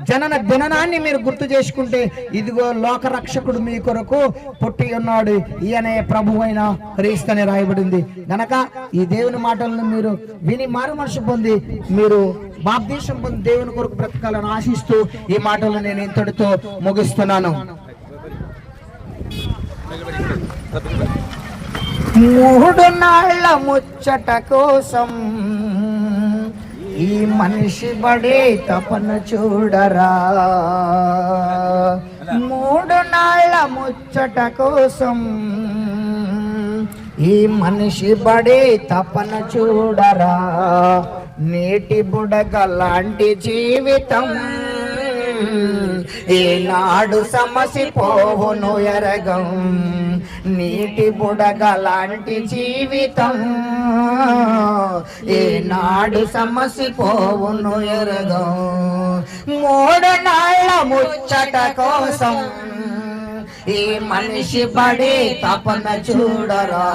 జనన దినాన్ని మీరు గుర్తు చేసుకుంటే ఇదిగో లోక రక్షకుడు మీ కొరకు పుట్టి ఉన్నాడు, ఈయనే ప్రభువైన క్రీస్తు అని రాయబడింది. గనక ఈ దేవుని మాటలను మీరు విని మారు మనసు పొంది మీరు బాప్తీసం పొంది దేవుని కొరకు బ్రతకాలని ఆశిస్తూ ఈ మాటలను నేను ఇంతటితో ముగిస్తున్నాను. 3 నాళ్ల ముచ్చట కోసం ఈ మనిషి బడే తపన చూడరా. 3 నాళ్ల ముచ్చట కోసం ఈ మనిషి బడే తపన చూడరా. నేటి బుడగ లాంటి జీవితం ఈనాడు సమసిపోవును ఎరగం. నీటి బుడగ లాంటి జీవితం ఈనాడు సమసిపోవును ఎరగం. 3 నాళ్ల ముచ్చట కోసం ఈ మనిషి పడే తపన చూడరా.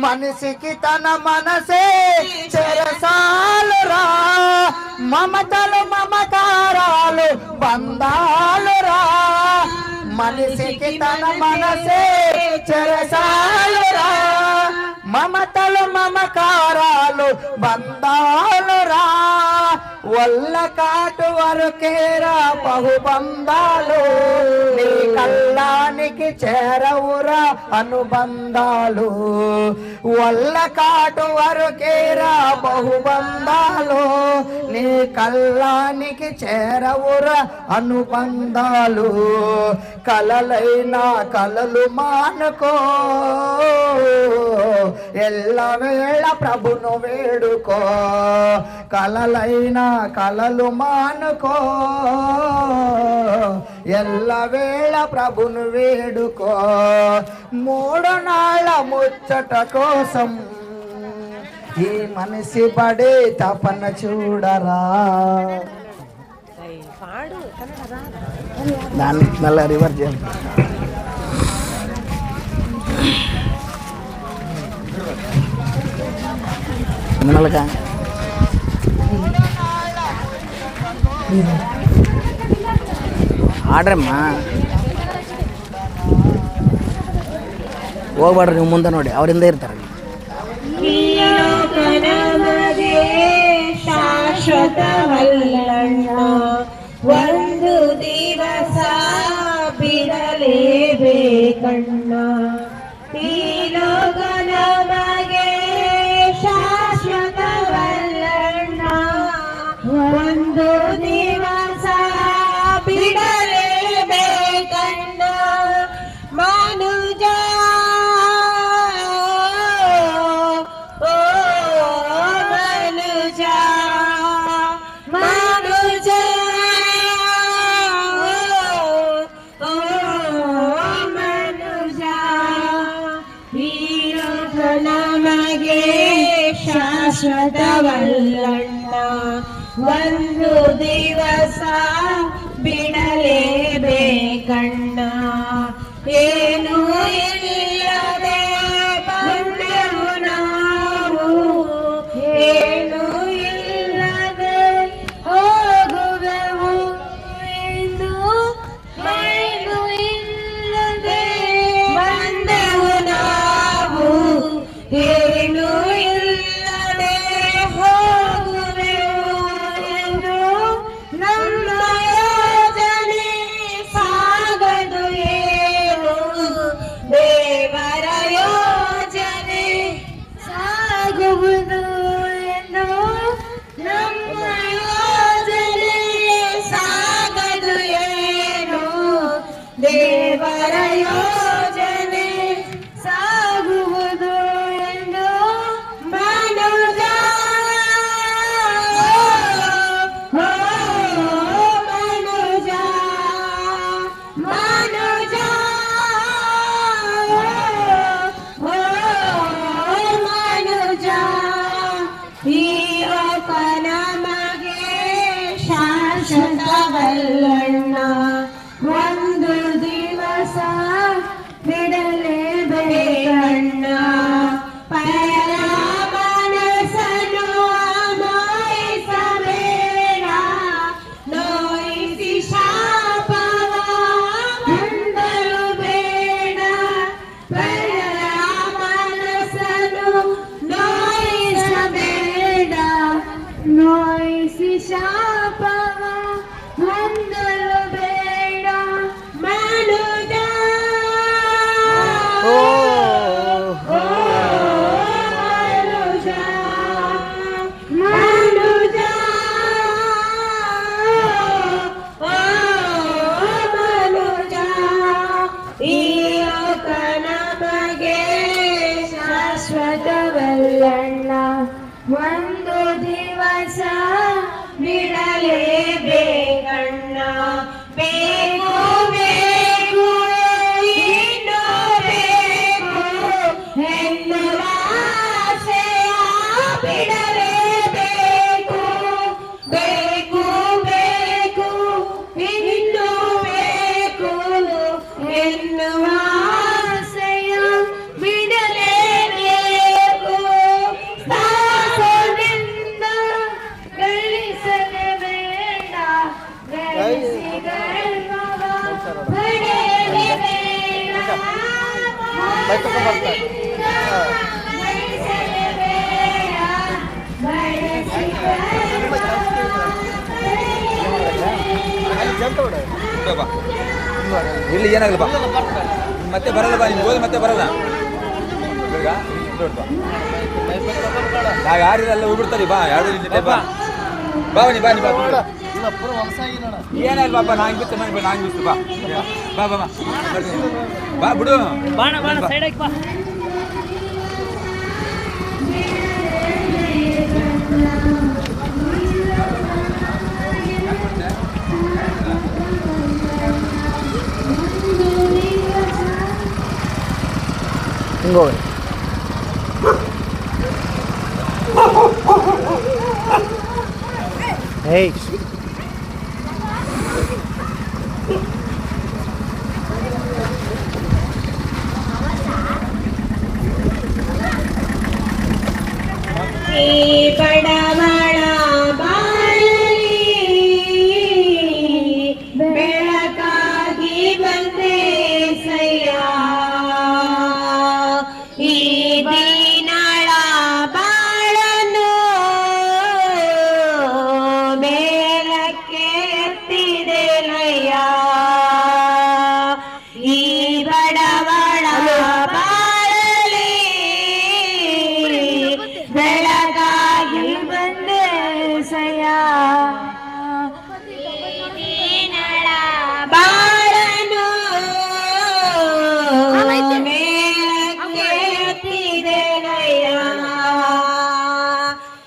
మనిషికి తన మనసే చెరసాలురా, మమతలు మమకారాలు బంధాలురా. మనిషికి తన మనసే చెరసాలురా, మమతలు మమకారాలు బంధాలురా. వల్ల కాటు వరకేరా బహుబంధాలు, నీ కల్లానికి చేరవురా అనుబంధాలు. వల్ల కాటు వరకేరా బహుబంధాలు, నీ కల్లానికి చేరవురా అనుబంధాలు. కలలైనా కలలు మానుకో, ఎల్లవేళ ప్రభును వేడుకో. కలలైనా కలలు మానుకో, ఎల్లవేళ ప్రభును వేడుకో. 3 నాళ్ల ముచ్చట కోసం ఈ మనిషి పడే తపన చూడరా. దాన్ని మళ్ళీ రివర్స్ చేయాలి. ಆಡ್ರಮ್ಮ ಹೋಗ್ಬೇಡ್ರಿ, ನೀವು ಮುಂದೆ ನೋಡಿ, ಅವರಿಂದ ಇರ್ತಾರೆ. ಶಾಶ್ವತವಲ್ಲಣ್ಣ ಒಂದು ದಿವಸ ಬಿಡಲೇಬೇಕಣ್ಣ. ಈ ಲೋಕ ನಮಗೆ ಶಾಶ್ವತವಲ್ಲಣ್ಣ ಒಂದು ದಿವಸ ಬಿಡಲೇಬೇಕಣ್ಣ. ಮನುಜ ಓ ಮನುಜ ಮನುಜ ಓ ಮನುಜ ಈ ಲೋಕ ನಮಗೆ ಶಾಶ್ವತವಲ್ಲಣ್ಣ ಒಂದು ದಿವಸ ಬಿಡಲೇಬೇಕಣ್ಣ. ಏನೂ ಇಲ್ಲದೆ ಬಂದೆವು ನಾವು ಬಲ್ಲಣ್ಣ ಒಂದು ದಿವಸ ಬಿಡಲೇಬೇಕಣ್ಣ ಪರ ಮನಸ್ಸನ್ನು ನೋಯಿಸಬೇಡ ನೋಯಿಸಿ ಶಾಪವ ಹೊಂದಲು ಬೇಡ ಪರ ಮನಸ್ಸನ್ನು ನೋಯಿಸಬೇಡ ನೋಯಿಸಿ ಶಾಪವ ಹೊಂದಲು ಬೇಡ ಮನುಜ ಮನುಜ ಮನುಜ ಈ ಲೋಕ ನಮಗೆ ಶಾಶ್ವತವಲ್ಲಣ್ಣ ಒಂದು ದಿವಸ ಬಿಡಲೇಬೇಕಣ್ಣ ಬೇಕು ಬೇಕು ಇನ್ನೂ ಬೇಕು ಎನ್ನುವ ಆಸೆಯ ಬಿಡಲೇಬೇಕು ಬೇಕು ಬೇಕು ಇನ್ನೂ ಬೇಕು ಎನ್ನುವ ಆಸೆಯ ಬಿಡಲೇಬೇಕು ಸಾಸದಿಂದ ಗಳಿಸಲೇಬೇಡ ಗಳಿಸಿ ಗರ್ವವ ಪಡೆಯಲೇಬೇಡ ಸಾಸದಿಂದ ಗಳಿಸಲೇಬೇಡ ಗಳಿಸಿ ಗರ್ವವ ಇಲ್ಲಿ ಏನಾಗಲ್ಲ ಬಾ ಮತ್ತೆ ಬರಲ್ಲ ಬಾ ನಿಮ್ಗೆ ಹೋದ್ರೆ ಮತ್ತೆ ಬರಲ್ಲ ನಾವು ಯಾರಿಲ್ಲ ಹೋಗ್ಬಿಡ್ತಾರೆ ಬಾ ಯಾರು ಬಾ ಬಾ ನೀ ಬಾ ನೀ ಬಾ ಏನಾಗಲ್ಲ ಬಾಪ ನಾಂಗೆ ಬಿತ್ತು ಮನೆ ನಾಂಗೆ ಬಿತ್ತು ಬಾ ಬಾ ಬಾ ಬಾ ಬಾ ಬಿಡು ಬಾಣ ಬಾಣ ಸೈಡ್ ಹಾಕಿ ಬಾ ಹಿಂಗೆ ಹೋಗಿ ಹೇಯ್ ಈ ಬಡವಳ ಬಾಳಲಿ ಬೆಳಕಾಗಿ ಬಂದೆ ಸಯ್ಯ ಈ ದೀನಳ ಬಾಳನು ಮೇಲಕ್ಕೆ ಎತ್ತಿದೆನಯ್ಯ ಈ ಬಡವಳ ಬಾಳಲಿ ಬೆಳಗಾಗಿ ಬಂದೆ ಸಯ್ಯ ದೀನಳ ಬಾಳನು ಮೇಲಕ್ಕೆ ಎತ್ತಿದೆನಯ್ಯ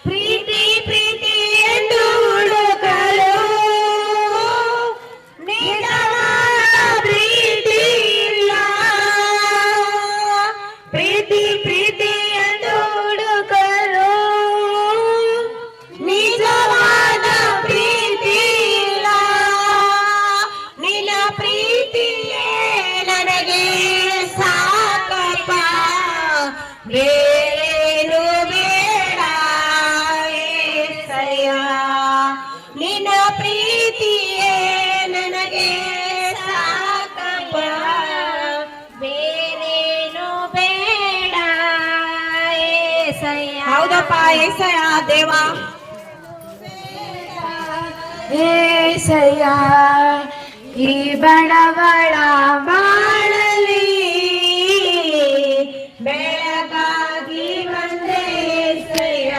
ಪ್ರೀತಿ ಪ್ರೀತಿ ಎಂದು ಹುಡುಕಲು ನಿಜವಾದ ಪ್ರೀತಿ ಇಲ್ಲ ಪ್ರೀತಿ ಪ್ರೀತಿ ಎಂದು ಹುಡುಕಲು ನಿಜವಾದ ಪ್ರೀತಿ ಇಲ್ಲ ನಿನ್ನ ಪ್ರೀತಿಯೇ ನನಗೆ ಸಾಕಪ್ಪ ಬೇರೇನು ಬೇಡ ಏಸಯ್ಯ ನಿನ್ನ ಪ್ರೀತಿಯೇ ನನಗೆ ಸಾಕಪ್ಪ ಬೇರೇನು ಬೇಡ ಏಸಯ್ಯ ಹೌದಪ್ಪ ಏಸಯ್ಯ ದೇವ ಏಸಯ್ಯ ಈ ಬಡವಳ ಬಾಳಲಿ ಬೆಳಗಾಗಿ ಬಂದೆ ಏಸಯ್ಯ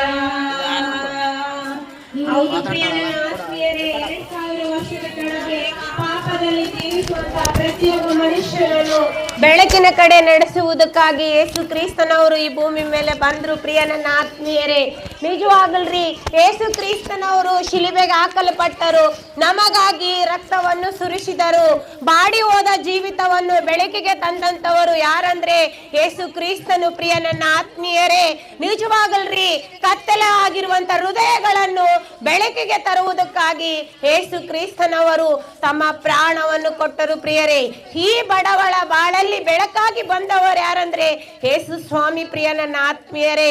ಹೌದು ಪ್ರಿಯರೇ, ಆತ್ಮೀಯರೇ, 2000 ವರ್ಷದ ಕೆಳಗೆ ಪಾಪದಲ್ಲಿ ಜೀವಿಸುವಂತಹ ಪ್ರತಿಯೊಬ್ಬ ಮನುಷ್ಯರನ್ನು ಬೆಳಕಿನ ಕಡೆ ನಡೆಸುವುದಕ್ಕಾಗಿ ಯೇಸು ಕ್ರಿಸ್ತನವರು ಈ ಭೂಮಿ ಮೇಲೆ ಬಂದ್ರು. ಪ್ರಿಯ ನನ್ನ ಆತ್ಮೀಯರೇ, ನಿಜವಾಗಲ್ರಿ, ಯೇಸು ಕ್ರಿಸ್ತನವರು ಶಿಲುಬೆಗೆ ಹಾಕಲ್ಪಟ್ಟರು, ನಮಗಾಗಿ ರಕ್ತವನ್ನು ಸುರಿಸಿದರು. ಬಾಡಿ ಹೋದ ಜೀವಿತವನ್ನು ಬೆಳಕಿಗೆ ತಂದಂತವರು ಯಾರಂದ್ರೆ ಯೇಸು ಕ್ರಿಸ್ತನು. ಪ್ರಿಯ ನನ್ನ ಆತ್ಮೀಯರೇ, ನಿಜವಾಗಲ್ರಿ, ಕತ್ತಲೆ ಆಗಿರುವಂತ ಹೃದಯಗಳನ್ನು ಬೆಳಕಿಗೆ ತರುವುದಕ್ಕಾಗಿ ಯೇಸು ಕ್ರಿಸ್ತನವರು ತಮ್ಮ ಪ್ರಾಣವನ್ನು ಕೊಟ್ಟರು. ಪ್ರಿಯರೇ, ಈ ಬಡವಳ ಬಾಳಲ್ಲಿ ಬೆಳಕಾಗಿ ಬಂದವರು ಯಾರಂದ್ರೆ ಯೇಸು ಸ್ವಾಮಿ. ಪ್ರಿಯ ನನ್ನ ಆತ್ಮೀಯರೇ,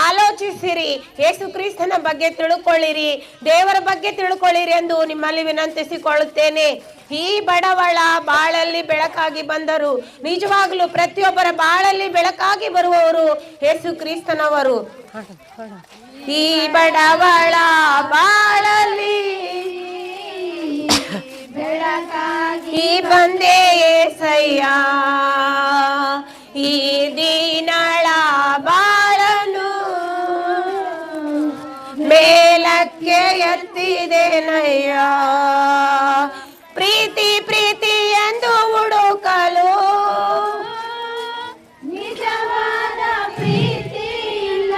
ಆಲೋಚಿಸಿರಿ, ಯೇಸು ಕ್ರಿಸ್ತನ ಬಗ್ಗೆ ತಿಳ್ಕೊಳ್ಳಿರಿ, ದೇವರ ಬಗ್ಗೆ ತಿಳ್ಕೊಳ್ಳಿರಿ ಎಂದು ನಿಮ್ಮಲ್ಲಿ ವಿನಂತಿಸಿಕೊಳ್ಳುತ್ತೇನೆ. ಈ ಬಡವಳ ಬಾಳಲ್ಲಿ ಬೆಳಕಾಗಿ ಬಂದರು. ನಿಜವಾಗ್ಲೂ ಪ್ರತಿಯೊಬ್ಬರ ಬಾಳಲ್ಲಿ ಬೆಳಕಾಗಿ ಬರುವವರು ಯೇಸು ಕ್ರಿಸ್ತನವರು. ಈ ಬಡವಳ ಬಾಳಲ್ಲಿ ಬೆಳಕಾಗಿ ಬಂದೆ ಏಸಯ್ಯ, ಈ ದೀನಳ ಬಾಳನು ಮೇಲಕ್ಕೆ ಎತ್ತಿದೆನಯ್ಯ. ಪ್ರೀತಿ ಪ್ರೀತಿ ಎಂದು ಹುಡುಕಲು ನಿಜವಾದ ಪ್ರೀತಿ ಇಲ್ಲ.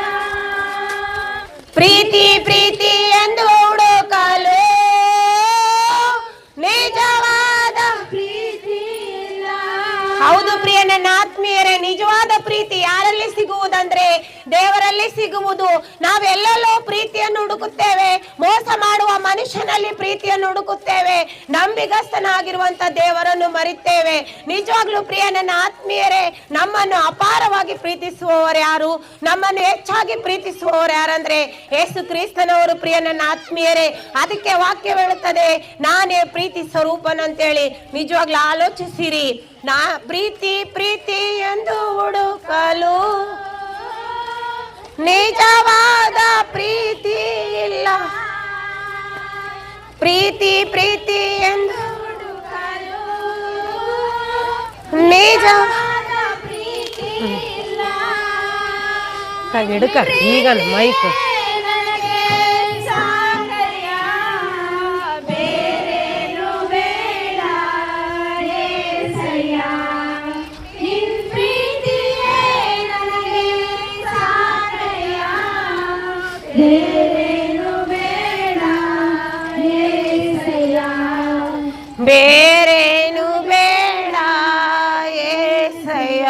ಪ್ರೀತಿ ಪ್ರೀತಿ ಎಂದು ಹುಡುಕಲು ನಿಜವಾದ ಪ್ರೀತಿ ಇಲ್ಲ. ಹೌದು ಪ್ರಿಯ ನನ್ನ ಆತ್ಮೀಯರೇ, ನಿಜವಾದ ಪ್ರೀತಿ ಯಾರಲ್ಲಿ ಸಿಗುವುದಂದ್ರೆ ದೇವರಲ್ಲಿ ಸಿಗುವುದು. ನಾವೆಲ್ಲೆಲ್ಲೋ ಪ್ರೀತಿಯನ್ನು ಹುಡುಕುತ್ತೇವೆ, ಮೋಸ ಮಾಡುವ ಮನುಷ್ಯನಲ್ಲಿ ಪ್ರೀತಿಯನ್ನು ಹುಡುಕುತ್ತೇವೆ, ನಂಬಿಗಸ್ತನಾಗಿರುವಂತ ದೇವರನ್ನು ಮರಿತೇವೆ. ನಿಜವಾಗ್ಲೂ ಪ್ರಿಯ ನನ್ನ ಆತ್ಮೀಯರೇ, ನಮ್ಮನ್ನು ಅಪಾರವಾಗಿ ಪ್ರೀತಿಸುವವರು ಯಾರು, ನಮ್ಮನ್ನು ಹೆಚ್ಚಾಗಿ ಪ್ರೀತಿಸುವವರು ಯಾರಂದ್ರೆ ಯೇಸು ಕ್ರಿಸ್ತನವರು. ಪ್ರಿಯ ನನ್ನ ಆತ್ಮೀಯರೇ, ಅದಕ್ಕೆ ವಾಕ್ಯ ಹೇಳುತ್ತದೆ, ನಾನೇ ಪ್ರೀತಿ ಸ್ವರೂಪನಂತೇಳಿ. ನಿಜವಾಗ್ಲೂ ಆಲೋಚಿಸಿರಿ, ನಾ ಪ್ರೀತಿ ಪ್ರೀತಿ ಎಂದು ಹುಡುಕಲು ನಿಜವಾದ ಪ್ರೀತಿ ಇಲ್ಲ. ಪ್ರೀತಿ ಪ್ರೀತಿ ಎಂದು ಹುಡುಕಲು ನಿಜವಾದ ಪ್ರೀತಿ ಇಲ್ಲ. ಹಿಡ್ಕ ಈಗ ಮೈಕ್ ಬೇರೇನು ಬೇಡ ಏಸಯ್ಯ.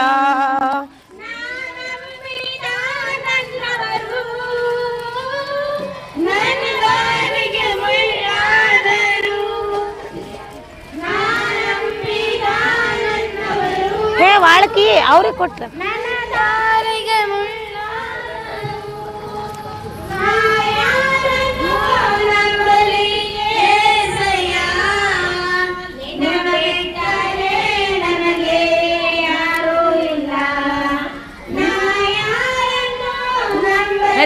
ಹೇ ವಾಳ್ಕಿ ಅವ್ರಿಗೆ ಕೊಟ್ರ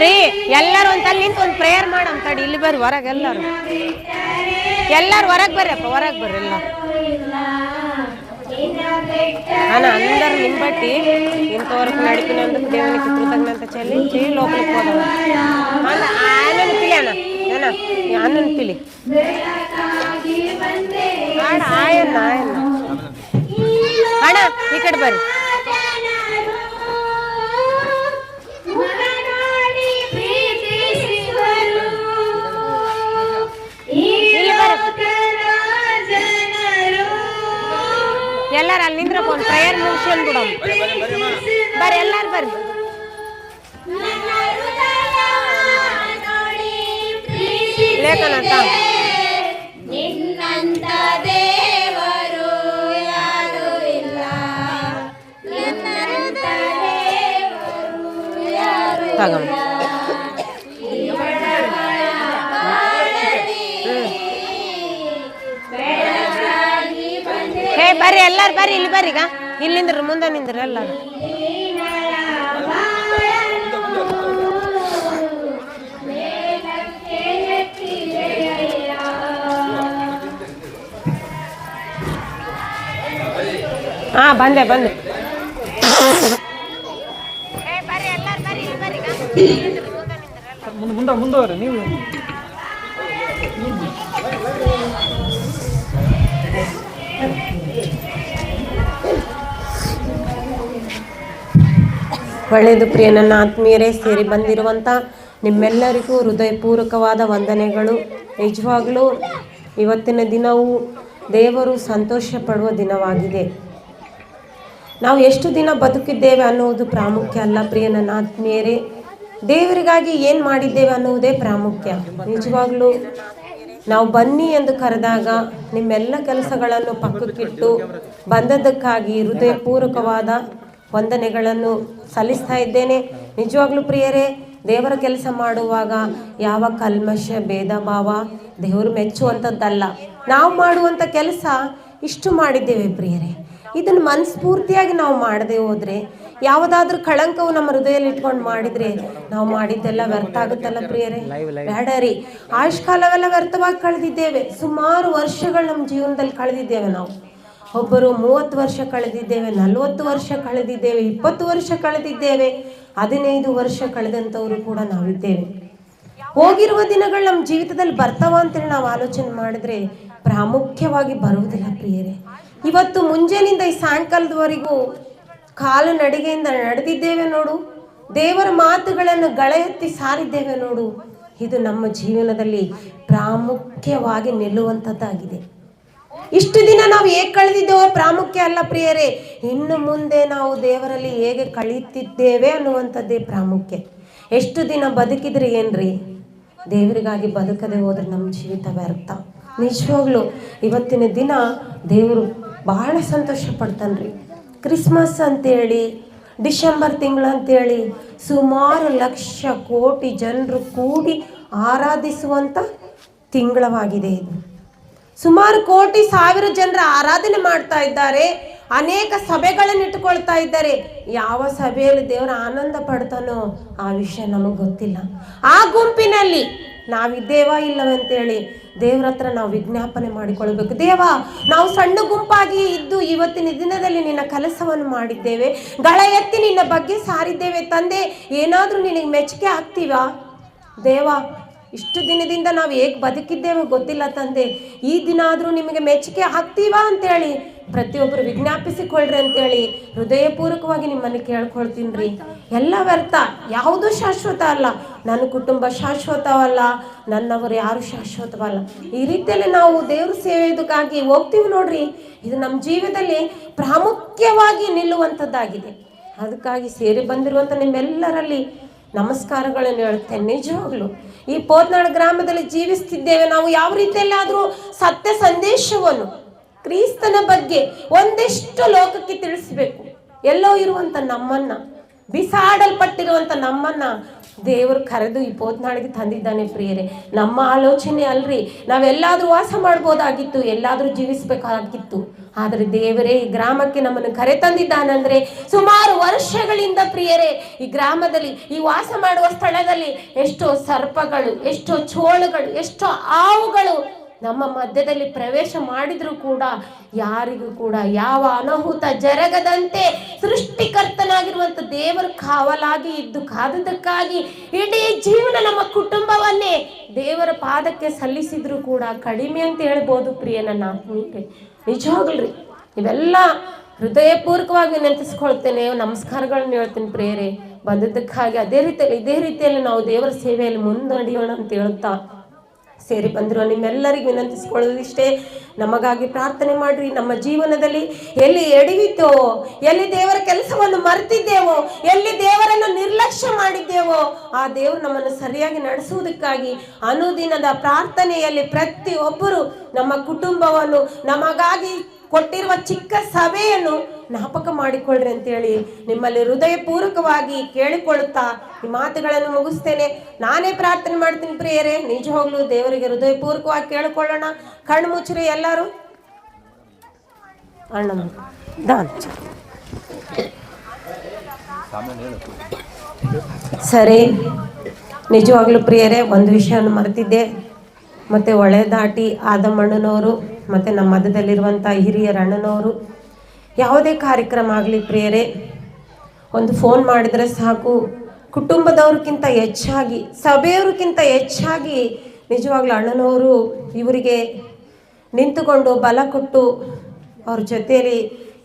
ರೀ. ಎಲ್ಲರೂ ಒಂದಲ್ಲಿ ನಿಂತು ಒಂದು ಪ್ರೇಯರ್ ಮಾಡಮ್ ತಡಿ. ಇಲ್ಲಿ ಬರ್ರಿ ಹೊರಗೆ, ಎಲ್ಲರೂ ಹೊರಗೆ ಬರ್ರಪ್ಪ, ಹೊರಗೆ ಬರ್ರಿ ಎಲ್ಲ. అందరు నింబట్టి ఇంతవరకు నడిపినందుకు దేవునికి కృతజ్ఞత చెల్లించి లోపలికి పోదాం. ఆయనను పిలి అన్నను పిలి ఆయన అಣ್ಣ ಈ ಕಡೆ ಬರ್ರಿ. ಎಲ್ಲಾರು ಅಲ್ಲಿ ನಿಂದ್ರಪ್ಪ, ಒಂದು ಪ್ರೇಯರ್ ಮುಗಿಸ್ಕೊಂಡು ಬಿಡೋಣ. ಬರ್ರಿ ಎಲ್ಲಾರು ಬರ್ರಿ. ಲೇಖನ ನಿನ್ನಂತ ದೇವರು ಯಾರು ಇಲ್ಲ, ನಿನ್ನಂತ ದೇವರು ಯಾರು ಇಲ್ಲ. ಹೇ ಬರ್ರಿ ಎಲ್ಲಾರು ಬರ್ರಿ, ಇಲ್ಲಿ ಬರ್ರಿ. ಈಗ ಇಲ್ಲಿ ನಿಂದ್ರಿ, ಮುಂದೆ ನಿಂದ್ರಿ ಎಲ್ಲಾರು. ಹಾ ಬಂದೆ ಮುಂದೆ ಮುಂದೆ ನೀವು. ಒಳ್ಳೆಯದು ಪ್ರಿಯ ನನ್ನ ಆತ್ಮೀಯರೇ, ಸೇರಿ ಬಂದಿರುವಂಥ ನಿಮ್ಮೆಲ್ಲರಿಗೂ ಹೃದಯಪೂರ್ವಕವಾದ ವಂದನೆಗಳು. ನಿಜವಾಗಲೂ ಇವತ್ತಿನ ದಿನವು ದೇವರು ಸಂತೋಷ ಪಡುವ ದಿನವಾಗಿದೆ. ನಾವು ಎಷ್ಟು ದಿನ ಬದುಕಿದ್ದೇವೆ ಅನ್ನುವುದು ಪ್ರಾಮುಖ್ಯ ಅಲ್ಲ ಪ್ರಿಯ ನನ್ನ ಆತ್ಮೀಯರೇ, ದೇವರಿಗಾಗಿ ಏನು ಮಾಡಿದ್ದೇವೆ ಅನ್ನುವುದೇ ಪ್ರಾಮುಖ್ಯ. ನಿಜವಾಗ್ಲೂ ನಾವು ಬನ್ನಿ ಎಂದು ಕರೆದಾಗ ನಿಮ್ಮೆಲ್ಲ ಕೆಲಸಗಳನ್ನು ಪಕ್ಕಕ್ಕಿಟ್ಟು ಬಂದದ್ದಕ್ಕಾಗಿ ಹೃದಯಪೂರ್ವಕವಾದ ವಂದನೆಗಳನ್ನು ಸಲ್ಲಿಸ್ತಾ ಇದ್ದೇನೆ. ನಿಜವಾಗ್ಲೂ ಪ್ರಿಯರೇ, ದೇವರ ಕೆಲಸ ಮಾಡುವಾಗ ಯಾವ ಕಲ್ಮಶ ಭೇದ ಭಾವ ದೇವರು ಮೆಚ್ಚುವಂಥದ್ದಲ್ಲ. ನಾವು ಮಾಡುವಂಥ ಕೆಲಸ ಇಷ್ಟು ಮಾಡಿದ್ದೇವೆ ಪ್ರಿಯರೇ, ಇದನ್ನು ಮನಸ್ಫೂರ್ತಿಯಾಗಿ ನಾವು ಮಾಡದೆ ಹೋದರೆ, ಯಾವುದಾದ್ರೂ ಕಳಂಕವು ನಮ್ಮ ಹೃದಯದಲ್ಲಿ ಇಟ್ಕೊಂಡು ಮಾಡಿದರೆ ನಾವು ಮಾಡಿದ್ದೆಲ್ಲ ವ್ಯರ್ಥ ಆಗುತ್ತಲ್ಲ ಪ್ರಿಯರೇ. ಬೇಡ ರೀ, ಆಯುಷ್ಕಾಲವೆಲ್ಲ ವ್ಯರ್ಥವಾಗಿ ಕಳೆದಿದ್ದೇವೆ. ಸುಮಾರು ವರ್ಷಗಳು ನಮ್ಮ ಜೀವನದಲ್ಲಿ ಕಳೆದಿದ್ದೇವೆ. ನಾವು ಒಬ್ಬರು 30 ವರ್ಷ ಕಳೆದಿದ್ದೇವೆ, 40 ವರ್ಷ ಕಳೆದಿದ್ದೇವೆ, 20 ವರ್ಷ ಕಳೆದಿದ್ದೇವೆ, 15 ವರ್ಷ ಕಳೆದಂಥವರು ಕೂಡ ನಾವಿದ್ದೇವೆ. ಹೋಗಿರುವ ದಿನಗಳು ನಮ್ಮ ಜೀವಿತದಲ್ಲಿ ಬರ್ತಾವ ಅಂತೇಳಿ ನಾವು ಆಲೋಚನೆ ಮಾಡಿದ್ರೆ ಪ್ರಾಮುಖ್ಯವಾಗಿ ಬರುವುದಿಲ್ಲ ಪ್ರಿಯರೇ. ಇವತ್ತು ಮುಂಜಾನಿಂದ ಈ ಸಾಯಂಕಾಲದವರೆಗೂ ಕಾಲು ನಡಿಗೆಯಿಂದ ನಡೆದಿದ್ದೇವೆ ನೋಡು, ದೇವರ ಮಾತುಗಳನ್ನು ಗಳ ಎತ್ತಿ ಸಾರಿದ್ದೇವೆ ನೋಡು. ಇದು ನಮ್ಮ ಜೀವನದಲ್ಲಿ ಪ್ರಾಮುಖ್ಯವಾಗಿ ನಿಲ್ಲುವಂಥದ್ದಾಗಿದೆ. ಇಷ್ಟು ದಿನ ನಾವು ಹೇಗೆ ಕಳೆದಿದ್ದೇವೋ ಪ್ರಾಮುಖ್ಯ ಅಲ್ಲ ಪ್ರಿಯರೇ, ಇನ್ನು ಮುಂದೆ ನಾವು ದೇವರಲ್ಲಿ ಹೇಗೆ ಕಳೀತಿದ್ದೇವೆ ಅನ್ನುವಂಥದ್ದೇ ಪ್ರಾಮುಖ್ಯ. ಎಷ್ಟು ದಿನ ಬದುಕಿದ್ರೆ ಏನ್ರಿ, ದೇವರಿಗಾಗಿ ಬದುಕದೆ ಹೋದ್ರೆ ನಮ್ಮ ಜೀವಿತ ವ್ಯರ್ಥ. ನಿಜವಾಗ್ಲೂ ಇವತ್ತಿನ ದಿನ ದೇವರು ಬಹಳ ಸಂತೋಷ ಪಡ್ತಾನ್ರಿ. ಕ್ರಿಸ್ಮಸ್ ಅಂತೇಳಿ, ಡಿಸೆಂಬರ್ ತಿಂಗಳು ಅಂತೇಳಿ ಸುಮಾರು ಲಕ್ಷ ಕೋಟಿ ಜನರು ಕೂಡಿ ಆರಾಧಿಸುವಂಥ ತಿಂಗಳವಾಗಿದೆ ಇದು. ಸುಮಾರು ಕೋಟಿ ಸಾವಿರ ಜನರ ಆರಾಧನೆ ಮಾಡ್ತಾ ಇದ್ದಾರೆ, ಅನೇಕ ಸಭೆಗಳನ್ನು ಇಟ್ಟುಕೊಳ್ತಾ ಇದ್ದಾರೆ. ಯಾವ ಸಭೆಯಲ್ಲಿ ದೇವರ ಆನಂದ ಪಡ್ತಾನೋ ಆ ವಿಷಯ ನಮಗೆ ಗೊತ್ತಿಲ್ಲ. ಆ ಗುಂಪಿನಲ್ಲಿ ನಾವಿದ್ದೇವಾ ಇಲ್ಲವಂತೇಳಿ ದೇವ್ರ ಹತ್ರ ನಾವು ವಿಜ್ಞಾಪನೆ ಮಾಡಿಕೊಳ್ಬೇಕು. ದೇವ, ನಾವು ಸಣ್ಣ ಗುಂಪಾಗಿ ಇದ್ದು ಇವತ್ತಿನ ದಿನದಲ್ಲಿ ನಿನ್ನ ಕೆಲಸವನ್ನು ಮಾಡಿದ್ದೇವೆ, ಗಳ ಎತ್ತಿ ನಿನ್ನ ಬಗ್ಗೆ ಸಾರಿದ್ದೇವೆ ತಂದೆ, ಏನಾದರೂ ನಿನಗೆ ಮೆಚ್ಚುಗೆ ಆಗ್ತೀವಾ ದೇವ? ಇಷ್ಟು ದಿನದಿಂದ ನಾವು ಹೇಗೆ ಬದುಕಿದ್ದೇವೆ ಗೊತ್ತಿಲ್ಲ ತಂದೆ, ಈ ದಿನ ಆದರೂ ನಿಮಗೆ ಮೆಚ್ಚುಗೆ ಆಗ್ತೀವಾ ಅಂತೇಳಿ ಪ್ರತಿಯೊಬ್ಬರು ವಿಜ್ಞಾಪಿಸಿಕೊಳ್ಳ್ರಿ ಅಂತೇಳಿ ಹೃದಯಪೂರ್ವಕವಾಗಿ ನಿಮ್ಮನ್ನು ಕೇಳ್ಕೊಳ್ತೀನಿ ರೀ. ಎಲ್ಲ ವ್ಯರ್ಥ, ಯಾವುದೂ ಶಾಶ್ವತ ಅಲ್ಲ. ನನ್ನ ಕುಟುಂಬ ಶಾಶ್ವತವಲ್ಲ, ನನ್ನವರು ಯಾರು ಶಾಶ್ವತವಲ್ಲ. ಈ ರೀತಿಯಲ್ಲಿ ನಾವು ದೇವ್ರ ಸೇವೆದಕ್ಕಾಗಿ ಹೋಗ್ತೀವಿ ನೋಡ್ರಿ, ಇದು ನಮ್ಮ ಜೀವನದಲ್ಲಿ ಪ್ರಾಮುಖ್ಯವಾಗಿ ನಿಲ್ಲುವಂಥದ್ದಾಗಿದೆ. ಅದಕ್ಕಾಗಿ ಸೇರಿ ಬಂದಿರುವಂಥ ನಿಮ್ಮೆಲ್ಲರಲ್ಲಿ ನಮಸ್ಕಾರಗಳನ್ನು ಹೇಳ್ತೇನೆ. ನಿಜವಾಗ್ಲು ಈ ಪೋತ್ನಾಳ್ ಗ್ರಾಮದಲ್ಲಿ ಜೀವಿಸ್ತಿದ್ದೇವೆ ನಾವು. ಯಾವ ರೀತಿಯಲ್ಲಾದರೂ ಸತ್ಯ ಸಂದೇಶವನ್ನು, ಕ್ರಿಸ್ತನ ಬಗ್ಗೆ ಒಂದಿಷ್ಟು ಲೋಕಕ್ಕೆ ತಿಳಿಸ್ಬೇಕು. ಎಲ್ಲೋ ಇರುವಂಥ ನಮ್ಮನ್ನ, ಬಿಸಾಡಲ್ಪಟ್ಟಿರುವಂಥ ನಮ್ಮನ್ನ ದೇವರು ಕರೆದು ಈ ಪೋತ್ನಾಳಿಗೆ ತಂದಿದ್ದಾನೆ ಪ್ರಿಯರೇ. ನಮ್ಮ ಆಲೋಚನೆ ಅಲ್ರಿ, ನಾವೆಲ್ಲಾದ್ರೂ ವಾಸ ಮಾಡ್ಬೋದಾಗಿತ್ತು, ಎಲ್ಲಾದ್ರೂ ಜೀವಿಸ್ಬೇಕಾಗಿತ್ತು. ಆದರೆ ದೇವರೇ ಈ ಗ್ರಾಮಕ್ಕೆ ನಮ್ಮನ್ನು ಕರೆ ತಂದಿದ್ದಾನಂದ್ರೆ ಸುಮಾರು ವರ್ಷಗಳಿಂದ ಪ್ರಿಯರೇ, ಈ ಗ್ರಾಮದಲ್ಲಿ, ಈ ವಾಸ ಮಾಡುವ ಸ್ಥಳದಲ್ಲಿ ಎಷ್ಟೋ ಸರ್ಪಗಳು, ಎಷ್ಟೋ ಚೋಳುಗಳು, ಎಷ್ಟೋ ಹಾವುಗಳು ನಮ್ಮ ಮಧ್ಯದಲ್ಲಿ ಪ್ರವೇಶ ಮಾಡಿದ್ರು ಕೂಡ ಯಾರಿಗೂ ಕೂಡ ಯಾವ ಅನಾಹುತ ಜರಗದಂತೆ ಸೃಷ್ಟಿಕರ್ತನಾಗಿರುವಂಥ ದೇವರ ಕಾವಲಾಗಿ ಇದ್ದು ಕಾದದಕ್ಕಾಗಿ ಇಡೀ ಜೀವನ ನಮ್ಮ ಕುಟುಂಬವನ್ನೇ ದೇವರ ಪಾದಕ್ಕೆ ಸಲ್ಲಿಸಿದ್ರು ಕೂಡ ಕಡಿಮೆ ಅಂತ ಹೇಳ್ಬೋದು ಪ್ರಿಯ ನನ್ನ ಆತ್ಮೀಯರೇ. ನಿಜವಾಗ್ಲ್ರಿ, ಇವೆಲ್ಲ ಹೃದಯಪೂರ್ವಕವಾಗಿ ನೆನಪಿಸ್ಕೊಳ್ತೇನೆ, ನಮಸ್ಕಾರಗಳನ್ನ ಹೇಳ್ತೇನೆ ಪ್ರಿಯರೇ. ಬಂದದ್ದಕ್ಕಾಗಿ ಇದೇ ರೀತಿಯಲ್ಲಿ ನಾವು ದೇವರ ಸೇವೆಯಲ್ಲಿ ಮುನ್ನಡೆಯೋಣ ಅಂತ ಹೇಳ್ತಾ ಸೇರಿ ಬಂದಿರುವ ನಿಮ್ಮೆಲ್ಲರಿಗೂ ವಿನಂತಿಸಿಕೊಳ್ಳೋದಿಷ್ಟೇ, ನಮಗಾಗಿ ಪ್ರಾರ್ಥನೆ ಮಾಡ್ರಿ. ನಮ್ಮ ಜೀವನದಲ್ಲಿ ಎಲ್ಲಿ ಎಡವಿತೋ, ಎಲ್ಲಿ ದೇವರ ಕೆಲಸವನ್ನು ಮರೆತಿದ್ದೇವೋ, ಎಲ್ಲಿ ದೇವರನ್ನು ನಿರ್ಲಕ್ಷ್ಯ ಮಾಡಿದ್ದೇವೋ ಆ ದೇವರು ನಮ್ಮನ್ನು ಸರಿಯಾಗಿ ನಡೆಸುವುದಕ್ಕಾಗಿ ಅನುದಿನದ ಪ್ರಾರ್ಥನೆಯಲ್ಲಿ ಪ್ರತಿಯೊಬ್ಬರು ನಮ್ಮ ಕುಟುಂಬವನ್ನು, ನಮಗಾಗಿ ಕೊಟ್ಟಿರುವ ಚಿಕ್ಕ ಸಭೆಯನ್ನು ಜ್ಞಾಪಕ ಮಾಡಿಕೊಳ್ಳ್ರಿ ಅಂತೇಳಿ ನಿಮ್ಮಲ್ಲಿ ಹೃದಯಪೂರ್ವಕವಾಗಿ ಕೇಳಿಕೊಳ್ಳುತ್ತಾ ಈ ಮಾತುಗಳನ್ನು ಮುಗಿಸ್ತೇನೆ. ನಾನೇ ಪ್ರಾರ್ಥನೆ ಮಾಡ್ತೀನಿ ಪ್ರಿಯರೇ. ನಿಜವಾಗ್ಲೂ ದೇವರಿಗೆ ಹೃದಯಪೂರ್ವಕವಾಗಿ ಕೇಳಿಕೊಳ್ಳೋಣ. ಕಣ್ಣು ಮುಚ್ಚ್ರಿ ಎಲ್ಲರೂ. ಸರಿ, ನಿಜವಾಗ್ಲೂ ಪ್ರಿಯರೇ, ಒಂದು ವಿಷಯವನ್ನು ಮರೆತಿದ್ದೆ. ಮತ್ತು ಒಳೆ ದಾಟಿ ಆದಮ್ಮಣ್ಣನವರು ಮತ್ತು ನಮ್ಮ ಮಧ್ಯದಲ್ಲಿರುವಂಥ ಹಿರಿಯರ ಅಣ್ಣನವರು ಯಾವುದೇ ಕಾರ್ಯಕ್ರಮ ಆಗಲಿ ಪ್ರಿಯರೇ, ಒಂದು ಫೋನ್ ಮಾಡಿದರೆ ಸಾಕು, ಕುಟುಂಬದವ್ರಿಗಿಂತ ಹೆಚ್ಚಾಗಿ, ಸಭೆಯವ್ರಿಗಿಂತ ಹೆಚ್ಚಾಗಿ ನಿಜವಾಗ್ಲೂ ಅಣ್ಣನವರು ಇವರಿಗೆ ನಿಂತುಕೊಂಡು ಬಲ ಕೊಟ್ಟು ಅವ್ರ ಜೊತೆಯಲ್ಲಿ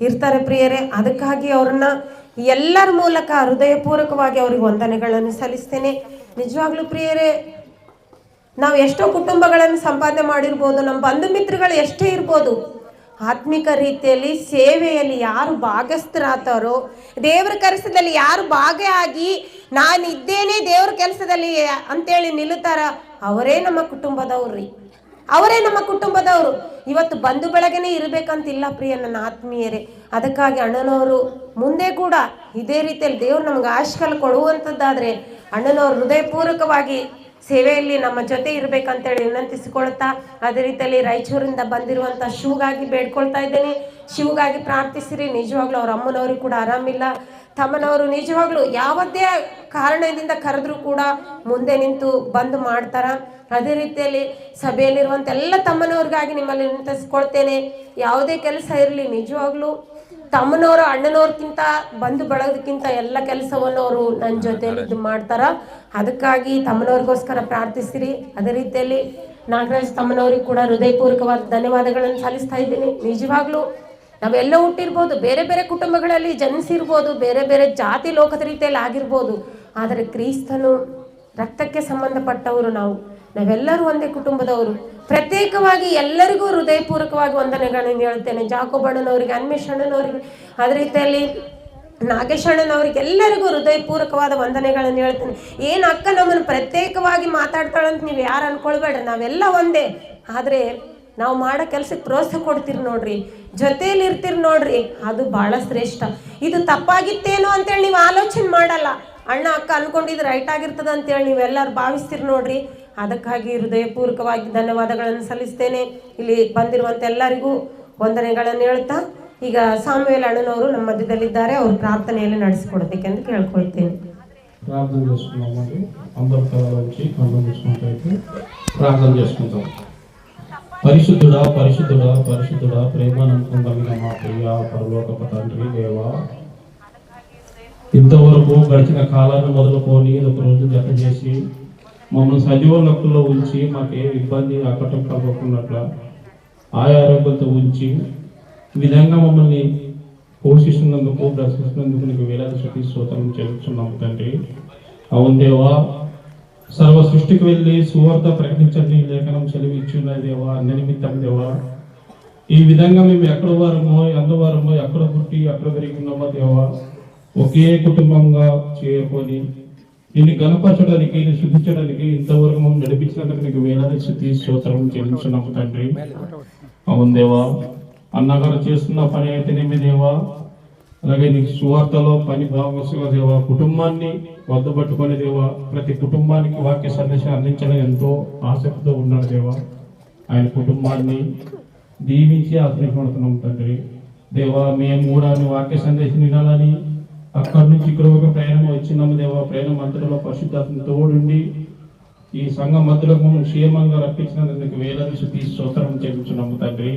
ಇರ್ತಾರೆ ಪ್ರಿಯರೇ. ಅದಕ್ಕಾಗಿ ಅವ್ರನ್ನ ಎಲ್ಲರ ಮೂಲಕ ಹೃದಯಪೂರ್ವಕವಾಗಿ ಅವ್ರಿಗೆ ವಂದನೆಗಳನ್ನು ಸಲ್ಲಿಸ್ತೇನೆ. ನಿಜವಾಗ್ಲೂ ಪ್ರಿಯರೇ, ನಾವು ಎಷ್ಟೋ ಕುಟುಂಬಗಳನ್ನು ಸಂಪಾದನೆ ಮಾಡಿರ್ಬೋದು, ನಮ್ಮ ಬಂಧು ಮಿತ್ರಗಳು ಎಷ್ಟೇ ಇರ್ಬೋದು, ಆತ್ಮಿಕ ರೀತಿಯಲ್ಲಿ ಸೇವೆಯಲ್ಲಿ ಯಾರು ಭಾಗಸ್ಥರಾತಾರೋ, ದೇವರ ಕೆಲಸದಲ್ಲಿ ಯಾರು ಭಾಗಿಯಾಗಿ ನಾನಿದ್ದೇನೆ ದೇವರ ಕೆಲಸದಲ್ಲಿ ಅಂತೇಳಿ ನಿಲ್ಲುತ್ತಾರ, ಅವರೇ ನಮ್ಮ ಕುಟುಂಬದವ್ರಿ, ಅವರೇ ನಮ್ಮ ಕುಟುಂಬದವರು. ಇವತ್ತು ಬಂಧು ಬಳಗನೇ ಇರಬೇಕಂತಿಲ್ಲ ಪ್ರಿಯ ನನ್ನ ಆತ್ಮೀಯರೇ. ಅದಕ್ಕಾಗಿ ಅಣ್ಣನವರು ಮುಂದೆ ಕೂಡ ಇದೇ ರೀತಿಯಲ್ಲಿ ದೇವ್ರು ನಮ್ಗೆ ಆಶೀರ್ವಾದ ಕೊಡುವಂಥದ್ದಾದರೆ ಅಣ್ಣನವರು ಹೃದಯಪೂರ್ವಕವಾಗಿ ಸೇವೆಯಲ್ಲಿ ನಮ್ಮ ಜೊತೆ ಇರಬೇಕಂತೇಳಿ ವಿನಂತಿಸಿಕೊಳ್ತಾ, ಅದೇ ರೀತಿಯಲ್ಲಿ ರಾಯಚೂರಿಂದ ಬಂದಿರುವಂಥ ಶಿವಗಾಗಿ ಬೇಡ್ಕೊಳ್ತಾ ಇದ್ದೇನೆ. ಶಿವಗಾಗಿ ಪ್ರಾರ್ಥಿಸಿರಿ. ನಿಜವಾಗ್ಲೂ ಅವ್ರ ಅಮ್ಮನವ್ರಿಗೆ ಕೂಡ ಆರಾಮಿಲ್ಲ, ತಮ್ಮನವರು ನಿಜವಾಗ್ಲೂ ಯಾವುದೇ ಕಾರಣದಿಂದ ಕರೆದ್ರೂ ಕೂಡ ಮುಂದೆ ನಿಂತು ಬಂದು ಮಾಡ್ತಾರ. ಅದೇ ರೀತಿಯಲ್ಲಿ ಸಭೆಯಲ್ಲಿರುವಂಥ ಎಲ್ಲ ತಮ್ಮನವ್ರಿಗಾಗಿ ನಿಮ್ಮಲ್ಲಿ ವಿನಂತಿಸ್ಕೊಳ್ತೇನೆ. ಯಾವುದೇ ಕೆಲಸ ಇರಲಿ, ನಿಜವಾಗ್ಲೂ ತಮ್ಮನವರು ಅಣ್ಣನವ್ರಕ್ಕಿಂತ ಬಂಧು ಬಳಗಕ್ಕಿಂತ ಎಲ್ಲ ಕೆಲಸವನ್ನು ಅವರು ನನ್ನ ಜೊತೆಯಲ್ಲಿ ಇದು ಮಾಡ್ತಾರ. ಅದಕ್ಕಾಗಿ ತಮ್ಮನವ್ರಿಗೋಸ್ಕರ ಪ್ರಾರ್ಥಿಸಿರಿ. ಅದೇ ರೀತಿಯಲ್ಲಿ ನಾಗರಾಜ್ ತಮ್ಮನವ್ರಿಗೆ ಕೂಡ ಹೃದಯಪೂರ್ವಕವಾದ ಧನ್ಯವಾದಗಳನ್ನು ಸಲ್ಲಿಸ್ತಾ ಇದ್ದೀನಿ. ನಿಜವಾಗ್ಲೂ ನಾವೆಲ್ಲ ಹುಟ್ಟಿರ್ಬೋದು, ಬೇರೆ ಬೇರೆ ಕುಟುಂಬಗಳಲ್ಲಿ ಜನಿಸಿರ್ಬೋದು, ಬೇರೆ ಬೇರೆ ಜಾತಿ ಲೋಕದ ರೀತಿಯಲ್ಲಿ ಆಗಿರ್ಬೋದು, ಆದರೆ ಕ್ರಿಸ್ತನು ರಕ್ತಕ್ಕೆ ಸಂಬಂಧಪಟ್ಟವರು ನಾವೆಲ್ಲರೂ ಒಂದೇ ಕುಟುಂಬದವರು. ಪ್ರತ್ಯೇಕವಾಗಿ ಎಲ್ಲರಿಗೂ ಹೃದಯಪೂರ್ವಕವಾಗಿ ವಂದನೆಗಳನ್ನು ಹೇಳ್ತೇನೆ. ಜಾಕೋಬ್ ಅಣ್ಣನವರಿಗೆ, ಅನ್ಮೇಶ್ ಅಣ್ಣನವರಿಗೆ, ಅದೇ ರೀತಿಯಲ್ಲಿ ನಾಗೇಶ್ ಅಣ್ಣನವ್ರಿಗೆ ಎಲ್ಲರಿಗೂ ಹೃದಯಪೂರ್ವಕವಾದ ವಂದನೆಗಳನ್ನು ಹೇಳ್ತೇನೆ. ಏನು ಅಕ್ಕ ನಮ್ಮನ್ನು ಪ್ರತ್ಯೇಕವಾಗಿ ಮಾತಾಡ್ತಾಳಂತ ನೀವು ಯಾರು ಅನ್ಕೊಳ್ಬೇಡ್ರಿ, ನಾವೆಲ್ಲ ಒಂದೇ. ಆದರೆ ನಾವು ಮಾಡೋ ಕೆಲಸಕ್ಕೆ ಪ್ರೋತ್ಸಾಹ ಕೊಡ್ತೀರಿ ನೋಡ್ರಿ, ಜೊತೆಯಲ್ಲಿ ಇರ್ತೀರಿ ನೋಡ್ರಿ, ಅದು ಭಾಳ ಶ್ರೇಷ್ಠ. ಇದು ತಪ್ಪಾಗಿತ್ತೇನೋ ಅಂತೇಳಿ ನೀವು ಆಲೋಚನೆ ಮಾಡಲ್ಲ. ಅಣ್ಣ ಅಕ್ಕ ಅನ್ಕೊಂಡಿದ್ದು ರೈಟ್ ಆಗಿರ್ತದ ಅಂತೇಳಿ ನೀವೆಲ್ಲರೂ ಭಾವಿಸ್ತೀರಿ ನೋಡ್ರಿ. ಅದಕ್ಕಾಗಿ ಹೃದಯಪೂರ್ವಕವಾಗಿ ಧನ್ಯವಾದಗಳನ್ನು ಸಲ್ಲಿಸ್ತೇನೆ. ಇಲ್ಲಿ ಬಂದಿರುವಂಥ ಎಲ್ಲರಿಗೂ ವಂದನೆಗಳನ್ನು ಹೇಳ್ತಾ, ಈಗ ಸಾಮುವೇಲ್ ಅಣ್ಣನವರು ನಮ್ಮ ಮಧ್ಯದಲ್ಲಿದ್ದಾರೆ. ಅವರು ಪ್ರಾರ್ಥನೆಯಲ್ಲಿ ನಡೆಸಿಕೊಡ್ಬೇಕೆಂದು ಕೇಳ್ಕೊಳ್ತೇನೆ. ప్రార్థన చేసుకున్నామండి. అందరి తలలో వచ్చి కళ్ళు మూసుకుంటూ ప్రార్థన చేసుకుంటాం. పరిశుద్ధుడా పరిశుద్ధుడా పరిశుద్ధుడా, ప్రేమ నమ్మకం కలిగిన మా ప్రియ పరలోకపు తండ్రి దేవా, ఇంతవరకు గడిచిన కాలాన్ని మొదలుకొని ఒక రోజు జత చేసి మమ్మల్ని సజీవ లెక్కల్లో ఉంచి మాకు ఏ ఇబ్బంది ఆకటం కలగకున్నట్ల ఆయా ఆరోగ్యంతో ఉంచి ఈ విధంగా మమ్మల్ని పోషిస్తున్నందుకు, రక్షిస్తున్నందుకు నీకు వేలాది శక్తి స్తోత్రం చెల్లిస్తున్నాము తండ్రి. అవును దేవా, సర్వ సృష్టికి వెళ్ళి సువార్త ప్రకటించండి లేఖనం సెలవిచ్చున్న దేవా, అన్ని నిమిత్తం దేవా. ఈ విధంగా మేము ఎక్కడ వారమో ఎంతవారమో, ఎక్కడ పుట్టి ఎక్కడ పెరిగినామో దేవా, ఒకే కుటుంబంగా చేరుకొని నిన్ను గణపరచడానికి, నిన్ను శుద్ధించడానికి ఇంతవరకు మమ్మల్ని నడిపించినందుకు నీకు వేలాది శక్తి స్తోత్రం చెల్లిస్తున్నాము తండ్రి. అవును దేవా, అన్నగారు చేస్తున్న పని అయితేనేమి దేవా, అలాగే నీకు సువార్తలో పని భాగస్వామిగా దేవా, కుటుంబాన్ని వద్దబట్టుకొని దేవా, ప్రతి కుటుంబానికి వాక్య సందేశం అందించాలని ఎంతో ఆసక్తితో ఉన్నాడు దేవా. ఆయన కుటుంబాన్ని దీవించి ఆశ్రయించుకుంటున్నాం తండ్రి. దేవా, మేము కూడా వాక్య సందేశం వినాలని అక్కడి నుంచి ఇక్కడ ఒక ప్రయాణం వచ్చినాము దేవా. ప్రయాణం అంతలో పరిశుద్ధాత్మ తోడుండి ఈ సంఘం మధ్యలో క్షేమంగా రప్పించినందుకు వేలాది స్తుతి స్తోత్రం చెల్లించున్నాము తండ్రి.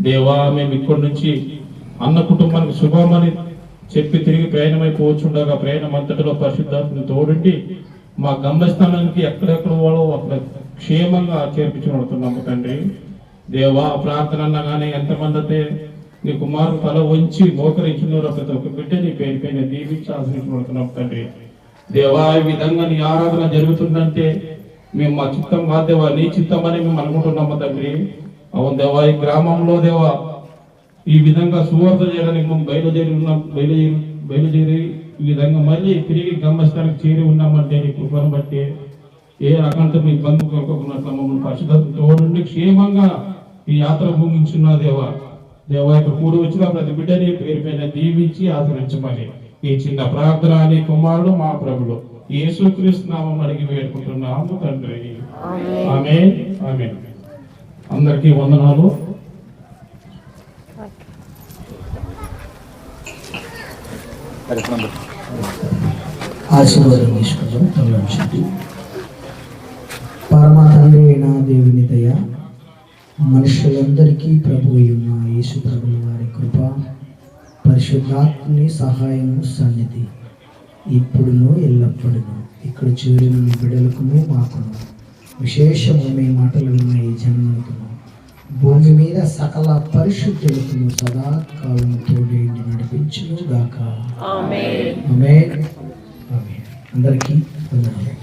దేవా, మేము ఇక్కడి నుంచి అన్న కుటుంబానికి శుభమని చెప్పి తిరిగి ప్రయాణమైపోవచ్చుండగా ప్రయాణం అంతటిలో పరిశుద్ధాత్మను తోడుండి మా గమ్యస్థానానికి ఎక్కడెక్కడ వాళ్ళో అక్కడ క్షేమంగా చేర్పించుకుంటున్నాము తండ్రి. దేవా, ప్రార్థన అనగానే ఎంతమంది అయితే నీ కుమారుడు తల వంచి మోకరించున్నారో ప్రతి ఒక్క బిడ్డ నీ పేరు పైన దీవించి ఆశ్రయించుకుంటున్నాము తండ్రి. దేవా, ఈ విధంగా నీ ఆరాధన జరుగుతుందంటే మేము మా చిత్తం కాదు దేవా, నీ చిత్తం అని మేము అనుకుంటున్నాము తండ్రి. అవును దేవా, ఈ గ్రామంలో దేవా ఈ విధంగా సువార్త చేయడానికి మేము బయలుదేరి ఈ విధంగా మళ్ళీ తిరిగి గమ్యస్థానానికి చేరి ఉన్నామంటే నీ కృపను బట్టి ఏ రకంతో మీ ఇబ్బంది కలుగుకున్నట్లు మమ్మల్ని పరిశుద్ధత తోడుండి క్షేమంగా ఈ యాత్ర ముగించున్న దేవా. దేవా, ఇక్కడ కూడి వచ్చిన ప్రతి బిడ్డని పేరు పైన దీవించి ఆచరించమని ఈ చిన్న ప్రార్థన నీ కుమారుడు మా ప్రభుడు యేసుక్రీస్తు నామమున అడిగి వేడుకుంటున్నాము తండ్రి. ఆమేన్ ఆమేన్. అందరికీ వందనాలు. ఆశీర్వాదం తీసుకుంటాం. తల్లండి. పరమ తండ్రి అయిన దేవుని దయ, మనుషులందరికీ ప్రభు అయిన యేసు ప్రభుల వారి కృప, పరిశుద్ధాత్మని సహాయము సన్నిధి ఇప్పుడును ఎల్లప్పుడును ఇక్కడ చేరిన మీ బిడ్డలకును మాకును విశేషమైన మాటలు ఉన్న ఈ జన్మకును భూమి మీద సకల పరిశుద్ధులకు సదాకాలం తోడేండి నడిపించును గాక. ఆమేన్. ఆమేన్. ఆమేన్. అందరికీ వందనాలు.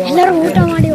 ಎಲ್ಲರೂ ಊಟ ಮಾಡಿ